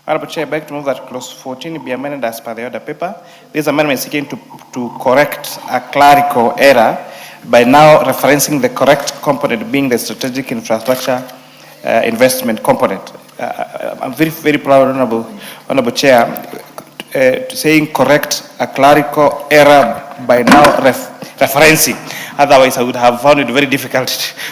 Honorable Chair, I beg to move that clause 14 be amended as per the order paper. This amendment is seeking to correct a clerical error by now referencing the correct component being the strategic infrastructure investment component. I'm very, very proud, Honorable Chair, saying correct a clerical error by now referencing. Otherwise, I would have found it very difficult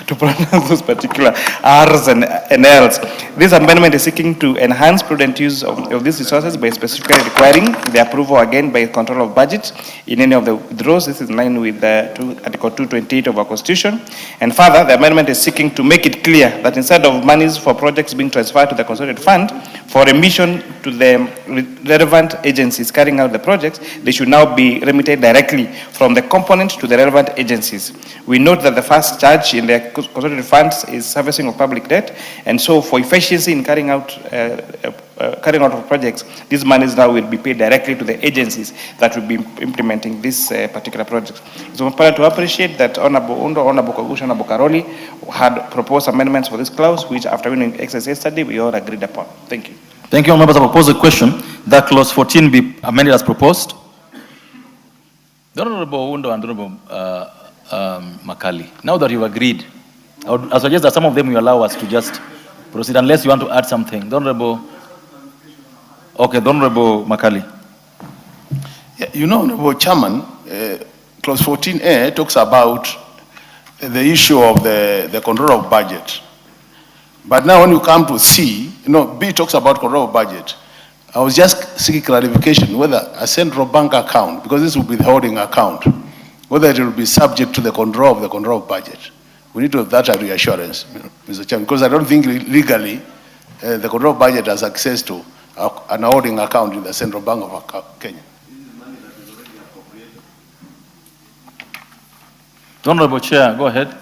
to pronounce those particular R's and L's. This amendment is seeking to enhance prudent use of these resources by specifically requiring the approval again by control of budget in any of the withdrawals. This is in line with Article 228 of our Constitution. And further, the amendment is seeking to make it clear that instead of monies for projects being transferred to the consolidated fund for remission to the relevant agencies carrying out the projects, they should now be remitted directly from the component to the relevant agencies. We note that the first charge in the consolidated funds is servicing of public debt, and so for efficiency in carrying out of projects, these monies now will be paid directly to the agencies that will be implementing this particular project. It's important to appreciate that Honorable Undo, Honorable Kogush, Honorable Karoli had proposed amendments for this clause, which after winning exercise yesterday, we all agreed upon. Thank you. Thank you, members. I propose the question that clause 14 be amended as proposed. The Honorable Undo and Honorable Makali, now that you've agreed, I suggest that some of them you allow us to just proceed, unless you want to add something. The Honorable Makali. Yeah, Honorable Chairman, clause 14A talks about the issue of the control of budget. But now when you come to C, B talks about control of budget. I was just seeking clarification whether a central bank account, because this will be the holding account, whether it will be subject to the control of budget. We need to have that reassurance, Mr. Chairman, because I don't think legally the control of budget has access to an holding account in the Central Bank of Kenya. Honorable Chair, go ahead.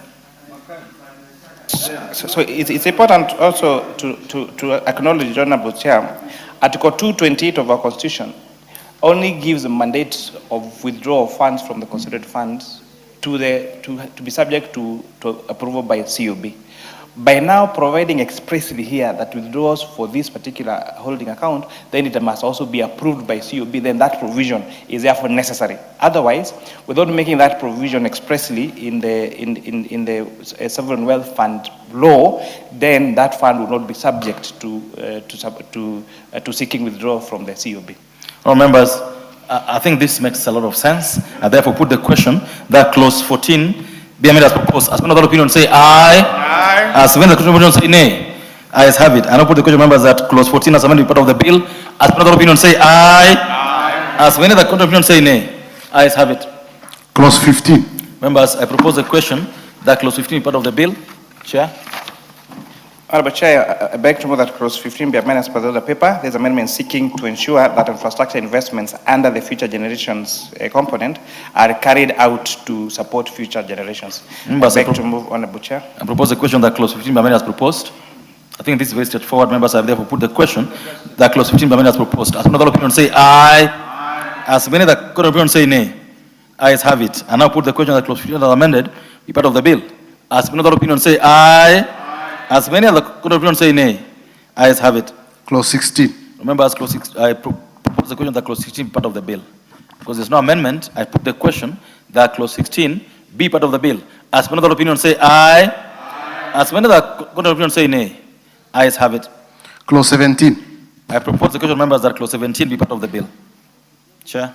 So it's important also to acknowledge, Honorable Chair, Article 228 of our Constitution only gives a mandate of withdrawal of funds from the consolidated funds to be subject to approval by COB. By now providing expressly here that withdrawals for this particular holding account, then it must also be approved by COB, then that provision is therefore necessary. Otherwise, without making that provision expressly in the sovereign wealth fund law, then that fund will not be subject to seeking withdrawal from the COB. Well, members, I think this makes a lot of sense. I therefore put the question that clause 14 be amended as proposed. As another opinion say aye. Aye. As when the opinion say nay. Ayes have it. I now put the question, members, that clause 14 as amended be part of the bill. As another opinion say aye. Aye. As when the opinion say nay. Ayes have it. Clause 15. Members, I propose the question that clause 15 be part of the bill. Chair. Honorable Chair, I beg to move that clause 15 be amended as per the other paper. There's amendment seeking to ensure that infrastructure investments under the future generations component are carried out to support future generations. Members, I beg to move, Honorable Chair. I propose the question that clause 15 be amended as proposed. I think this is very straightforward. Members, I have therefore put the question that clause 15 be amended as proposed. As another opinion say aye. Aye. As many that opinion say nay. Ayes have it. I now put the question that clause 15 as amended be part of the bill. As another opinion say aye. As many of the opinions say nay, ayes have it. Clause 16. Remember, as clause 16, I propose the question that clause 16 be part of the bill. Because there's no amendment, I put the question that clause 16 be part of the bill. As many of the opinions say aye. Aye. As many of the opinions say nay, ayes have it. Clause 17. I propose the question, members, that clause 17 be part of the bill. Chair.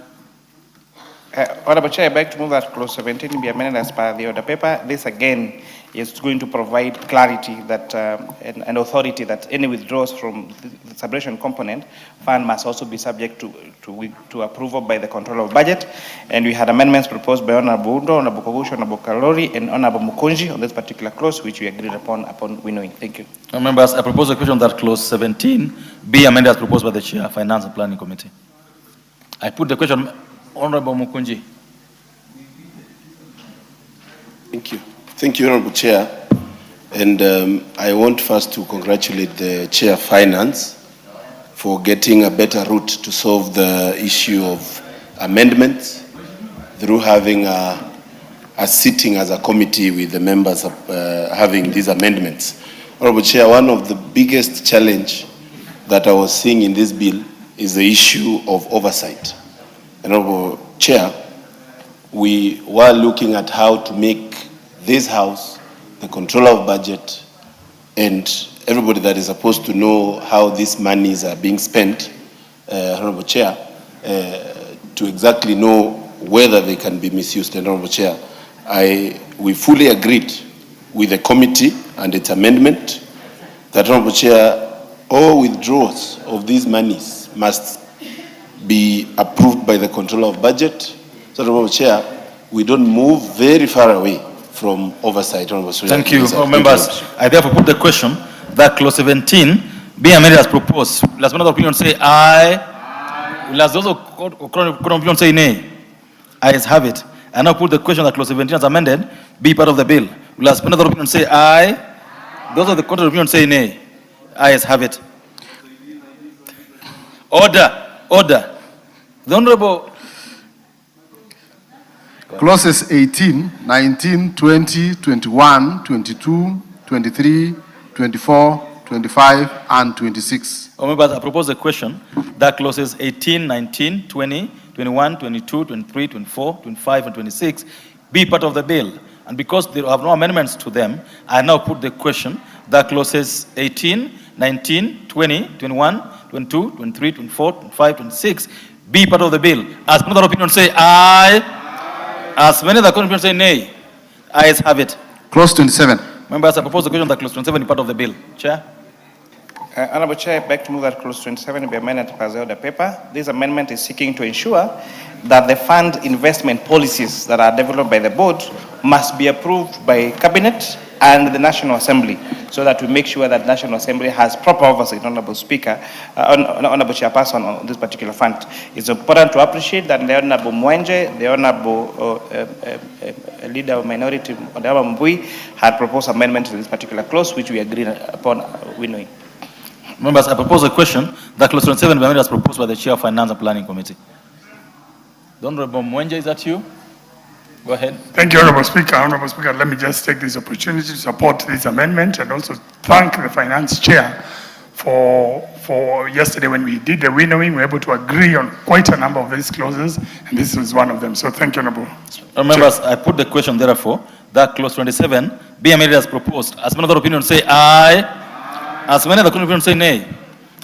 Honorable Chair, I beg to move that clause 17 be amended as per the order paper. This again is going to provide clarity that and authority that any withdrawals from the celebration component fund must also be subject to approval by the controller of budget. And we had amendments proposed by Honorable Undo, Honorable Kogusha, Honorable Kalori, and Honorable Mukonji on this particular clause, which we agreed upon winnowing. Thank you. Members, I propose the question that clause 17 be amended as proposed by the Chair, Finance and Planning Committee. I put the question, Honorable Mukonji. Thank you. Thank you, Honorable Chair. And I want first to congratulate the Chair of Finance for getting a better route to solve the issue of amendments through having a sitting as a committee with the members of, having these amendments. Honorable Chair, one of the biggest challenge that I was seeing in this bill is the issue of oversight. Honorable Chair, we were looking at how to make this House, the controller of budget, and everybody that is supposed to know how these monies are being spent, Honorable Chair, to exactly know whether they can be misused. And Honorable Chair, we fully agreed with the committee and its amendment that, Honorable Chair, all withdrawals of these monies must be approved by the controller of budget. So, Honorable Chair, we don't move very far away from oversight. Thank you, members. I therefore put the question that clause 17 be amended as proposed. Last one of the opinion say aye. Aye. Last those opinion say nay. Ayes have it. I now put the question that clause 17 as amended be part of the bill. Last one of the opinion say aye. Those of the opinion say nay. Ayes have it. Order. The Honorable Clauses 18, 19, 20, 21, 22, 23, 24, 25, and 26. Members, I propose a question that clauses 18, 19, 20, 21, 22, 23, 24, 25, and 26 be part of the bill. And because there have no amendments to them, I now put the question that clauses 18, 19, 20, 21, 22, 23, 24, 25, 26 be part of the bill. As another opinion say aye. As many that opinion say nay. Ayes have it. Clause 27. Members, I propose the question that clause 27 is part of the bill. Chair. Honorable Chair, I beg to move that clause 27 be amended as the order paper. This amendment is seeking to ensure that the fund investment policies that are developed by the board must be approved by Cabinet and the National Assembly, so that we make sure that National Assembly has proper oversight, Honorable Speaker, Honorable Chairperson on this particular fund. It's important to appreciate that the Honorable Mwenje, the Honorable Leader of Minority, the Honorable Mbui, had proposed amendments to this particular clause, which we agreed upon winnowing. Members, I propose a question that clause 27 be amended as proposed by the Chair of Finance and Planning Committee. The Honorable Mwenje, is that you? Go ahead. Thank you, Honorable Speaker. Honorable Speaker, let me just take this opportunity to support this amendment and also thank the Finance Chair for yesterday when we did the winnowing. We were able to agree on quite a number of these clauses, and this was one of them. So thank you, Honorable Members, I put the question, therefore, that clause 27 be amended as proposed. As many other opinions say aye. As many other opinions say nay.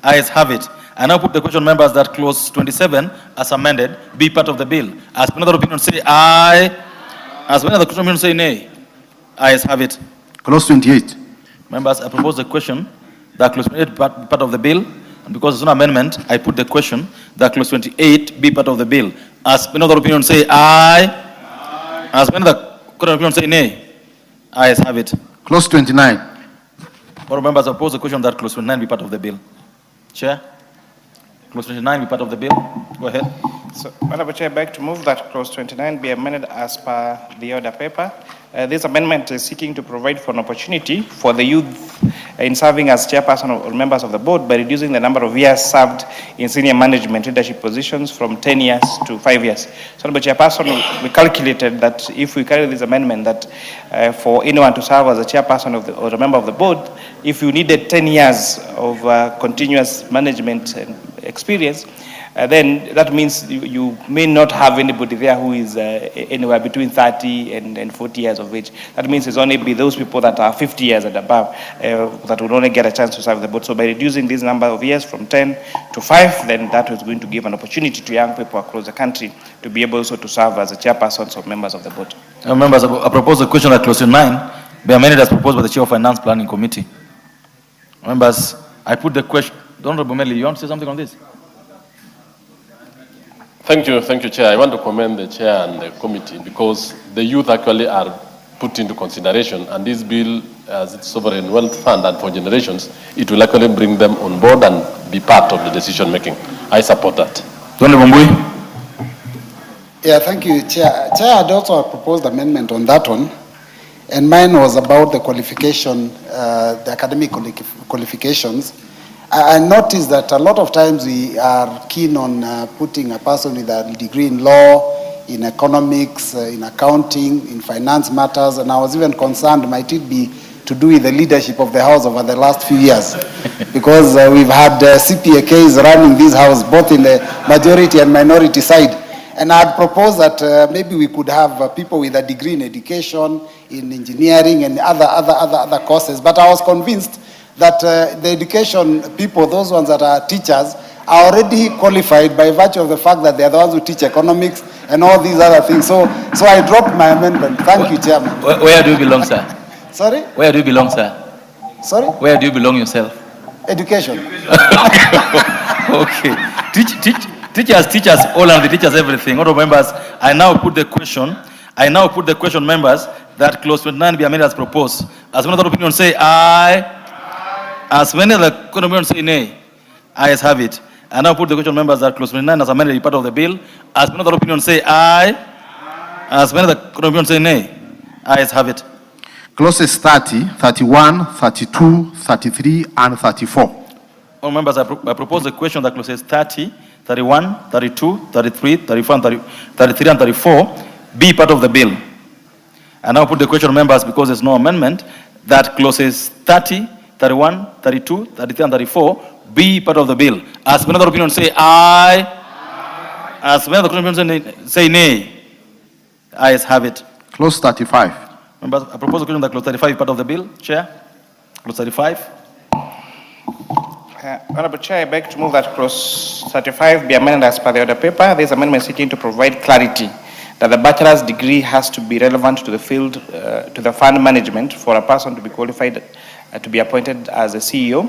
Ayes have it. I now put the question, members, that clause 27 as amended be part of the bill. As many other opinions say aye. As many other opinions say nay. Ayes have it. Clause 28. Members, I propose the question that clause 28 be part of the bill. And because it's an amendment, I put the question that clause 28 be part of the bill. As many other opinions say aye. As many other opinions say nay. Ayes have it. Clause 29. All members, I propose the question that clause 29 be part of the bill. Chair? Clause 29 be part of the bill. Go ahead. So, Madam Chair, I beg to move that clause 29 be amended as per the order paper. This amendment is seeking to provide for an opportunity for the youth in serving as chairperson or members of the board by reducing the number of years served in senior management leadership positions from 10 years to 5 years. So, Madam Chairperson, we calculated that if we carry this amendment, that for anyone to serve as a chairperson or a member of the board, if you needed 10 years of continuous management experience, then that means you may not have anybody there who is anywhere between 30 and 40 years of age. That means it's only be those people that are 50 years and above that would only get a chance to serve the board. So by reducing this number of years from 10 to 5, then that was going to give an opportunity to young people across the country to be able also to serve as a chairpersons or members of the board. Members, I propose the question that clause 9 be amended as proposed by the Chair of Finance Planning Committee. Members, I put the question. Honorable Meli, you want to say something on this? Thank you, Chair. I want to commend the Chair and the committee because the youth actually are put into consideration, and this bill, as its sovereign wealth fund and for generations, it will actually bring them on board and be part of the decision making. I support that. Yeah, thank you, Chair. Chair had also proposed amendment on that one, and mine was about the qualification, the academic qualifications. I noticed that a lot of times we are keen on putting a person with a degree in law, in economics, in accounting, in finance matters, and I was even concerned, might it be to do with the leadership of the House over the last few years? Because we've had CPAKs running this House, both in the majority and minority side. And I'd propose that maybe we could have people with a degree in education, in engineering, and other courses. But I was convinced that the education people, those ones that are teachers, are already qualified by virtue of the fact that they are the ones who teach economics and all these other things. So I dropped my amendment. Thank you, Chairman. Where do you belong, sir? Sorry? Where do you belong, sir? Sorry? Where do you belong yourself? Education. Okay. Teachers, all and the teachers, everything. Honorable members, I now put the question, members, that clause 29 be amended as proposed. As many other opinions say aye. As many other opinions say nay. Ayes have it. I now put the question, members, that clause 29 as amended be part of the bill. As many other opinions say aye. As many other opinions say nay. Ayes have it. Clauses 30, 31, 32, 33, and 34. All members, I propose the question that clauses 30, 31, 32, 33, 34, 33, and 34 be part of the bill. I now put the question, members, because there's no amendment, that clauses 30, 31, 32, 33, and 34 be part of the bill. As many other opinions say aye. As many other opinions say nay. Ayes have it. Clause 35. Members, I propose the question that clause 35 is part of the bill. Chair. Clause 35. Honorable Chair, I beg to move that clause 35 be amended as per the order paper. This amendment is seeking to provide clarity that the bachelor's degree has to be relevant to the field, to the fund management for a person to be qualified to be appointed as a CEO.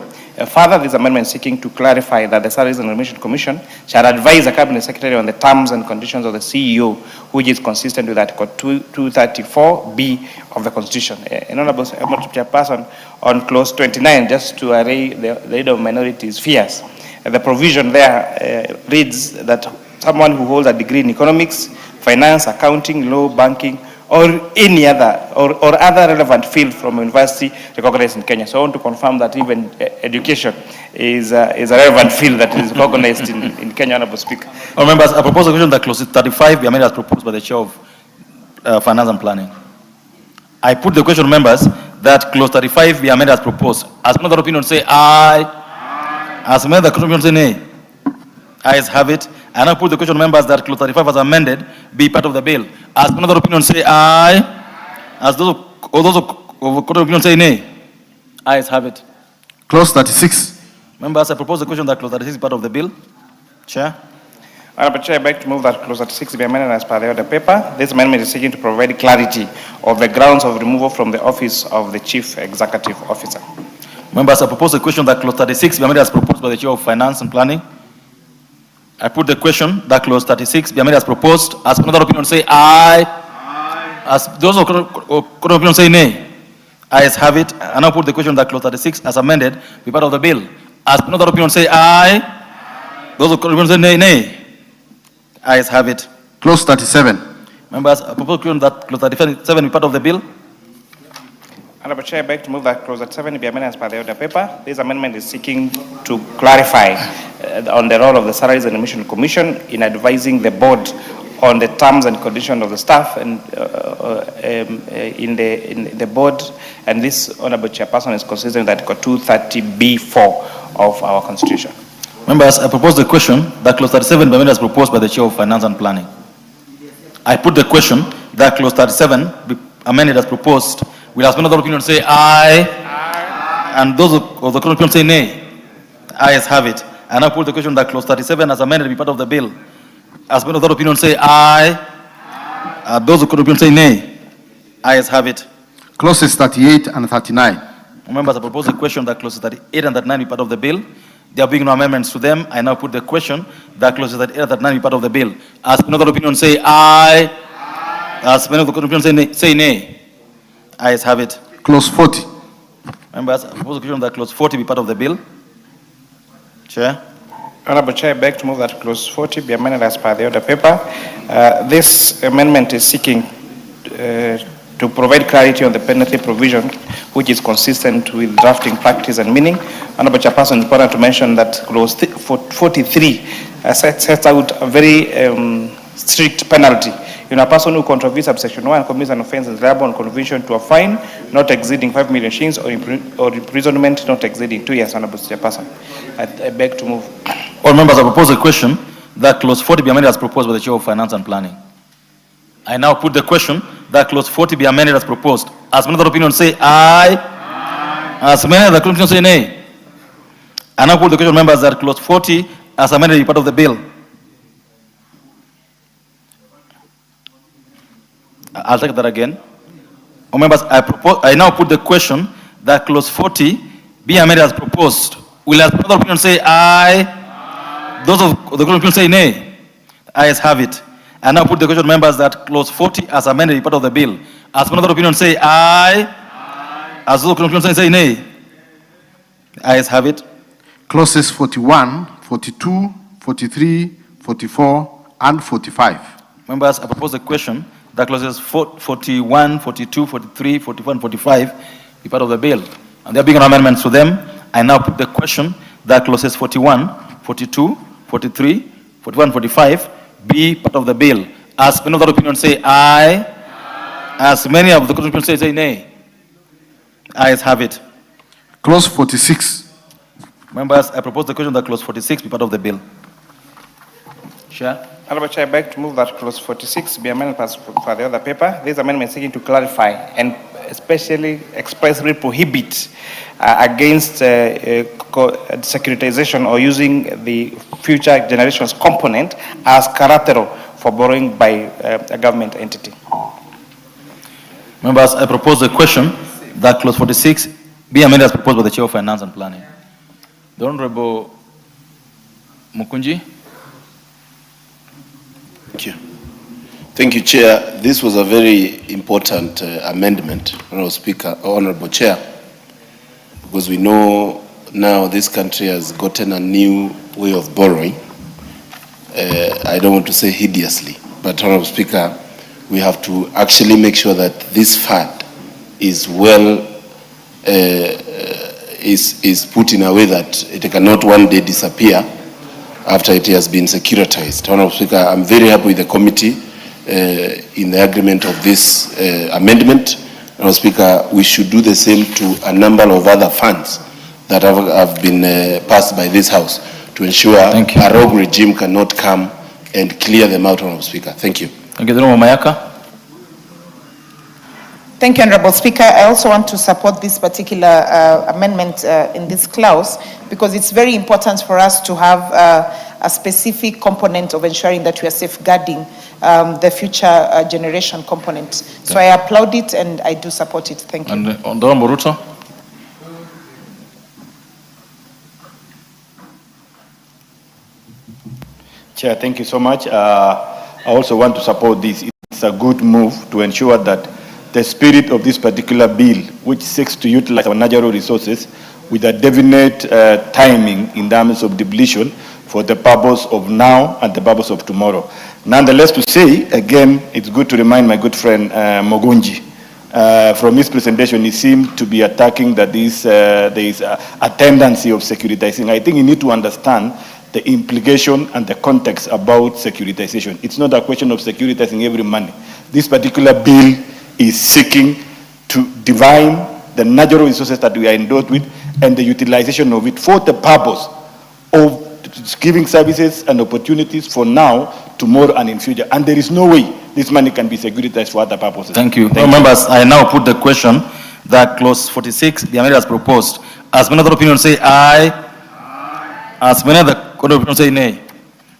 Further, this amendment is seeking to clarify that the Salaries and Remuneration Commission shall advise the Cabinet Secretary on the terms and conditions of the CEO, which is consistent with Article 234B of the Constitution. Honorable Chairperson, on clause 29, just to allay the leader of minorities' fears, the provision there reads that someone who holds a degree in economics, finance, accounting, law, banking, or any other, or other relevant field from a university recognized in Kenya. So I want to confirm that even education is a relevant field that is recognized in Kenya, Honorable Speaker. Members, I propose a question that clause 35 be amended as proposed by the Chair of Finance and Planning. I put the question, members, that clause 35 be amended as proposed. As another opinion say aye. As another opinion say nay. Ayes have it. And I put the question, members, that clause 35 as amended be part of the bill. As another opinion say aye. As those opinion say nay. Ayes have it. Clause 36. Members, I propose the question that clause 36 is part of the bill. Chair. Honorable Chair, I beg to move that clause 36 be amended as per the order paper. This amendment is seeking to provide clarity of the grounds of removal from the office of the Chief Executive Officer. Members, I propose the question that clause 36 be amended as proposed by the Chair of Finance and Planning. I put the question that clause 36 be amended as proposed. As another opinion say aye. As those opinion say nay. Ayes have it. And I put the question that clause 36 as amended be part of the bill. As another opinion say aye. Those opinion say nay, nay. Ayes have it. Clause 37. Members, I propose that clause 37 be part of the bill. Honorable Chair, I beg to move that clause 37 be amended as per the order paper. This amendment is seeking to clarify on the role of the Salaries and Emission Commission in advising the board on the terms and conditions of the staff and in the board. And this Honorable Chairperson is consistent with Article 230B4 of our Constitution. Members, I propose the question that clause 37 be amended as proposed by the Chair of Finance and Planning. I put the question that clause 37 be amended as proposed. Will as another opinion say aye. And those of the opinion say nay. Ayes have it. And I put the question that clause 37 as amended be part of the bill. As another opinion say aye. Those of the opinion say nay. Ayes have it. Clauses 38 and 39. Members, I propose the question that clauses 38 and 39 be part of the bill. There being no amendments to them, I now put the question that clauses 38 and 39 be part of the bill. As another opinion say aye. As many of the opinion say nay. Ayes have it. Clause 40. Members, I propose the question that clause 40 be part of the bill. Chair. Honorable Chair, I beg to move that clause 40 be amended as per the order paper. This amendment is seeking to provide clarity on the penalty provision, which is consistent with drafting practice and meaning. Honorable Chairperson, it's important to mention that clause 43 sets out a very strict penalty. A person who contravenes subsection 1 commits an offence is liable on conviction to a fine not exceeding 5 million shillings or imprisonment not exceeding 2 years. Honorable Chairperson, I beg to move. All members, I propose a question that clause 40 be amended as proposed by the Chair of Finance and Planning. I now put the question that clause 40 be amended as proposed. As many other opinions say aye. As many other opinions say nay. I now put the question, members, that clause 40 as amended be part of the bill. I'll take that again. Oh, members, I now put the question that clause 40 be amended as proposed. Will as other opinion say aye? Those of the opinion say nay. Ayes have it. I now put the question, members, that clause 40 as amended be part of the bill. As another opinion say aye? As those opinion say nay. Ayes have it. Clauses 41, 42, 43, 44, and 45. Members, I propose the question that clauses 41, 42, 43, 44, and 45 be part of the bill. And there being no amendments to them, I now put the question that clauses 41, 42, 43, 41, 45 be part of the bill. As many of the opinions say aye, as many of the opinions say nay. Ayes have it. Clause 46. Members, I propose the question that clause 46 be part of the bill. Chair. Honorable Chair, I beg to move that clause 46 be amended as per the other paper. This amendment is seeking to clarify and especially expressly prohibit against securitization or using the future generations component as collateral for borrowing by a government entity. Members, I propose the question that clause 46 be amended as proposed by the Chair of Finance and Planning. The Honorable Mukunji. Thank you. Thank you, Chair. This was a very important amendment, Honorable Chair, because we know now this country has gotten a new way of borrowing. I don't want to say hideously, but Honorable Speaker, we have to actually make sure that this fund is well, is put in a way that it cannot one day disappear after it has been securitized. Honorable Speaker, I'm very happy with the committee in the agreement of this amendment. Honorable Speaker, we should do the same to a number of other funds that have been passed by this House to ensure a rogue regime cannot come and clear them out, Honorable Speaker. Thank you. Thank you, Mayaka. Thank you, Honorable Speaker. I also want to support this particular amendment in this clause because it's very important for us to have a specific component of ensuring that we are safeguarding the future generation component. So I applaud it and I do support it. Thank you. And Honorable Ruto. Chair, thank you so much. I also want to support this. It's a good move to ensure that the spirit of this particular bill, which seeks to utilize our natural resources with a definite timing in terms of depletion for the purpose of now and the purpose of tomorrow. Nonetheless, to say, again, it's good to remind my good friend Mogunji. From his presentation, he seemed to be attacking that there is a tendency of securitizing. I think you need to understand the implication and the context about securitization. It's not a question of securitizing every money. This particular bill is seeking to divine the natural resources that we are endowed with and the utilization of it for the purpose of giving services and opportunities for now, tomorrow, and in future. And there is no way this money can be securitized for other purposes. Thank you. Members, I now put the question that clause 46, the amendment has proposed. As many other opinions say aye. As many other opinions say nay.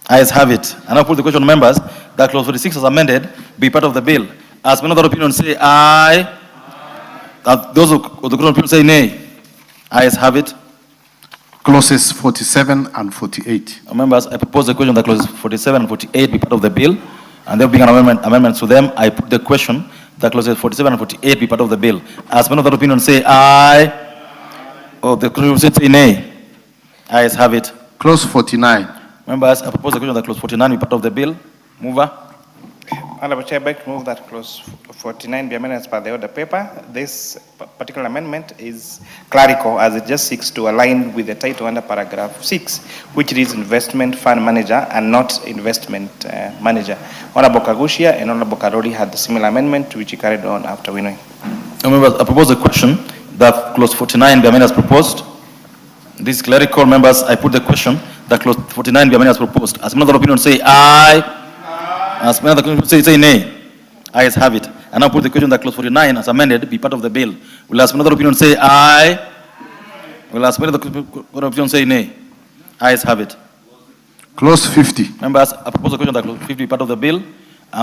Ayes have it. I now put the question to members that clause 46 as amended be part of the bill. As many other opinions say aye. Those of the opinions say nay. Ayes have it. Clauses 47 and 48. Members, I propose the question that clauses 47 and 48 be part of the bill, and there will be an amendment to them. I put the question that clauses 47 and 48 be part of the bill. As many other opinions say aye. Or the opinions say nay. Ayes have it. Clause 49. Members, I propose the question that clause 49 be part of the bill. Mover. Honorable Chair, I beg to move that clause 49 be amended as per the order paper. This particular amendment is clerical as it just seeks to align with the title under paragraph 6, which reads investment fund manager and not investment manager. Honorable Kagushia and Honorable Karori had the similar amendment which he carried on after winnowing. Members, I propose the question that clause 49 be amended as proposed. These clerical members, I put the question that clause 49 be amended as proposed. As another opinion say aye. As many other say nay. Ayes have it. And now put the question that clause 49 as amended be part of the bill. Will as another opinion say aye? Will as many other opinion say nay? Ayes have it. Clause 50. Members, I propose the question that clause 50 be part of the bill.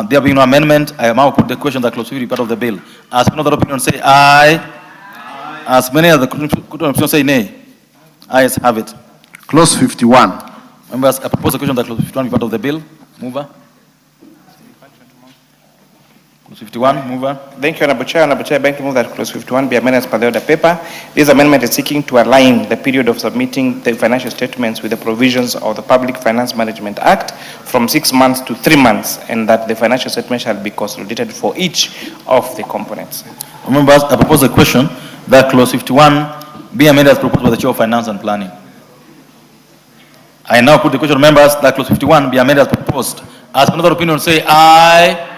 There being no amendment, I now put the question that clause 50 be part of the bill. As many other opinion say aye? As many other opinion say nay? Ayes have it. Clause 51. Members, I propose the question that clause 51 be part of the bill. Mover. 51, mover. Thank you, Honorable Chair. Honorable Chair, I beg to move that clause 51 be amended as per the order paper. This amendment is seeking to align the period of submitting the financial statements with the provisions of the Public Finance Management Act from 6 months to 3 months, and that the financial statement shall be consolidated for each of the components. Members, I propose a question that clause 51 be amended as proposed by the Chair of Finance and Planning. I now put the question to members that clause 51 be amended as proposed. As another opinion say aye.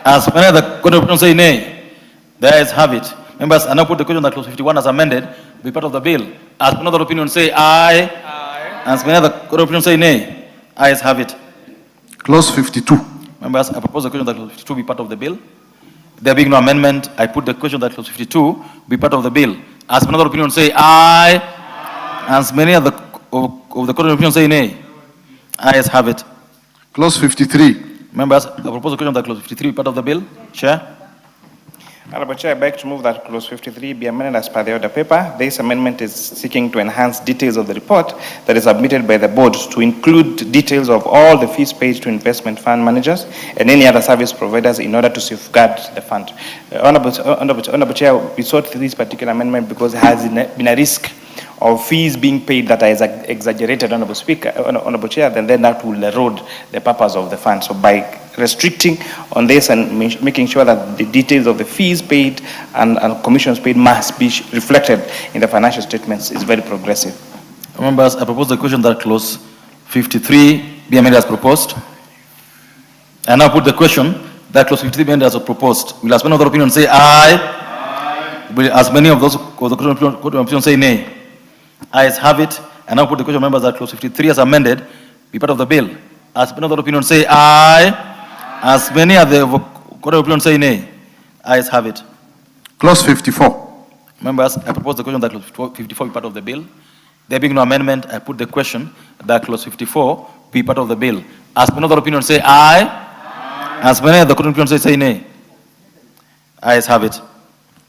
As many other opinions say nay. The ayes have it. Members, I now put the question that clause 51 as amended be part of the bill. As another opinion say aye. As many other opinions say nay. Ayes have it. Clause 52. Members, I propose the question that clause 52 be part of the bill. There being no amendment, I put the question that clause 52 be part of the bill. As another opinion say aye. As many other of the opinions say nay. Ayes have it. Clause 53. Members, I propose the question that clause 53 be part of the bill. Chair. Honorable Chair, I beg to move that clause 53 be amended as per the order paper. This amendment is seeking to enhance details of the report that is submitted by the board to include details of all the fees paid to investment fund managers and any other service providers in order to safeguard the fund. Honorable Chair, we sought this particular amendment because there has been a risk of fees being paid that is exaggerated, Honorable Speaker, Honorable Chair, then that will erode the purpose of the fund. So by restricting on this and making sure that the details of the fees paid and commissions paid must be reflected in the financial statements is very progressive. Members, I propose the question that clause 53 be amended as proposed. I now put the question that clause 53 be amended as proposed. Will as many of the opinion say aye? Aye. Will as many of those of the opinion say nay? Ayes have it. I now put the question, members, that clause 53 as amended be part of the bill. As many of the opinion say aye. As many of the opinion say nay? Ayes have it. Clause 54. Members, I propose the question that clause 54 be part of the bill. There being no amendment, I put the question that clause 54 be part of the bill. As many of the opinion say aye. As many of the opinion say nay? Ayes have it.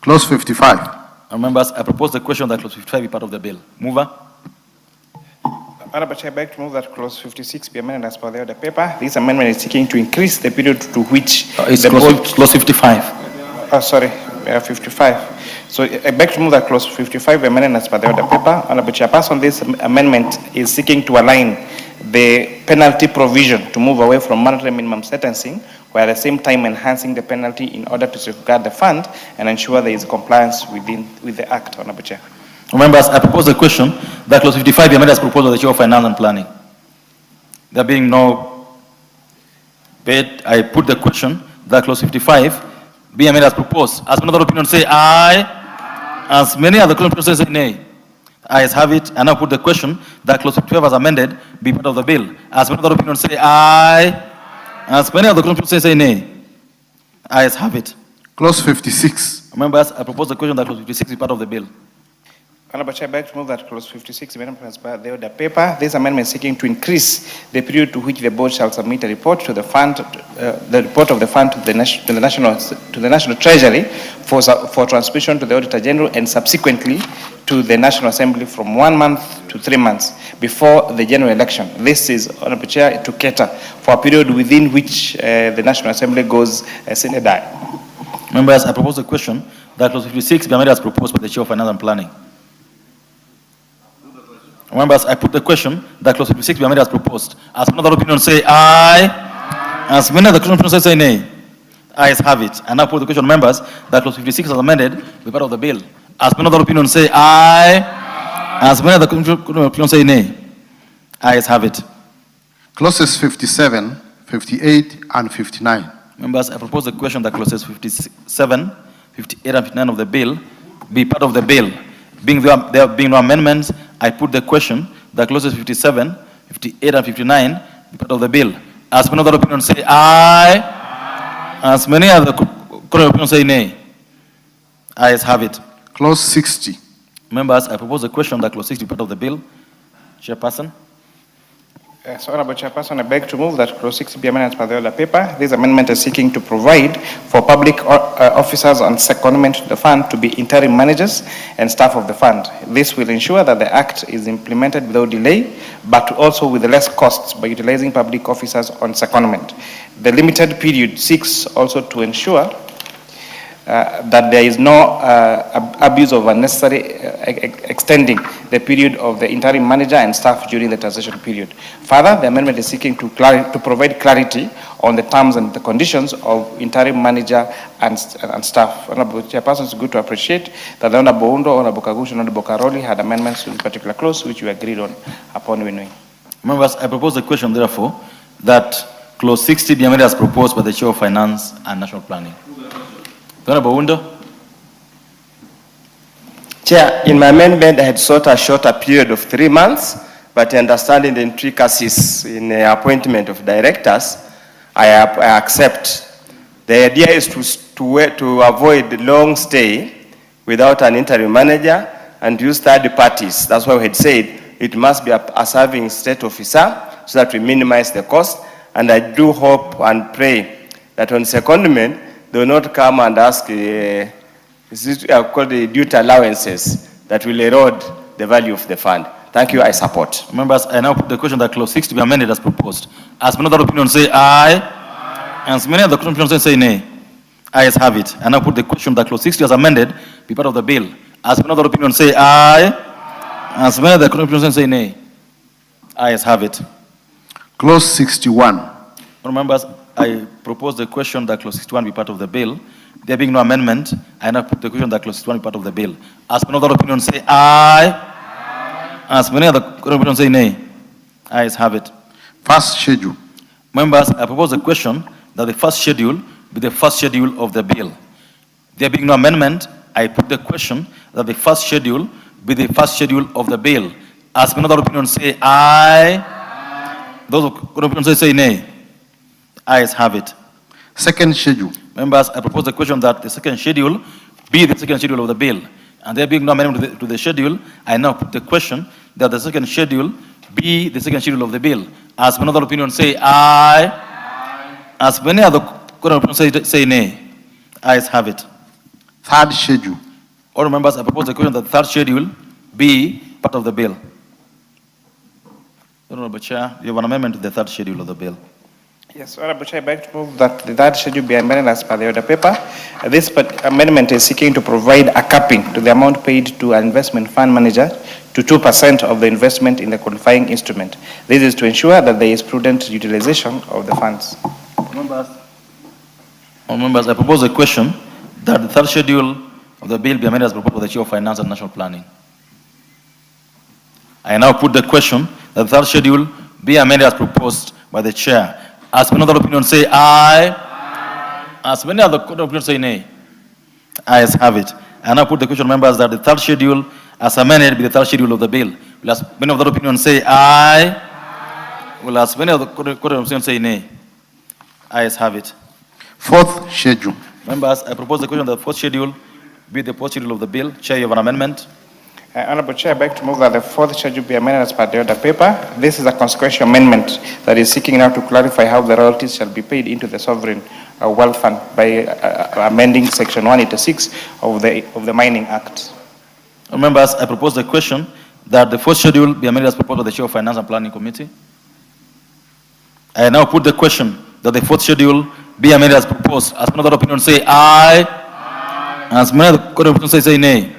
Clause 55. Members, I propose the question that clause 55 be part of the bill. Mover. Honorable Chair, I beg to move that clause 56 be amended as per the order paper. This amendment is seeking to increase the period to which it's clause 55. Oh, sorry, 55. So I beg to move that clause 55 be amended as per the order paper. Honorable Chairperson, this amendment is seeking to align the penalty provision to move away from mandatory minimum sentencing, while at the same time enhancing the penalty in order to safeguard the fund and ensure there is compliance with the Act, Honorable Chair. Members, I propose the question that clause 55 be amended as proposed by the Chair of Finance and Planning. There being no debate, I put the question that clause 55 be amended as proposed. As many other opinions say aye, as many other opinions say nay. Ayes have it. And now put the question that clause 55 as amended be part of the bill. As many other opinions say aye, as many other opinions say nay. Ayes have it. Clause 56. Members, I propose the question that clause 56 be part of the bill. Honorable Chair, I beg to move that clause 56 amendment as per the order paper. This amendment is seeking to increase the period to which the board shall submit a report to the fund, the report of the fund to the National Treasury for transmission to the Auditor General and subsequently to the National Assembly from 1 month to 3 months before the general election. This is, Honorable Chair, to cater for a period within which the National Assembly goes sine die. Members, I propose the question that clause 56 be amended as proposed by the Chair of Finance and Planning. Members, I put the question that clause 56 be amended as proposed. As another opinion say aye. As many other opinions say nay. Ayes have it. And now put the question, members, that clause 56 as amended be part of the bill. As many other opinions say aye. As many other opinions say nay. Ayes have it. Clauses 57, 58, and 59. Members, I propose the question that clauses 57, 58, and 59 of the bill be part of the bill. There being no amendments, I put the question that clauses 57, 58, and 59 be part of the bill. As many other opinions say aye. As many other opinions say nay. Ayes have it. Clause 60. Members, I propose the question that clause 60 be part of the bill. Chairperson. Yes, Honorable Chairperson, I beg to move that clause 60 be amended as per the order paper. This amendment is seeking to provide for public officers on secondment to the fund to be interim managers and staff of the fund. This will ensure that the Act is implemented without delay, but also with less costs by utilizing public officers on secondment. The limited period seeks also to ensure that there is no abuse of unnecessary extending the period of the interim manager and staff during the transition period. Further, the amendment is seeking to provide clarity on the terms and the conditions of interim manager and staff. Honorable Chairperson, it's good to appreciate that the Honorable Undo, Honorable Kagush, and Honorable Karoli had amendments to this particular clause, which we agreed on upon renewing. Members, I propose the question, therefore, that clause 60 be amended as proposed by the Chair of Finance and National Planning. Honorable Undo. Chair, in my amendment, I had sought a shorter period of 3 months, but understanding the intricacies in the appointment of directors, I accept. The idea is to avoid long stay without an interim manager and use third parties. That's why we had said it must be a serving state officer so that we minimize the cost. And I do hope and pray that on secondment, they will not come and ask called the duty allowances that will erode the value of the fund. Thank you, I support. Members, I now put the question that clause 6 to be amended as proposed. As many other opinions say aye. As many other opinions say nay. Ayes have it. I now put the question that clause 60 as amended be part of the bill. As many other opinions say aye. As many other opinions say nay. Ayes have it. Clause 61. Members, I propose the question that clause 61 be part of the bill. There being no amendment, I now put the question that clause 61 be part of the bill. As many other opinions say aye. As many other opinions say nay. Ayes have it. First schedule. Members, I propose the question that the first schedule be the first schedule of the bill. There being no amendment, I put the question that the first schedule be the first schedule of the bill. As another opinion say aye. Those opinions say nay. Ayes have it. Second schedule. Members, I propose the question that the second schedule be the second schedule of the bill. And there being no amendment to the schedule, I now put the question that the second schedule be the second schedule of the bill. As another opinion say aye. As many other opinions say nay. Ayes have it. Third schedule. All members, I propose the question that the third schedule be part of the bill. Honorable Chair, you have an amendment to the third schedule of the bill. Yes, Honorable Chair, I beg to move that the third schedule be amended as per the order paper. This amendment is seeking to provide a capping to the amount paid to an investment fund manager to 2% of the investment in the qualifying instrument. This is to ensure that there is prudent utilization of the funds. Members, I propose a question that the third schedule of the bill be amended as proposed by the Chair of Finance and National Planning. I now put the question that the third schedule be amended as proposed by the Chair. As many other opinions say aye. As many other opinions say nay. Ayes have it. I now put the question, members, that the third schedule as amended be the third schedule of the bill. Will as many other opinions say aye. Will as many other opinions say nay. Ayes have it. Fourth schedule. Members, I propose the question that the fourth schedule be the fourth schedule of the bill. Chair, you have an amendment. Honorable Chair, I beg to move that the fourth schedule be amended as per the order paper. This is a consequential amendment that is seeking now to clarify how the royalties shall be paid into the sovereign wealth fund by amending section 186 of the Mining Act. Members, I propose the question that the fourth schedule be amended as proposed by the Chair of Finance and Planning Committee. I now put the question that the fourth schedule be amended as proposed. As another opinion say aye. As many other opinions say nay.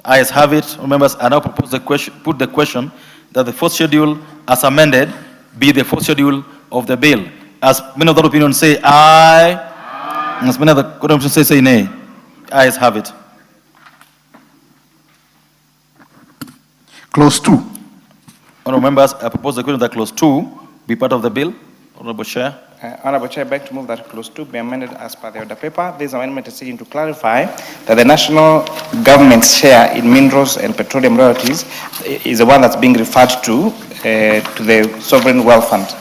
Ayes have it. Members, I now propose the question, put the question that the fourth schedule as amended be the fourth schedule of the bill. As many other opinions say aye. As many other opinions say nay. Ayes have it. Clause 2. Honorable members, I propose the question that clause 2 be part of the bill. Honorable Chair. Honorable Chair, I beg to move that clause 2 be amended as per the order paper. This amendment is seeking to clarify that the national government's share in minerals and petroleum royalties is the one that's being referred to the sovereign wealth fund.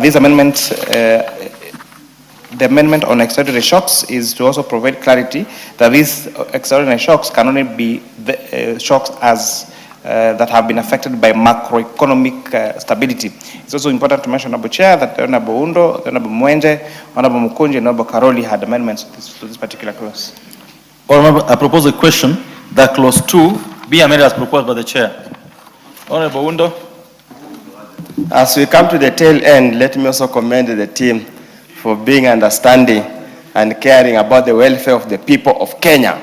This amendment, the amendment on extraordinary shocks is to also provide clarity that these extraordinary shocks can only be the shocks as that have been affected by macroeconomic stability. It's also important to mention, Honorable Chair, that the Honorable Undo, the Honorable Mwenje, Honorable Mukunji, and Honorable Karoli had amendments to this particular clause. Honorable, I propose a question that clause 2 be amended as proposed by the Chair. Honorable Undo. As we come to the tail end, let me also commend the team for being understanding and caring about the welfare of the people of Kenya.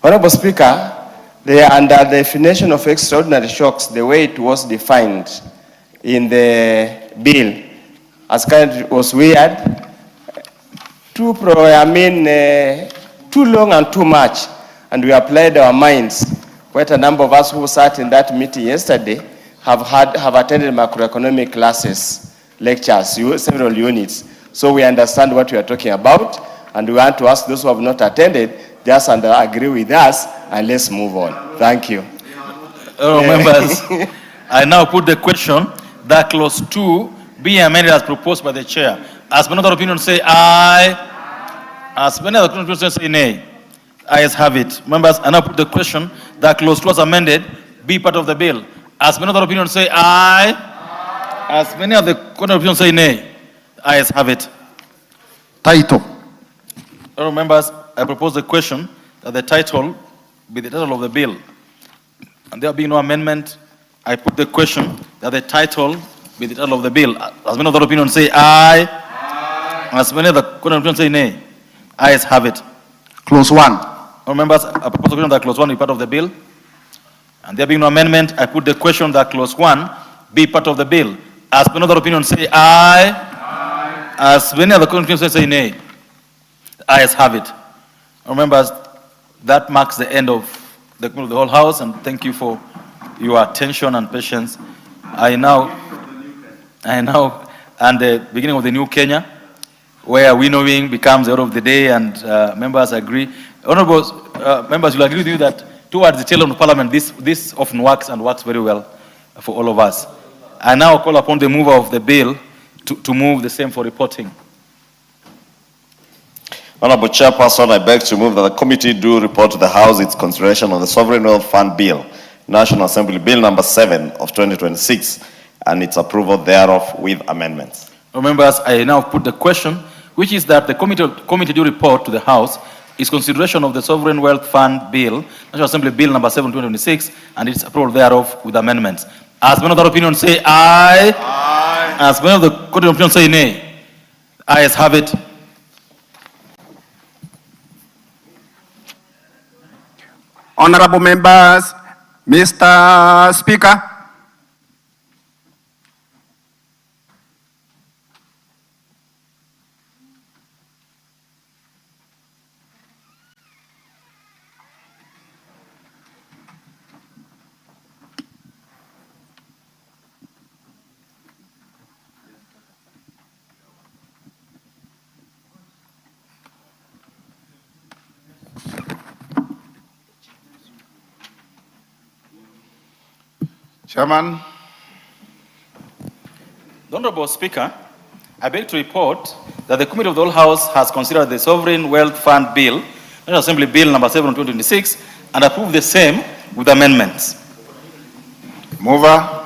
Honorable Speaker, under the definition of extraordinary shocks, the way it was defined in the bill, as kind of was weird, too long and too much, and we applied our minds. Quite a number of us who sat in that meeting yesterday have attended macroeconomic classes, lectures, several units. So we understand what we are talking about, and we want to ask those who have not attended, just agree with us, and let's move on. Thank you. Members, I now put the question that clause 2 be amended as proposed by the Chair. As many other opinions say aye. As many other opinions say nay. Ayes have it. Members, I now put the question that clause 2 as amended be part of the bill. As many other opinions say aye. As many other opinions say nay. Ayes have it. Title. Members, I propose the question that the title be the title of the bill. And there being no amendment, I put the question that the title be the title of the bill. As many other opinions say aye. As many other opinions say nay. Ayes have it. Clause 1. Members, I propose the question that clause 1 be part of the bill. And there being no amendment, I put the question that clause 1 be part of the bill. As many other opinions say aye. As many other opinions say nay. Ayes have it. Members, that marks the end of the whole House, and thank you for your attention and patience. I now, and the beginning of the new Kenya, where winnowing becomes the order of the day and members agree. Honorable members will agree with you that towards the tail end of Parliament, this often works and works very well for all of us. I now call upon the mover of the bill to move the same for reporting. Honorable Chairperson, I beg to move that the committee do report to the House its consideration on the Sovereign Wealth Fund Bill, National Assembly Bill number 7 of 2026, and its approval thereof with amendments. Members, I now put the question, which is that the committee do report to the House its consideration of the Sovereign Wealth Fund Bill, National Assembly Bill number 7 2026, and its approval thereof with amendments. As many of the opinion say aye. Aye. As many of the court of opinion say nay. Ayes have it. Honorable members, Mr. Speaker. Chairman. The Honorable Speaker, I beg to report that the Committee of the Whole House has considered the Sovereign Wealth Fund Bill, National Assembly Bill number 7 2026, and approved the same with amendments. Mover.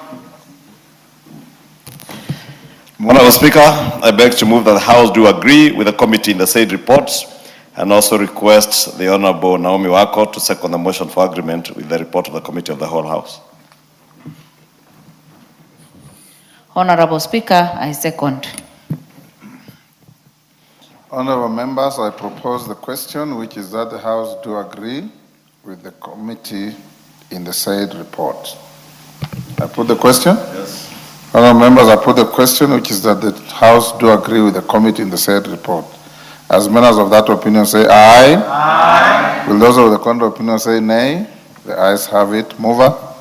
Honorable Speaker, I beg to move that the House do agree with the committee in the said reports and also request the Honorable Naomi Wako to second the motion for agreement with the report of the Committee of the Whole House. Honorable Speaker, I second. Honorable members, I propose the question, which is that the House do agree with the committee in the said report. I put the question? Yes. Honorable members, I put the question, which is that the House do agree with the committee in the said report. As members of that opinion say aye. Aye. Will those of the contrary opinion say nay? The ayes have it. Mover.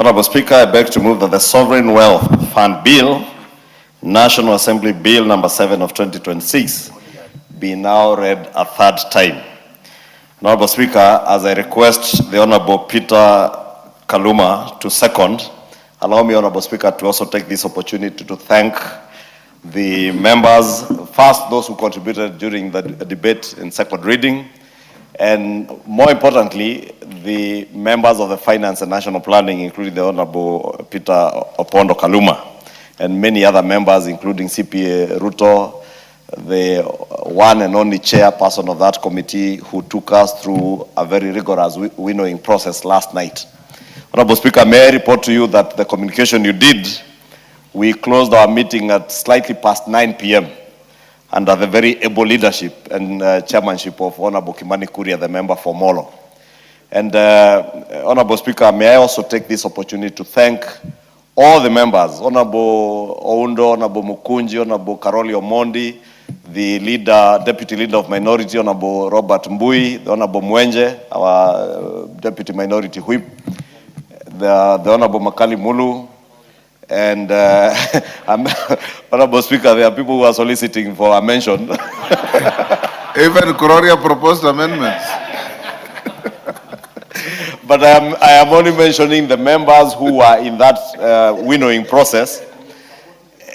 Honorable Speaker, I beg to move that the Sovereign Wealth Fund Bill, National Assembly Bill number 7 of 2026, be now read a third time. Honorable Speaker, as I request the Honorable Peter Kaluma to second, allow me, Honorable Speaker, to also take this opportunity to thank the members, first those who contributed during the debate in second reading, and more importantly, the members of the Finance and National Planning, including the Honorable Peter Opondo Kaluma, and many other members, including CPA Ruto, the one and only chairperson of that committee who took us through a very rigorous winnowing process last night. Honorable Speaker, may I report to you that the communication you did, we closed our meeting at slightly past 9 p.m. under the very able leadership and chairmanship of Honorable Kimani Kuria, the member for Molo. And Honorable Speaker, may I also take this opportunity to thank all the members, Honorable Oundo, Honorable Mukunji, Honorable Karoli Omondi, the leader, deputy leader of minority, Honorable Robert Mbui, the Honorable Mwenje, our deputy minority whip, the Honorable Makali Mulu, and Honorable Speaker, there are people who are soliciting for a mention. Even Kuroria proposed amendments. But I am only mentioning the members who were in that winnowing process.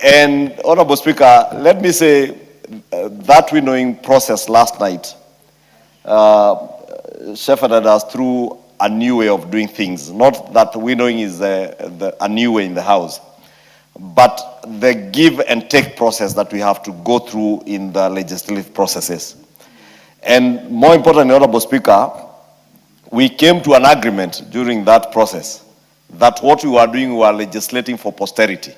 And Honorable Speaker, let me say that winnowing process last night shepherded us through a new way of doing things. Not that winnowing is a new way in the House, but the give and take process that we have to go through in the legislative processes. And more importantly, Honorable Speaker, we came to an agreement during that process that what we were doing, we were legislating for posterity.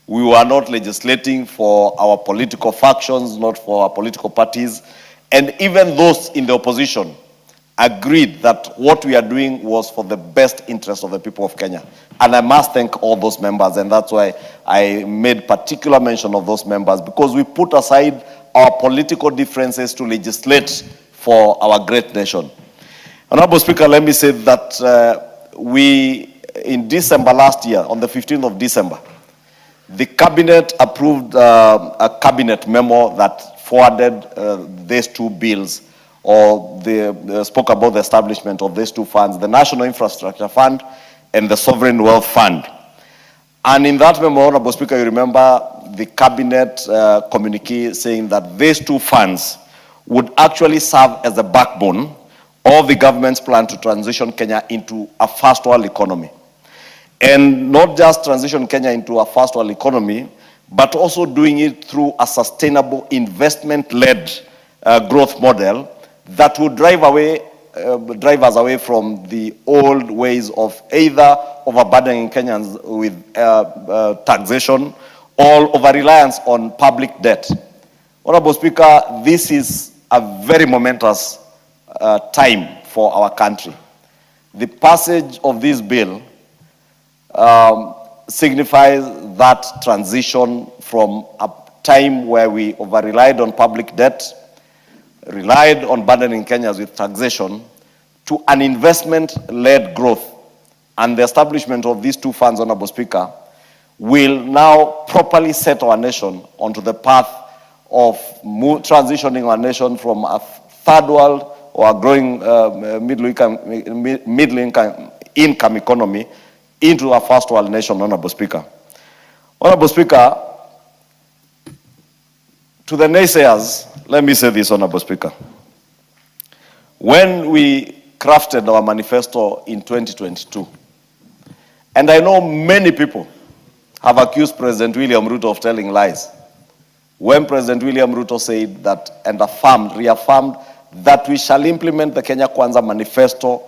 We were not legislating for our political factions, not for our political parties. And even those in the opposition agreed that what we are doing was for the best interest of the people of Kenya. And I must thank all those members, and that's why I made particular mention of those members, because we put aside our political differences to legislate for our great nation. Honorable Speaker, let me say that in December last year, on the 15th of December, The cabinet approved a cabinet memo that forwarded these two bills, or they spoke about the establishment of these two funds, the National Infrastructure Fund and the Sovereign Wealth Fund. And in that memo, Honorable Speaker, you remember the cabinet communique saying that these two funds would actually serve as the backbone of the government's plan to transition Kenya into a first world economy. And not just transition Kenya into a first world economy, but also doing it through a sustainable investment-led growth model that would drive us away from the old ways of either overburdening Kenyans with taxation or over-reliance on public debt. Honorable Speaker, this is a very momentous time for our country. The passage of this bill signifies that transition from a time where we over-relied on public debt, relied on burdening Kenyans with taxation, to an investment-led growth. And the establishment of these two funds, Honorable Speaker, will now properly set our nation onto the path of transitioning our nation from a third world or a growing middle income economy into a first world nation, Honorable Speaker. Honorable Speaker, to the naysayers, let me say this, Honorable Speaker. When we crafted our manifesto in 2022, and I know many people have accused President William Ruto of telling lies, when President William Ruto said that and reaffirmed that we shall implement the Kenya Kwanza manifesto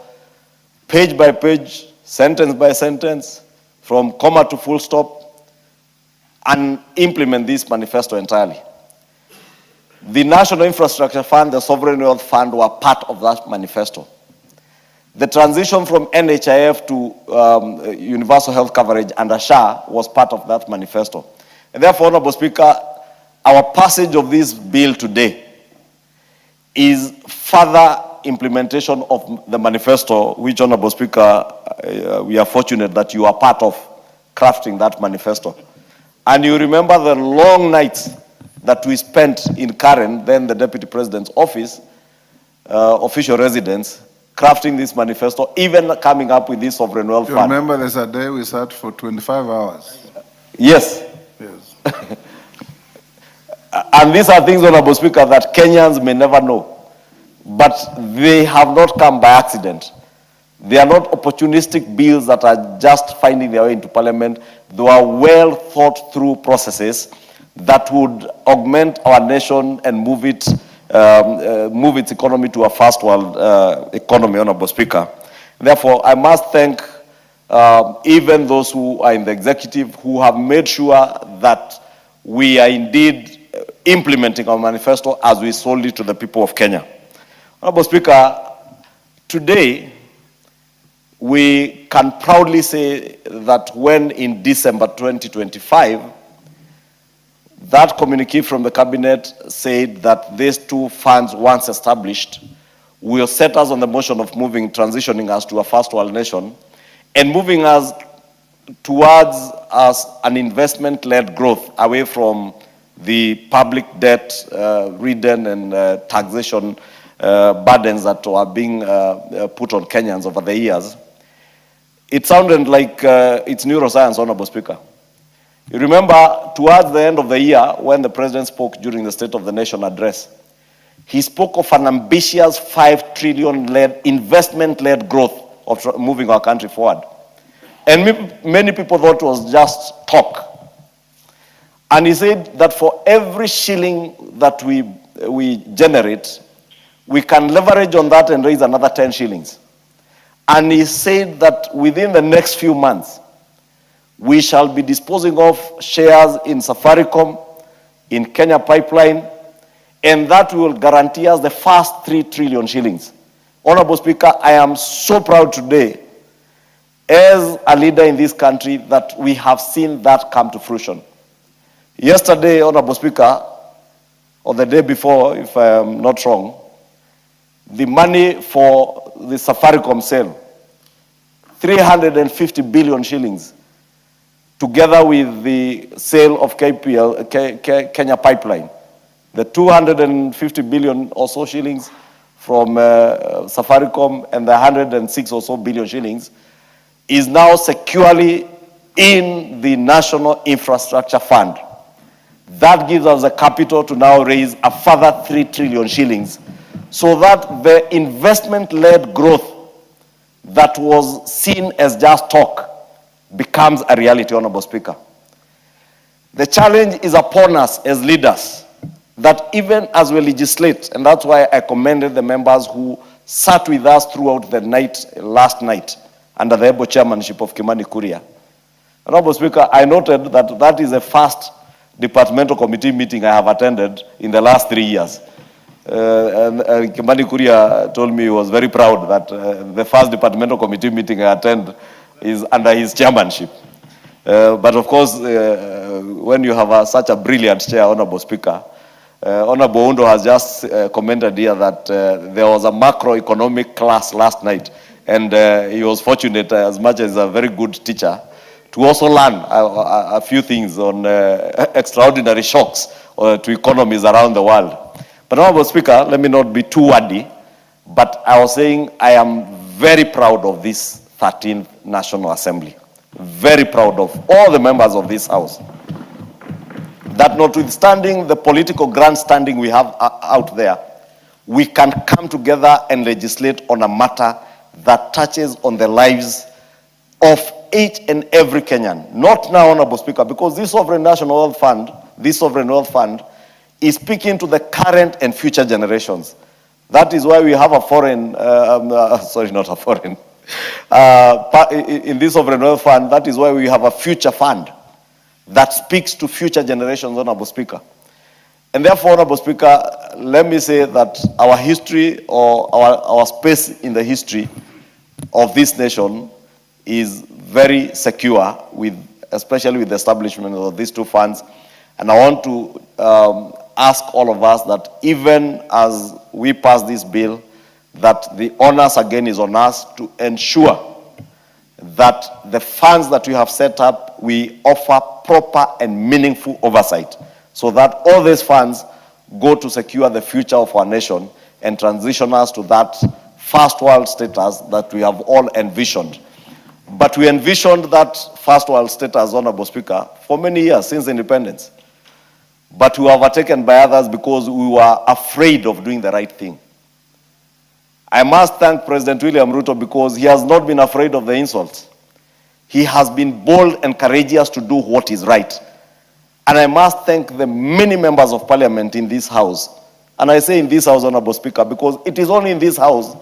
page by page, sentence by sentence, from comma to full stop, and implement this manifesto entirely. The National Infrastructure Fund, the Sovereign Wealth Fund were part of that manifesto. The transition from NHIF to universal health coverage under SHA was part of that manifesto. And therefore, Honorable Speaker, our passage of this bill today is further implementation of the manifesto, which, Honorable Speaker, we are fortunate that you are part of crafting that manifesto. And you remember the long nights that we spent in Karen, then the Deputy President's office, official residence, crafting this manifesto, even coming up with this sovereign wealth fund. You remember there's a day we sat for 25 hours? Yes. Yes. And these are things, Honorable Speaker, that Kenyans may never know. But they have not come by accident. They are not opportunistic bills that are just finding their way into Parliament. They are well thought through processes that would augment our nation and move its economy to a first world economy, Honorable Speaker. Therefore, I must thank even those who are in the executive who have made sure that we are indeed implementing our manifesto as we sold it to the people of Kenya. Honorable Speaker, today we can proudly say that when in December 2025, that communique from the cabinet said that these two funds, once established, will set us on the motion of transitioning us to a first world nation and moving us towards an investment-led growth away from the public debt-ridden and taxation burdens that are being put on Kenyans over the years. It sounded like it's neuroscience, Honorable Speaker. You remember, towards the end of the year, when the President spoke during the State of the Nation address, he spoke of an ambitious 5 trillion investment-led growth of moving our country forward. And many people thought it was just talk. And he said that for every shilling that we generate, we can leverage on that and raise another 10 shillings. And he said that within the next few months, we shall be disposing of shares in Safaricom, in Kenya Pipeline, and that will guarantee us the first 3 trillion shillings. Honorable Speaker, I am so proud today, as a leader in this country, that we have seen that come to fruition. Yesterday, Honorable Speaker, or the day before, if I am not wrong, the money for the Safaricom sale, 350 billion shillings, together with the sale of Kenya Pipeline, the 250 billion or so shillings from Safaricom and the 106 or so billion shillings is now securely in the National Infrastructure Fund. That gives us the capital to now raise a further 3 trillion shillings so that the investment-led growth that was seen as just talk becomes a reality, Honorable Speaker. The challenge is upon us as leaders that even as we legislate, and that's why I commended the members who sat with us throughout the night, last night, under the able chairmanship of Kimani Kuria. Honorable Speaker, I noted that that is the first departmental committee meeting I have attended in the last 3 years. And Kimani Kuria told me he was very proud that the first departmental committee meeting I attend is under his chairmanship. But of course, when you have such a brilliant chair, Honorable Speaker, Honorable Undo has just commented here that there was a macroeconomic class last night, and he was fortunate, as much as a very good teacher, to also learn a few things on extraordinary shocks to economies around the world. But Honorable Speaker, let me not be too wordy, but I was saying I am very proud of this 13th National Assembly. Very proud of all the members of this House. That notwithstanding the political grandstanding we have out there, we can come together and legislate on a matter that touches on the lives of each and every Kenyan. Not now, Honorable Speaker, because this Sovereign National Wealth Fund, is speaking to the current and future generations. That is why we have a foreign, in this Sovereign Wealth Fund, that is why we have a future fund that speaks to future generations, Honorable Speaker. And therefore, Honorable Speaker, let me say that our history or our space in the history of this nation is very secure, especially with the establishment of these two funds. And I want to ask all of us that even as we pass this bill, that the onus again is on us to ensure that the funds that we have set up, we offer proper and meaningful oversight so that all these funds go to secure the future of our nation and transition us to that first world status that we have all envisioned. But we envisioned that first world status, Honorable Speaker, for many years since independence. But we were overtaken by others because we were afraid of doing the right thing. I must thank President William Ruto because he has not been afraid of the insults. He has been bold and courageous to do what is right. And I must thank the many members of parliament in this house. And I say in this house, Honorable Speaker, because it is only in this house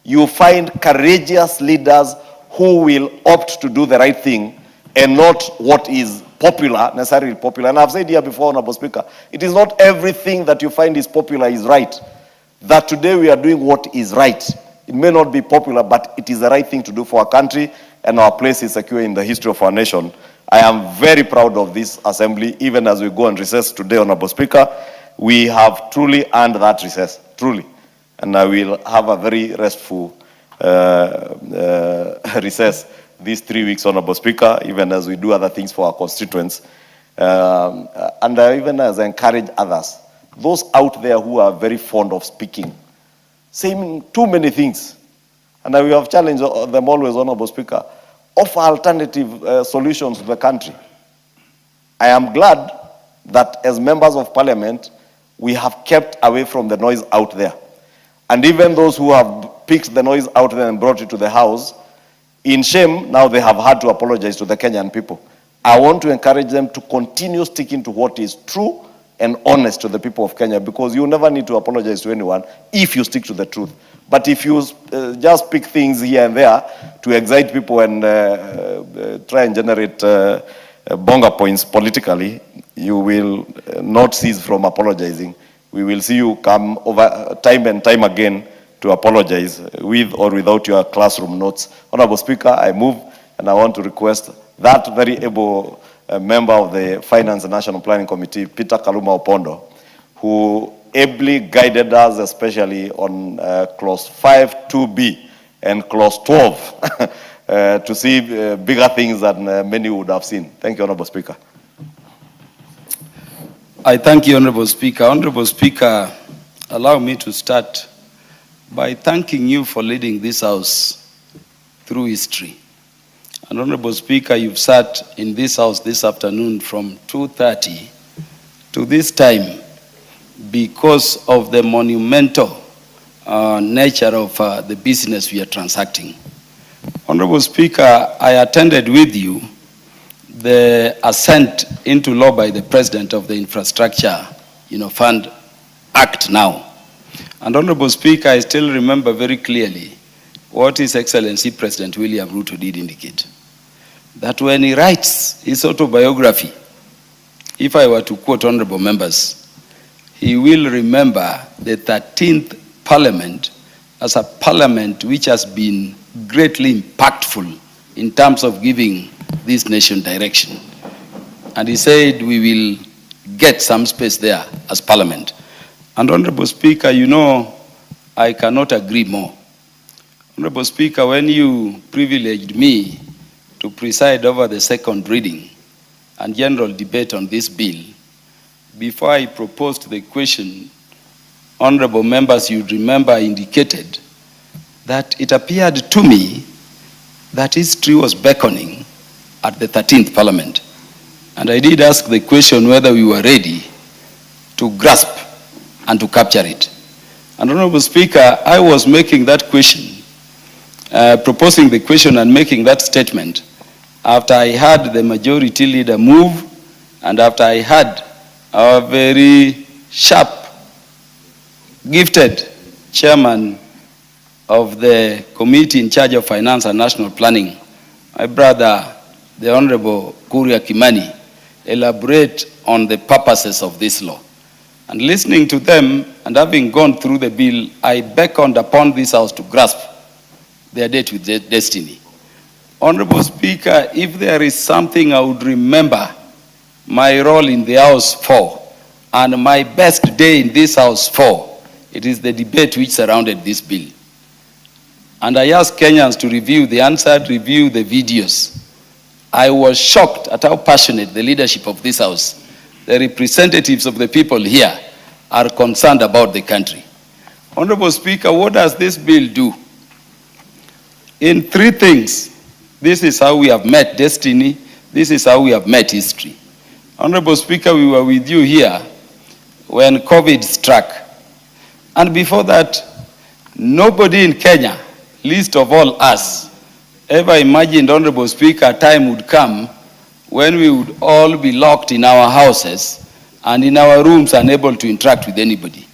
you find courageous leaders who will opt to do the right thing and not what is popular, necessarily popular. And I've said here before, Honorable Speaker, it is not everything that you find is popular is right. That today we are doing what is right. It may not be popular, but it is the right thing to do for our country, and our place is secure in the history of our nation. I am very proud of this assembly, even as we go on recess today, Honorable Speaker. We have truly earned that recess, truly. And I will have a very restful recess these 3 weeks, Honorable Speaker, even as we do other things for our constituents. And even as I encourage others, those out there who are very fond of speaking, saying too many things, and we have challenged them always, Honorable Speaker, offer alternative solutions to the country. I am glad that as members of parliament, we have kept away from the noise out there. And even those who have picked the noise out there and brought it to the house, in shame, now they have had to apologize to the Kenyan people. I want to encourage them to continue sticking to what is true and honest to the people of Kenya, because you never need to apologize to anyone if you stick to the truth. But if you just pick things here and there to excite people and try and generate bonga points politically, you will not cease from apologizing. We will see you come over time and time again to apologize with or without your classroom notes. Honorable Speaker, I move, and I want to request that very able member of the Finance and National Planning Committee, Peter Kaluma Opondo, who ably guided us, especially on clause 5(2)(b) and clause 12, to see bigger things than many would have seen. Thank you, Honorable Speaker. I thank you, Honorable Speaker. Honorable Speaker, allow me to start by thanking you for leading this House through history. And Honorable Speaker, you've sat in this House this afternoon from 2:30 to this time because of the monumental nature of the business we are transacting. Honorable Speaker, I attended with you the assent into law by the President of the Infrastructure Fund Act now. And Honorable Speaker, I still remember very clearly what His Excellency President William Ruto did indicate. That when he writes his autobiography, if I were to quote honorable members, he will remember the 13th Parliament as a parliament which has been greatly impactful in terms of giving this nation direction. And he said we will get some space there as parliament. And Honorable Speaker, you know, I cannot agree more. Honorable Speaker, when you privileged me to preside over the second reading and general debate on this bill, before I proposed the question, honorable members, you remember, indicated that it appeared to me that history was beckoning at the 13th Parliament. And I did ask the question whether we were ready to grasp and to capture it. And Honorable Speaker, I was making that question, proposing the question and making that statement after I had the majority leader move and after I had our very sharp, gifted chairman of the committee in charge of finance and national planning, my brother, the Honorable Kuria Kimani, elaborate on the purposes of this law. And listening to them and having gone through the bill, I beckoned upon this House to grasp their date with their destiny. Honorable Speaker, if there is something I would remember my role in the House for, and my best day in this House for, it is the debate which surrounded this bill. And I asked Kenyans to review the answer, review the videos. I was shocked at how passionate the leadership of this House, the representatives of the people here, are concerned about the country. Honorable Speaker, what does this bill do? In three things, this is how we have met destiny, this is how we have met history. Honorable Speaker, we were with you here when COVID struck. And before that, nobody in Kenya, least of all us, ever imagined, Honorable Speaker, a time would come when we would all be locked in our houses and in our rooms unable to interact with anybody.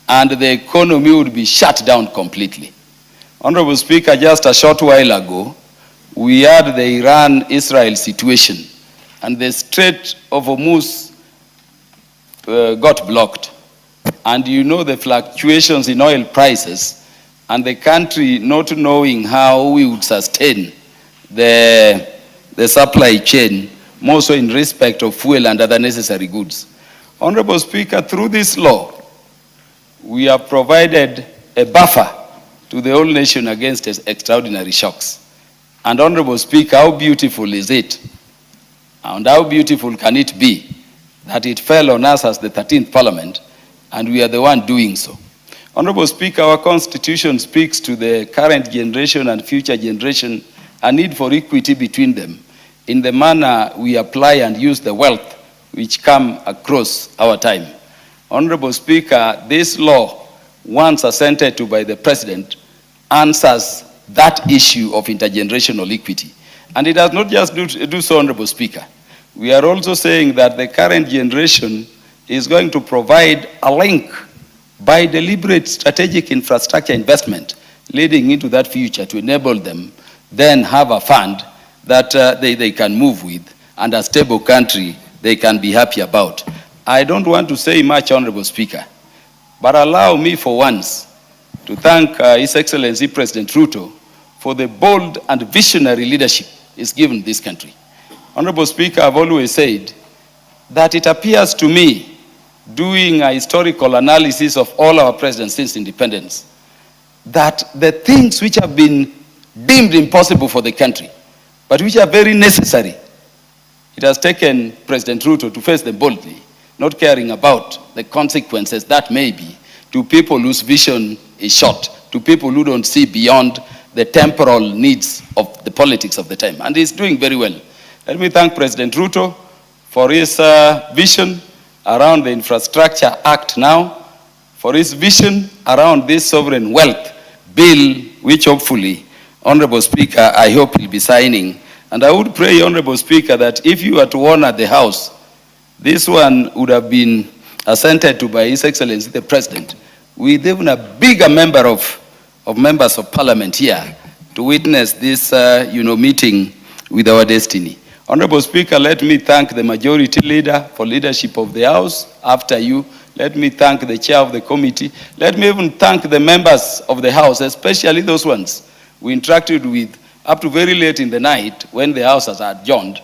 And the economy would be shut down completely. Honorable Speaker, just a short while ago, we had the Iran-Israel situation and the Strait of Hormuz got blocked. And you know the fluctuations in oil prices and the country not knowing how we would sustain the supply chain, more so in respect of fuel and other necessary goods. Honorable Speaker, through this law, we have provided a buffer to the whole nation against extraordinary shocks. And Honorable Speaker, how beautiful is it? And how beautiful can it be that it fell on us as the 13th Parliament, and we are the one doing so. Honorable Speaker, our Constitution speaks to the current generation and future generation a need for equity between them in the manner we apply and use the wealth which come across our time. Honorable Speaker, this law, once assented to by the President, answers that issue of intergenerational equity. And it does not just do so, Honorable Speaker. We are also saying that the current generation is going to provide a link by deliberate strategic infrastructure investment leading into that future to enable them then have a fund that they can move with and a stable country they can be happy about. I don't want to say much, Honorable Speaker, but allow me for once to thank His Excellency President Ruto for the bold and visionary leadership he's given this country. Honorable Speaker, I've always said that it appears to me, doing a historical analysis of all our presidents since independence, that the things which have been deemed impossible for the country, but which are very necessary. It has taken President Ruto to face them boldly, not caring about the consequences that may be to people whose vision is short, to people who don't see beyond the temporal needs of the politics of the time. And he's doing very well. Let me thank President Ruto for his vision around the Infrastructure Act now, for his vision around this sovereign wealth bill, which hopefully, Honorable Speaker, I hope he'll be signing. And I would pray, Honorable Speaker, that if you were to honor the House, this one would have been assented to by His Excellency the President, with even a bigger member of members of Parliament here to witness this meeting with our destiny. Honorable Speaker, let me thank the Majority Leader for leadership of the House. After you, let me thank the Chair of the Committee. Let me even thank the members of the House, especially those ones we interacted with up to very late in the night when the House has adjourned,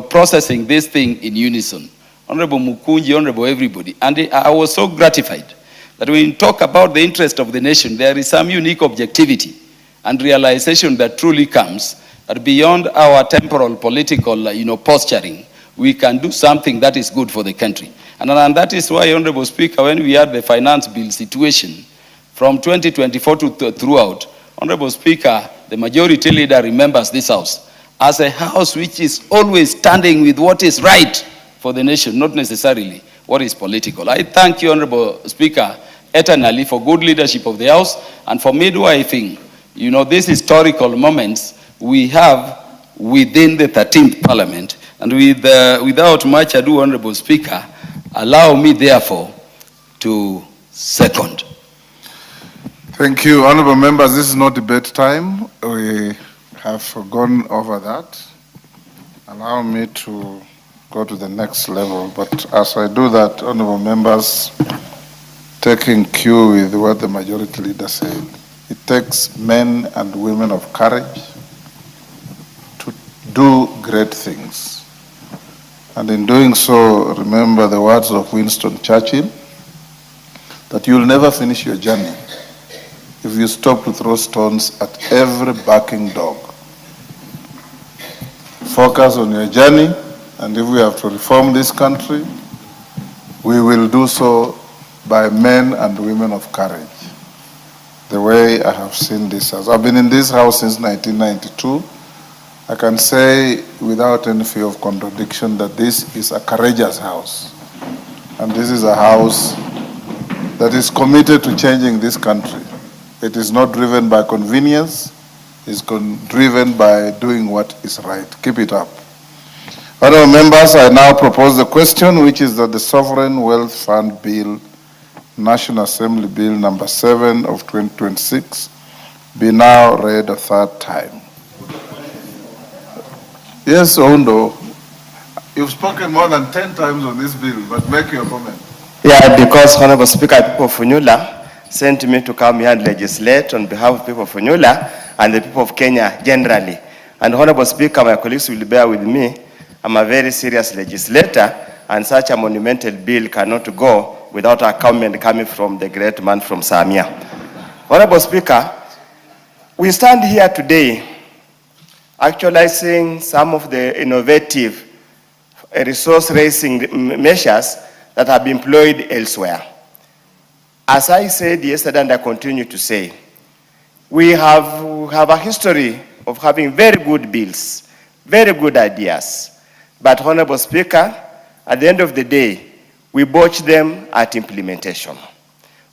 processing this thing in unison. Honorable Mukunji, Honorable everybody. And I was so gratified that when you talk about the interest of the nation, there is some unique objectivity and realization that truly comes that beyond our temporal political posturing, we can do something that is good for the country. And that is why, Honorable Speaker, when we had the finance bill situation from 2024 to throughout, Honorable Speaker, the Majority Leader remembers this House as a House which is always standing with what is right for the nation, not necessarily what is political. I thank you, Honorable Speaker, eternally for good leadership of the House and for midwifing, these historical moments we have within the 13th Parliament. And without much ado, Honorable Speaker, allow me therefore to second. Thank you, honorable members. This is not debate time. We have gone over that. Allow me to go to the next level. But as I do that, honorable members, taking cue with what the Majority Leader said, it takes men and women of courage to do great things. And in doing so, remember the words of Winston Churchill, that you'll never finish your journey if you stop to throw stones at every barking dog. Focus on your journey, and if we have to reform this country, we will do so by men and women of courage, the way I have seen this house. I've been in this house since 1992. I can say without any fear of contradiction that this is a courageous house. And this is a house that is committed to changing this country. It is not driven by convenience, it's driven by doing what is right. Keep it up. Honourable members, I now propose the question, which is that the Sovereign Wealth Fund Bill, National Assembly Bill number 7 of 2026, be now read a third time. Yes, Ondo, you've spoken more than 10 times on this bill, but make your comment. Yeah, because Honorable Speaker, people of Funyula sent me to come here and legislate on behalf of people of Funyula and the people of Kenya generally. And Honorable Speaker, my colleagues will bear with me. I'm a very serious legislator, and such a monumental bill cannot go without a comment coming from the great man from Samia. Honorable Speaker, we stand here today actualizing some of the innovative resource-raising measures that have been employed elsewhere. As I said yesterday, and I continue to say, we have a history of having very good bills, very good ideas. But, Honorable Speaker, at the end of the day, we botch them at implementation.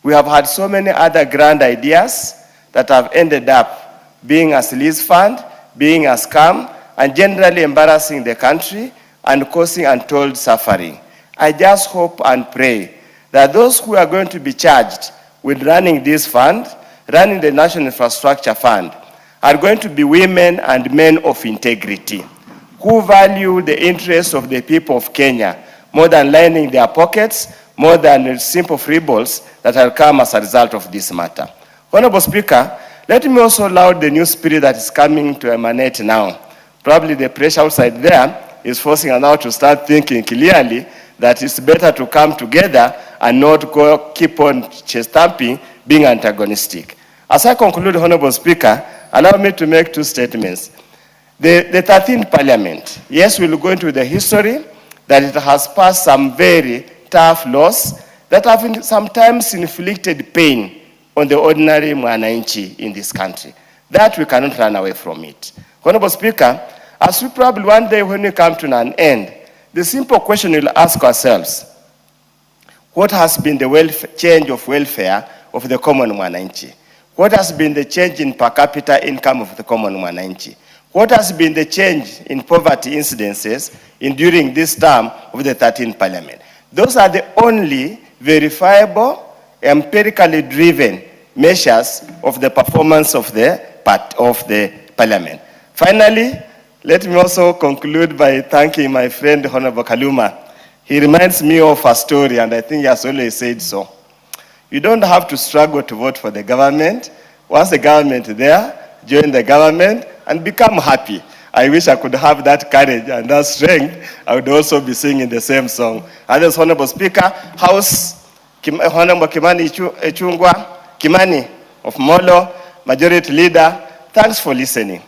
We have had so many other grand ideas that have ended up being a sleaze fund, being a scam, and generally embarrassing the country and causing untold suffering. I just hope and pray that those who are going to be charged with running this fund, running the National Infrastructure Fund, are going to be women and men of integrity, who value the interests of the people of Kenya more than lining their pockets, more than simple free-balls that will come as a result of this matter. Honorable Speaker, let me also laud the new spirit that is coming to emanate now. Probably the pressure outside there is forcing us now to start thinking clearly that it's better to come together and not keep on chest thumping, being antagonistic. As I conclude, Honorable Speaker, Allow me to make two statements. The 13th Parliament, yes, we'll go into the history that it has passed some very tough laws that have sometimes inflicted pain on the ordinary mwananchi in this country. That we cannot run away from it. Honorable Speaker, as we probably one day when we come to an end, the simple question we'll ask ourselves, what has been the change of welfare of the common mwananchi? What has been the change in per capita income of the common mwananchi? What has been the change in poverty incidences during this term of the 13th Parliament? Those are the only verifiable, empirically driven measures of the performance of the Parliament. Finally, let me also conclude by thanking my friend Honorable Kaluma. He reminds me of a story, and I think he has always said so. You don't have to struggle to vote for the government. Once the government is there, join the government and become happy. I wish I could have that courage and that strength. I would also be singing the same song. Others, Honorable Speaker, House, Honorable Kimani of Molo, Majority Leader, thanks for listening.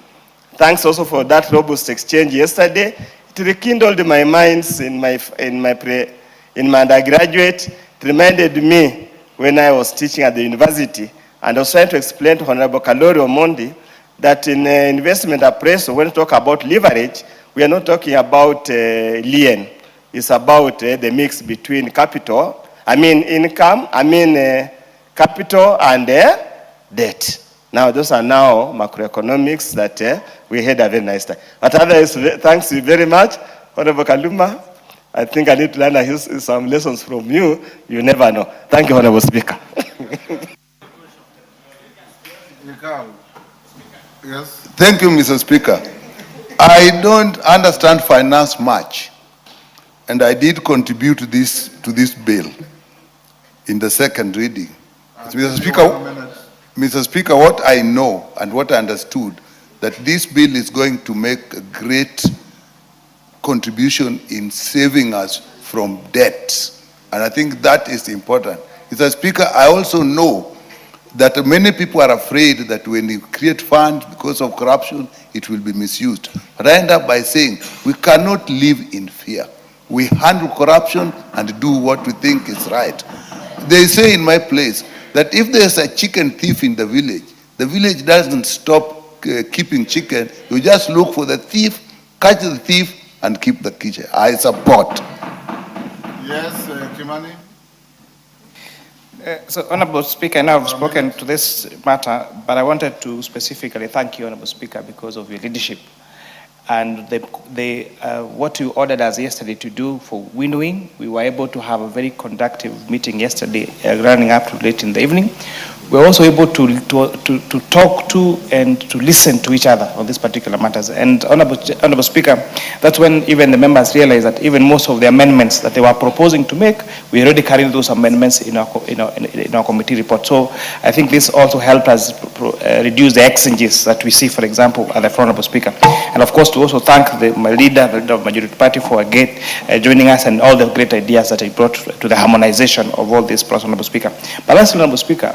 Thanks also for that robust exchange yesterday. It rekindled my minds in my undergraduate. It reminded me when I was teaching at the university, and I was trying to explain to Honorable Kalori Omondi that in investment appraisal, when we talk about leverage, we are not talking about lien. It's about the mix between capital, income, capital and debt. Now, those are now macroeconomics that we had a very nice time. But otherwise, thanks you very much, Honorable Kaluma. I think I need to learn some lessons from you. You never know. Thank you, Honorable Speaker. Yes. Thank you, Mr. Speaker. I don't understand finance much, and I did contribute to this bill in the second reading. Mr. Speaker, what I know and what I understood, that this bill is going to make a great contribution in saving us from debt. And I think that is important. Mr. Speaker, I also know that many people are afraid that when you create funds because of corruption, it will be misused. But I end up by saying, we cannot live in fear. We handle corruption and do what we think is right. They say in my place that if there's a chicken thief in the village doesn't stop keeping chicken. You just look for the thief, catch the thief, and keep the kitchen. I support. Yes, Kimani. So, Honorable Speaker, I know I've spoken to this matter, but I wanted to specifically thank you, Honorable Speaker, because of your leadership. And what you ordered us yesterday to do for winnowing, we were able to have a very conductive meeting yesterday, running up to late in the evening. We were also able to talk to and to listen to each other on these particular matters. And Honorable Speaker, that's when even the members realized that even most of the amendments that they were proposing to make, we already carried those amendments in our committee report. So I think this also helped us reduce the exchanges that we see, for example, at the front, Honorable Speaker. And of course, to also thank my leader, the leader of Majority Party, for joining us and all the great ideas that he brought to the harmonization of all this process, Honorable Speaker. But lastly, Honorable Speaker,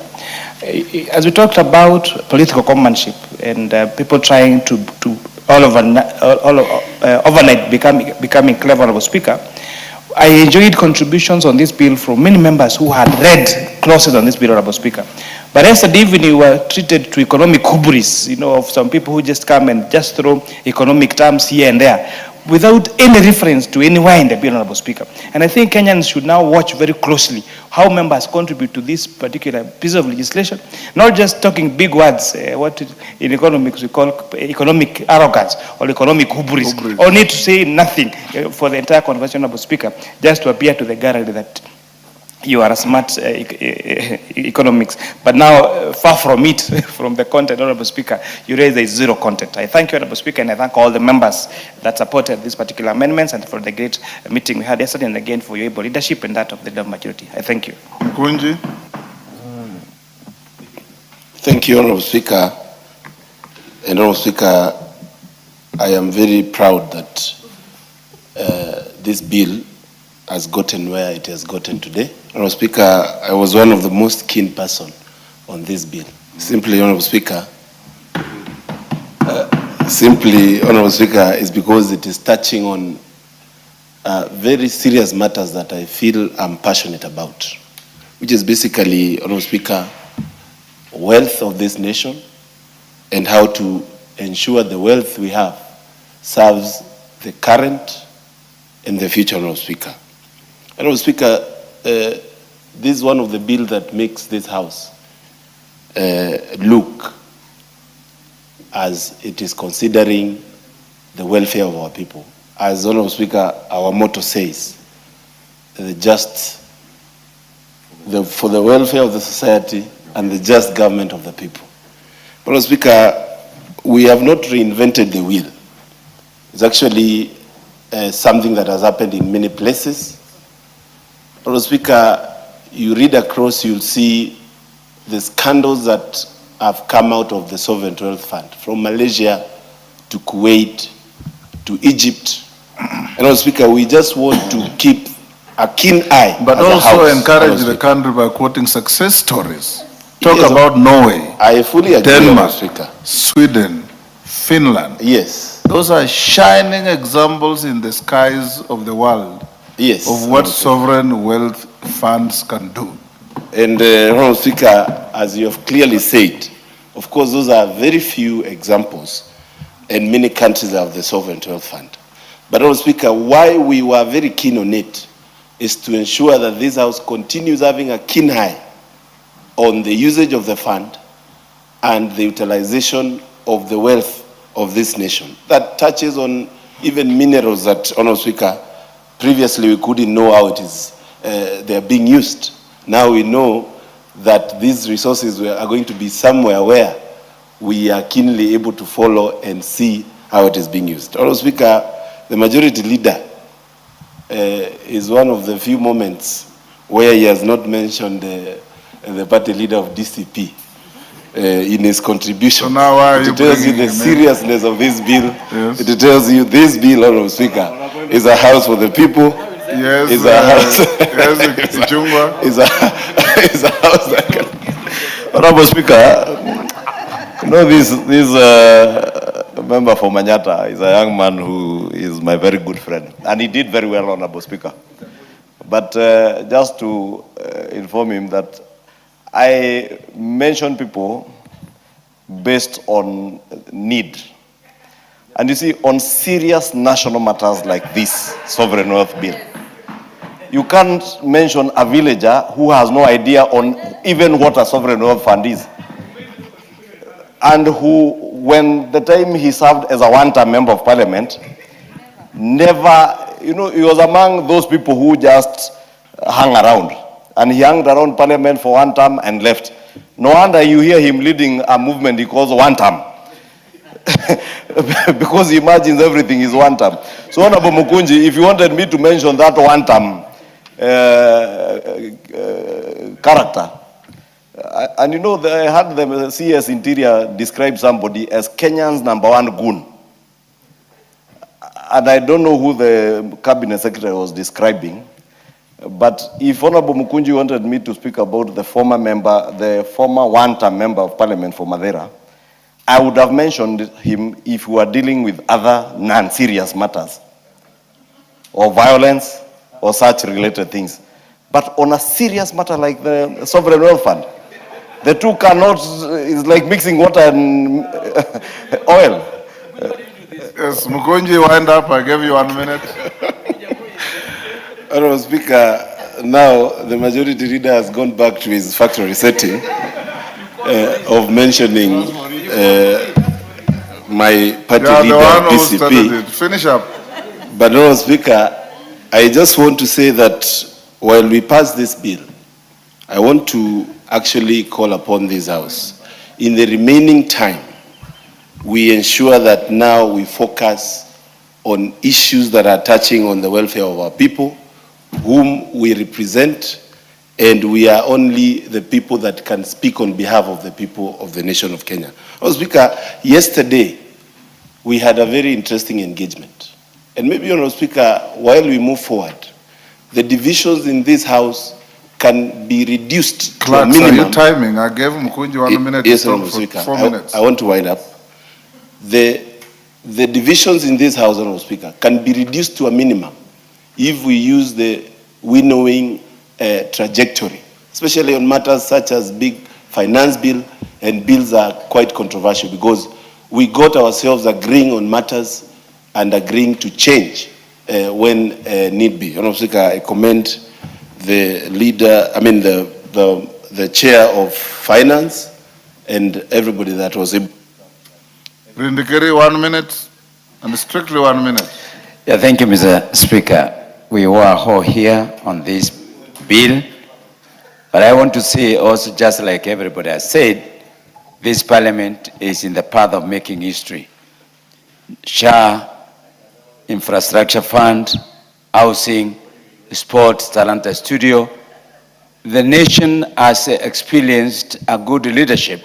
as we talked about political companionship and people trying to overnight becoming clever, Honorable Speaker, I enjoyed contributions on this bill from many members who had read clauses on this bill, Honorable Speaker. But yesterday evening, we were treated to economic hubris, of some people who just come and just throw economic terms here and there without any reference to anywhere in the bill, Honorable Speaker. And I think Kenyans should now watch very closely how members contribute to this particular piece of legislation, not just talking big words, what in economics we call economic arrogance or economic hubris, or need to say nothing for the entire conversation, Honorable Speaker, just to appear to the gallery that you are a smart economics. But now, far from it, from the content, Honorable Speaker, you raise a zero content. I thank you, Honorable Speaker, and I thank all the members that supported these particular amendments and for the great meeting we had yesterday, and again for your able leadership and that of the majority. I thank you. Kunji. Thank you, Honorable Speaker. And Honorable Speaker, I am very proud that this bill has gotten where it has gotten today. Honorable Speaker, I was one of the most keen person on this bill. Simply, Honorable Speaker, simply, Honorable Speaker, is because it is touching on very serious matters that I feel I'm passionate about, which is basically, Honorable Speaker, wealth of this nation and how to ensure the wealth we have serves the current and the future, Honorable Speaker. Honorable Speaker, this is one of the bills that makes this House look as it is considering the welfare of our people. As Honorable Speaker, our motto says, for the welfare of the society and the just government of the people. Honorable Speaker, we have not reinvented the wheel. It's actually something that has happened in many places. Honorable Speaker, you read across, you'll see the scandals that have come out of the Sovereign Wealth Fund, from Malaysia to Kuwait to Egypt. And Honorable Speaker, we just want to keep a keen eye. But as a also House, encourage the country by quoting success stories. Talk Yes, about Norway, I fully agree, Denmark, Honorable Speaker. Sweden, Finland. Yes. Those are shining examples in the skies of the world Yes, of what Honorable Speaker. sovereign wealth funds can do. And Honorable Speaker, as you have clearly said, of course, those are very few examples, and many countries have the Sovereign Wealth Fund. But Honorable Speaker, why we were very keen on it is to ensure that this House continues having a keen eye on the usage of the fund and the utilization of the wealth of this nation. That touches on even minerals that, Honorable Speaker, previously we couldn't know how they are being used. Now we know that these resources are going to be somewhere where we are keenly able to follow and see how it is being used. Honorable Speaker, the majority leader is one of the few moments where he has not mentioned the party leader of DCP in his contribution. So now why are you it tells you bringing the him in? seriousness of this bill. Yes. It tells you this bill, Honorable Speaker, is a house for the people. Yes, Is a house. yes, Kichungwa. Is a house that can. Honorable Speaker, you know this member for Manyata is a young man who is my very good friend, and he did very well, Honorable Speaker. But just to inform him that I mention people based on need. And you see, on serious national matters like this sovereign wealth bill, you can't mention a villager who has no idea on even what a sovereign wealth fund is. And who, when the time he served as a one-term member of parliament, never, you know, he was among those people who just hung around. And he hung around parliament for one term and left. No wonder you hear him leading a movement he calls one term. Because he imagines everything is one term. So Honorable Mukunji, if you wanted me to mention that one term character, and you know, I had the CS Interior describe somebody as Kenyan's #1 goon. And I don't know who the cabinet secretary was describing, but if Honorable Mukunji wanted me to speak about the former one-term member of parliament for Madeira, I would have mentioned him if we were dealing with other non-serious matters, or violence, or such related things. But on a serious matter like the Sovereign Wealth Fund, the two cannot, it's like mixing water and oil. Yes, Mukunji, wind up. I gave you 1 minute. Honorable Speaker, now the majority leader has gone back to his factory setting of mentioning my party leader, DCP. Finish up. But Honorable Speaker, I just want to say that while we pass this bill, I want to actually call upon this House. In the remaining time, we ensure that now we focus on issues that are touching on the welfare of our people, whom we represent, and we are only the people that can speak on behalf of the people of the nation of Kenya. Honorable Speaker, yesterday we had a very interesting engagement. And maybe, Honorable Speaker, while we move forward, the divisions in this House can be reduced to a minimum. Are you timing? I gave Mukunji 1 minute. Yes, Honorable Speaker. 4 minutes. I want to wind up. The the divisions in this House, Honorable Speaker, can be reduced to a minimum if we use the winnowing trajectory, especially on matters such as big finance bill, and bills are quite controversial because we got ourselves agreeing on matters and agreeing to change when need be. Honorable Speaker, I commend the leader, the chair of finance and everybody that was able. Rindikeri, 1 minute, and strictly 1 minute. Yeah, thank you, Mr. Speaker. We were all here on this bill, but I want to say also, just like everybody has said, this parliament is in the path of making history. SHA, infrastructure fund, housing, sports, Talanta Studio. The nation has experienced a good leadership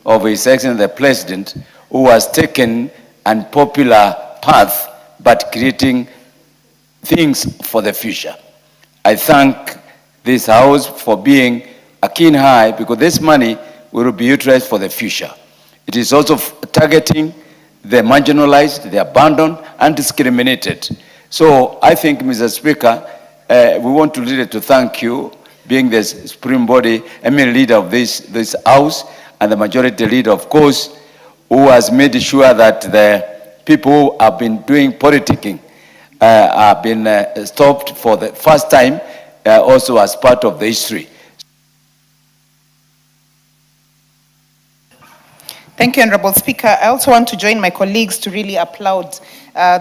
of His Excellency the President, who has taken an unpopular path, but creating things for the future. I thank this House for being a keen eye, because this money will be utilized for the future. It is also targeting the marginalized, the abandoned, and discriminated. So I think, Mr. Speaker, we want to really to thank you, being the supreme body, leader of this House, and the majority leader, of course, who has made sure that the people who have been doing politicking have been stopped for the first time, also as part of the history. Thank you, Honorable Speaker. I also want to join my colleagues to really applaud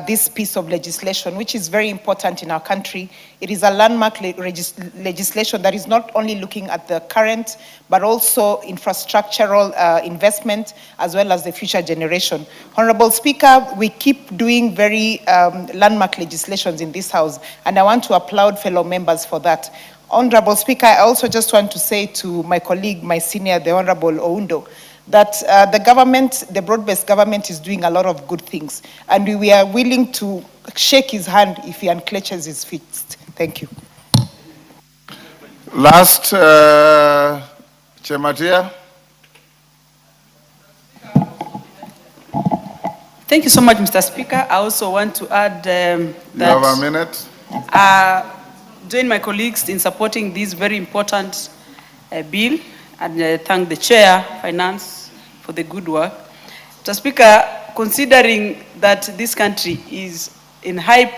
this piece of legislation, which is very important in our country. It is a landmark legislation that is not only looking at the current, but also infrastructural investment, as well as the future generation. Honorable Speaker, we keep doing very landmark legislations in this House, and I want to applaud fellow members for that. Honorable Speaker, I also just want to say to my colleague, my senior, the Honorable Oundo, that the government, the broad-based government, is doing a lot of good things, and we are willing to shake his hand if he unclenches his fist. Thank you. Last, Chematia. Thank you so much, Mr. Speaker. I also want to add that you have a minute. Join my colleagues in supporting this very important bill, and thank the Chair, Finance, for the good work. Mr. Speaker, considering that this country is in hype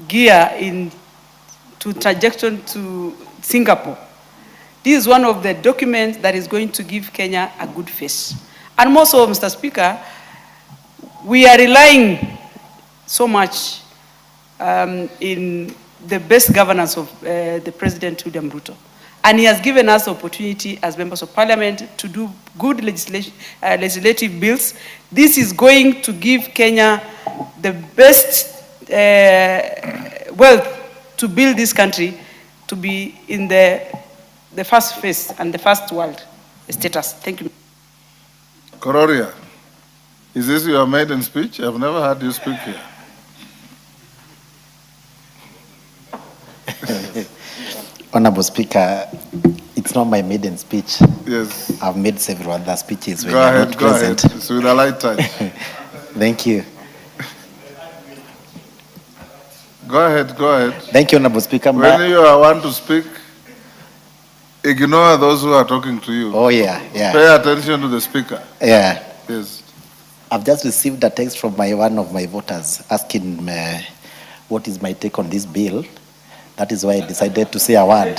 gear to trajectory to Singapore, this is one of the documents that is going to give Kenya a good face. And more so, Mr. Speaker, we are relying so much in the best governance of the President William Ruto. And he has given us the opportunity as members of parliament to do good legislative bills. This is going to give Kenya the best wealth to build this country to be in the first phase and the first world status. Thank you. Kororia, is this your maiden speech? I've never heard you speak here. Honorable Speaker, it's not my maiden speech. Yes. I've made several other speeches when Go you're ahead, not go present. ahead. It's with a light touch. Thank you. Go ahead, go ahead. Thank you, Honorable Speaker. When you want to speak, ignore those who are talking to you. Oh, yeah, yeah. Pay attention to the speaker. Yeah. Yes. I've just received a text from one of my voters asking what is my take on this bill. That is why I decided to say a word,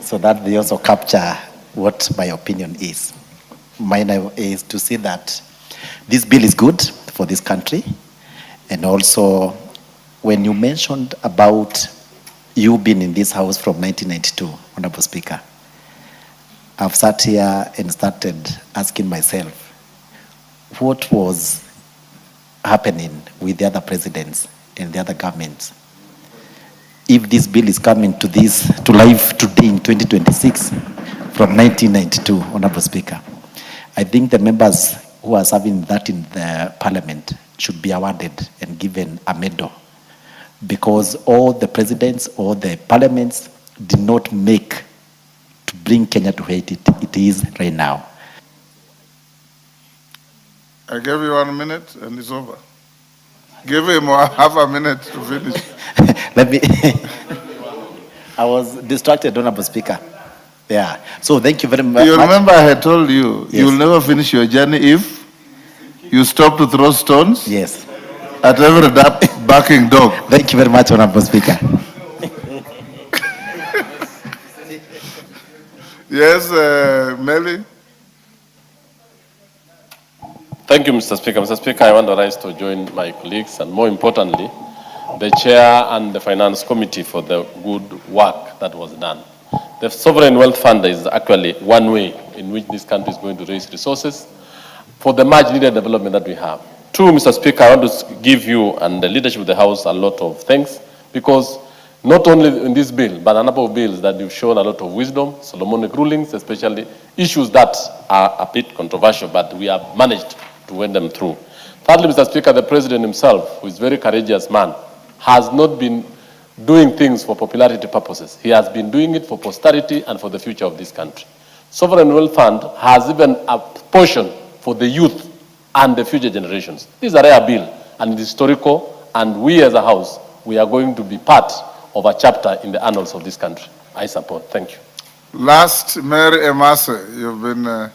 so that they also capture what my opinion is. Mine is to say that this bill is good for this country, and also when you mentioned about you being in this House from 1992, Honorable Speaker, I've sat here and started asking myself, what was happening with the other presidents and the other governments? If this bill is coming to life today in 2026 from 1992, Honorable Speaker, I think the members who are serving that in the parliament should be awarded and given a medal, because all the presidents or the parliaments did not make to bring Kenya to where it is right now. I gave you 1 minute and it's over. Give him half a minute to finish. Let me, I was distracted, Honorable Speaker. Yeah, so thank you very much. You remember I had told you, Yes. you'll never finish your journey if you stop to throw stones? Yes. At every barking dog. Thank you very much, Honorable Speaker. Yes, Melly? Thank you, Mr. Speaker. Mr. Speaker, I want to rise to join my colleagues and more importantly, the Chair and the Finance Committee for the good work that was done. The Sovereign Wealth Fund is actually one way in which this country is going to raise resources for the much needed development that we have. Two, Mr. Speaker, I want to give you and the leadership of the House a lot of thanks because not only in this bill, but a number of bills that you've shown a lot of wisdom, Solomonic rulings, especially issues that are a bit controversial, but we have managed to win them through. Thirdly, Mr. Speaker, the President himself, who is a very courageous man, has not been doing things for popularity purposes. He has been doing it for posterity and for the future of this country. Sovereign Wealth Fund has even a portion for the youth and the future generations. This is a rare bill and it is historical, and we as a House, we are going to be part of a chapter in the annals of this country. I support. Thank you. Last, Mary Emase, you've been...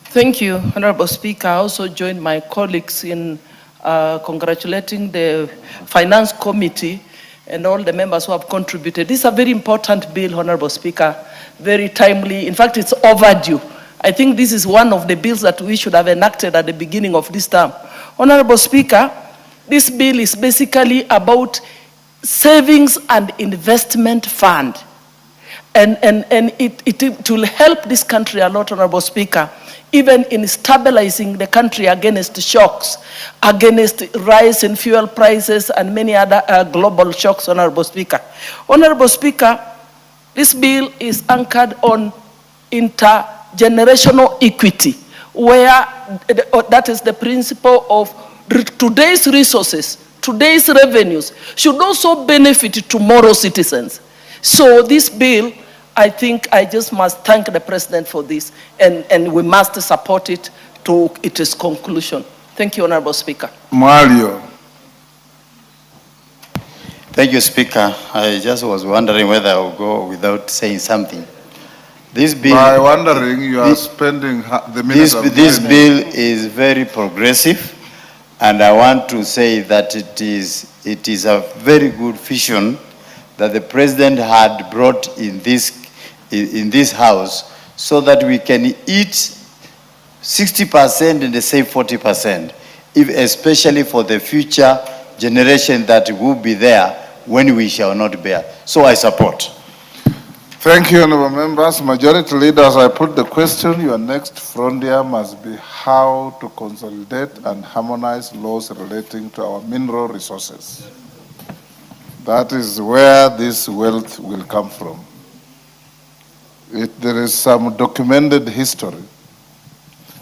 Thank you, Honorable Speaker. I also join my colleagues in congratulating the Finance Committee and all the members who have contributed. This is a very important bill, Honorable Speaker, very timely. In fact, it's overdue. I think this is one of the bills that we should have enacted at the beginning of this term. Honorable Speaker, this bill is basically about savings and investment fund. And it will help this country a lot, Honorable Speaker, even in stabilizing the country against shocks, against rise in fuel prices and many other global shocks, Honorable Speaker. Honorable Speaker, this bill is anchored on intergenerational equity, where that is the principle of today's resources, today's revenues, should also benefit tomorrow's citizens. So this bill, I think I just must thank the President for this, and we must support it to its conclusion. Thank you, Honorable Speaker. Mario. Thank you, Speaker. I just was wondering whether I will go without saying something. This bill... By wondering, you are spending the minutes of this bill is very progressive, and I want to say that it is a very good vision that the President had brought in this House, so that we can eat 60% and save 40%, especially for the future generation that will be there when we shall not bear. So I support. Thank you, honorable members. Majority leaders, I put the question, your next frontier must be how to consolidate and harmonize laws relating to our mineral resources. That is where this wealth will come from. There is some documented history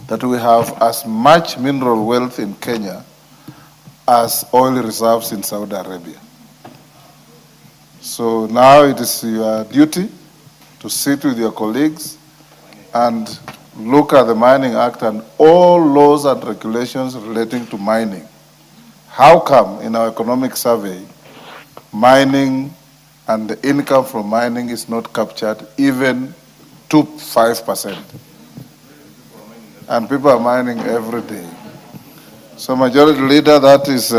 that we have as much mineral wealth in Kenya as oil reserves in Saudi Arabia. So now it is your duty to sit with your colleagues and look at the Mining Act and all laws and regulations relating to mining. How come in our economic survey, mining and the income from mining is not captured even to 5%? And people are mining every day. So Majority Leader, that is,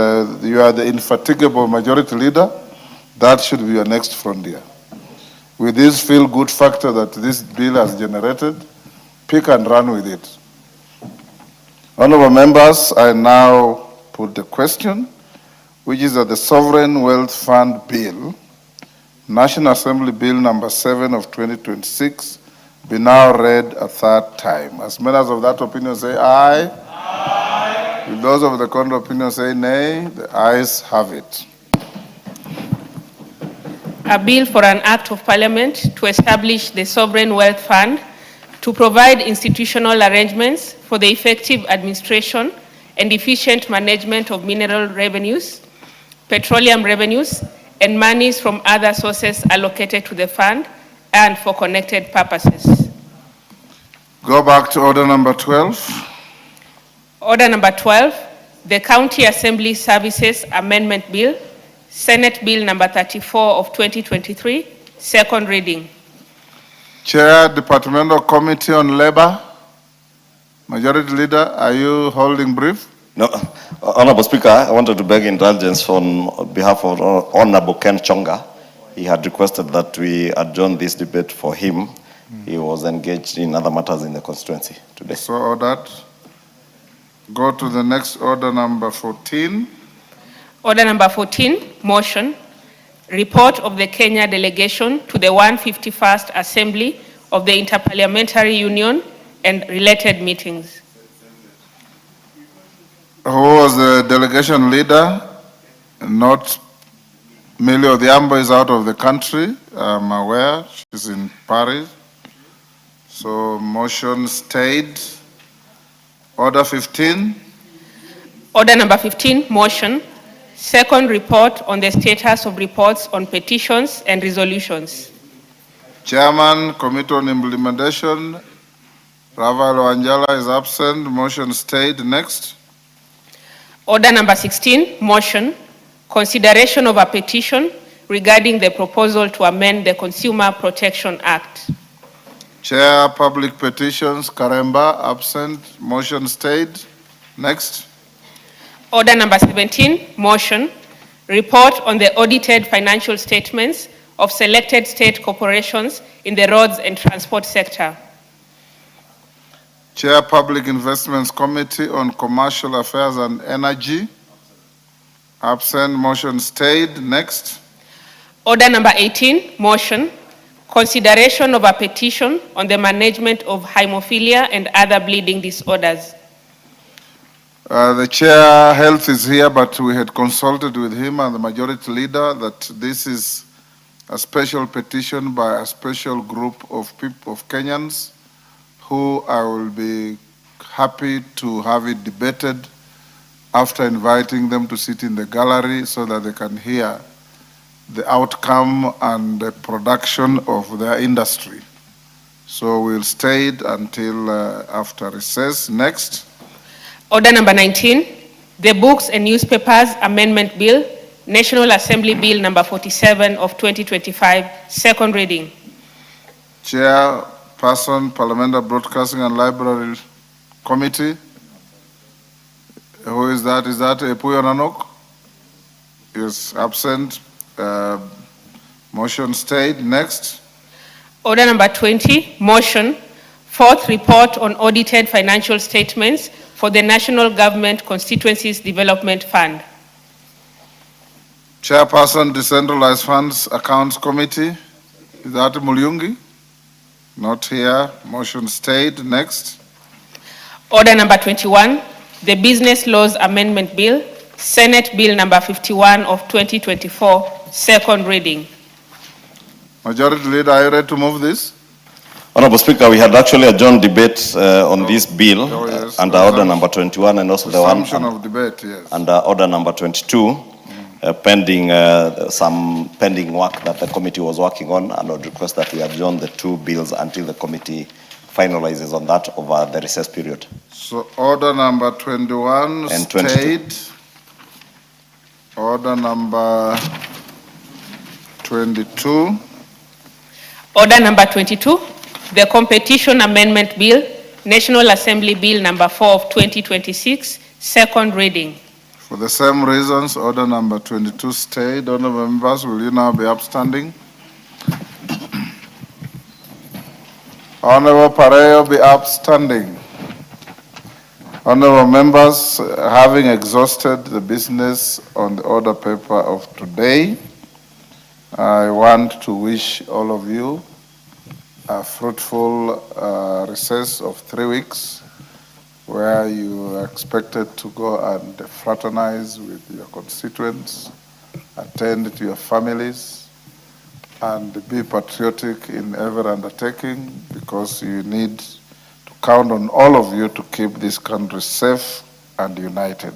you are the infatigable Majority Leader. That should be your next frontier. With this feel-good factor that this bill has generated, pick and run with it. Honorable members, I now put the question, which is that the Sovereign Wealth Fund Bill, National Assembly Bill number 7 of 2026, be now read a third time. As members of that opinion say aye. Aye. Will those of the contrary opinion say nay? The ayes have it. A bill for an act of parliament to establish the Sovereign Wealth Fund to provide institutional arrangements for the effective administration and efficient management of mineral revenues, petroleum revenues, and monies from other sources allocated to the fund and for connected purposes. Go back to order number 12. Order number 12, the County Assembly Services Amendment Bill, Senate Bill number 34 of 2023, second reading. Chair, Departmental Committee on Labor. Majority Leader, are you holding brief? No, Honorable Speaker, I wanted to beg indulgence on behalf of Honorable Ken Chonga. He had requested that we adjourn this debate for him. He was engaged in other matters in the constituency today. So ordered. Go to the next order, number 14. Order number 14, motion, report of the Kenya delegation to the 151st Assembly of the Interparliamentary Union and related meetings. Who was the delegation leader? Not Millie Odhiambo is out of the country, I'm aware. She's in Paris. So motion stayed. Order 15. Order number 15, motion, second report on the status of reports on petitions and resolutions. Chairman, Committee on Implementation, Raval Wanjala is absent. Motion stayed. Next. Order number 16, motion, consideration of a petition regarding the proposal to amend the Consumer Protection Act. Chair, Public Petitions, Karemba, absent. Motion stayed. Next. Order number 17, motion, report on the audited financial statements of selected state corporations in the roads and transport sector. Chair, Public Investments Committee on Commercial Affairs and Energy, absent. Motion stayed. Next. Order number 18, motion, consideration of a petition on the management of hemophilia and other bleeding disorders. The Chair, Health is here, but we had consulted with him and the Majority Leader that this is a special petition by a special group of people, of Kenyans, who I will be happy to have it debated after inviting them to sit in the gallery so that they can hear the outcome and the production of their industry. So we'll stay until after recess. Next. Order number 19, the Books and Newspapers Amendment Bill, National Assembly Bill number 47 of 2025, second reading. Chairperson, Parliamentary Broadcasting and Library Committee. Who is that? Is that Epuyo Nanok? Is absent. Motion stayed. Next. Order number 20, motion, fourth report on audited financial statements for the National Government Constituencies Development Fund. Chairperson, Decentralized Funds Accounts Committee. Is that Mulyungi? Not here. Motion stayed. Next. Order number 21, the Business Laws Amendment Bill, Senate Bill number 51 of 2024, second reading. Majority Leader, are you ready to move this? Honorable Speaker, we had actually adjourned debate on this bill under order number 21 and also the one of debate, yes. under order number 22, pending some pending work that the committee was working on, and I would request that we adjourn the two bills until the committee finalizes on that over the recess period. So order number 21 and stayed. Order number 22. Order number 22, the Competition Amendment Bill, National Assembly Bill number 4 of 2026, second reading. For the same reasons, order number 22 stayed. Honorable members, will you now be upstanding? Honorable Pareo, be upstanding. Honorable members, having exhausted the business on the order paper of today, I want to wish all of you a fruitful recess of 3 weeks where you are expected to go and fraternize with your constituents, attend to your families, and be patriotic in every undertaking, because you need to count on all of you to keep this country safe and united.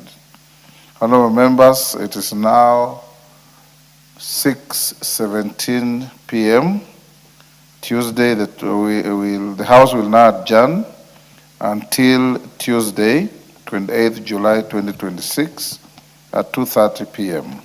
Honorable members, it is now 6:17 p.m. Tuesday, the House will now adjourn until Tuesday, 28th July 2026 at 2:30 p.m.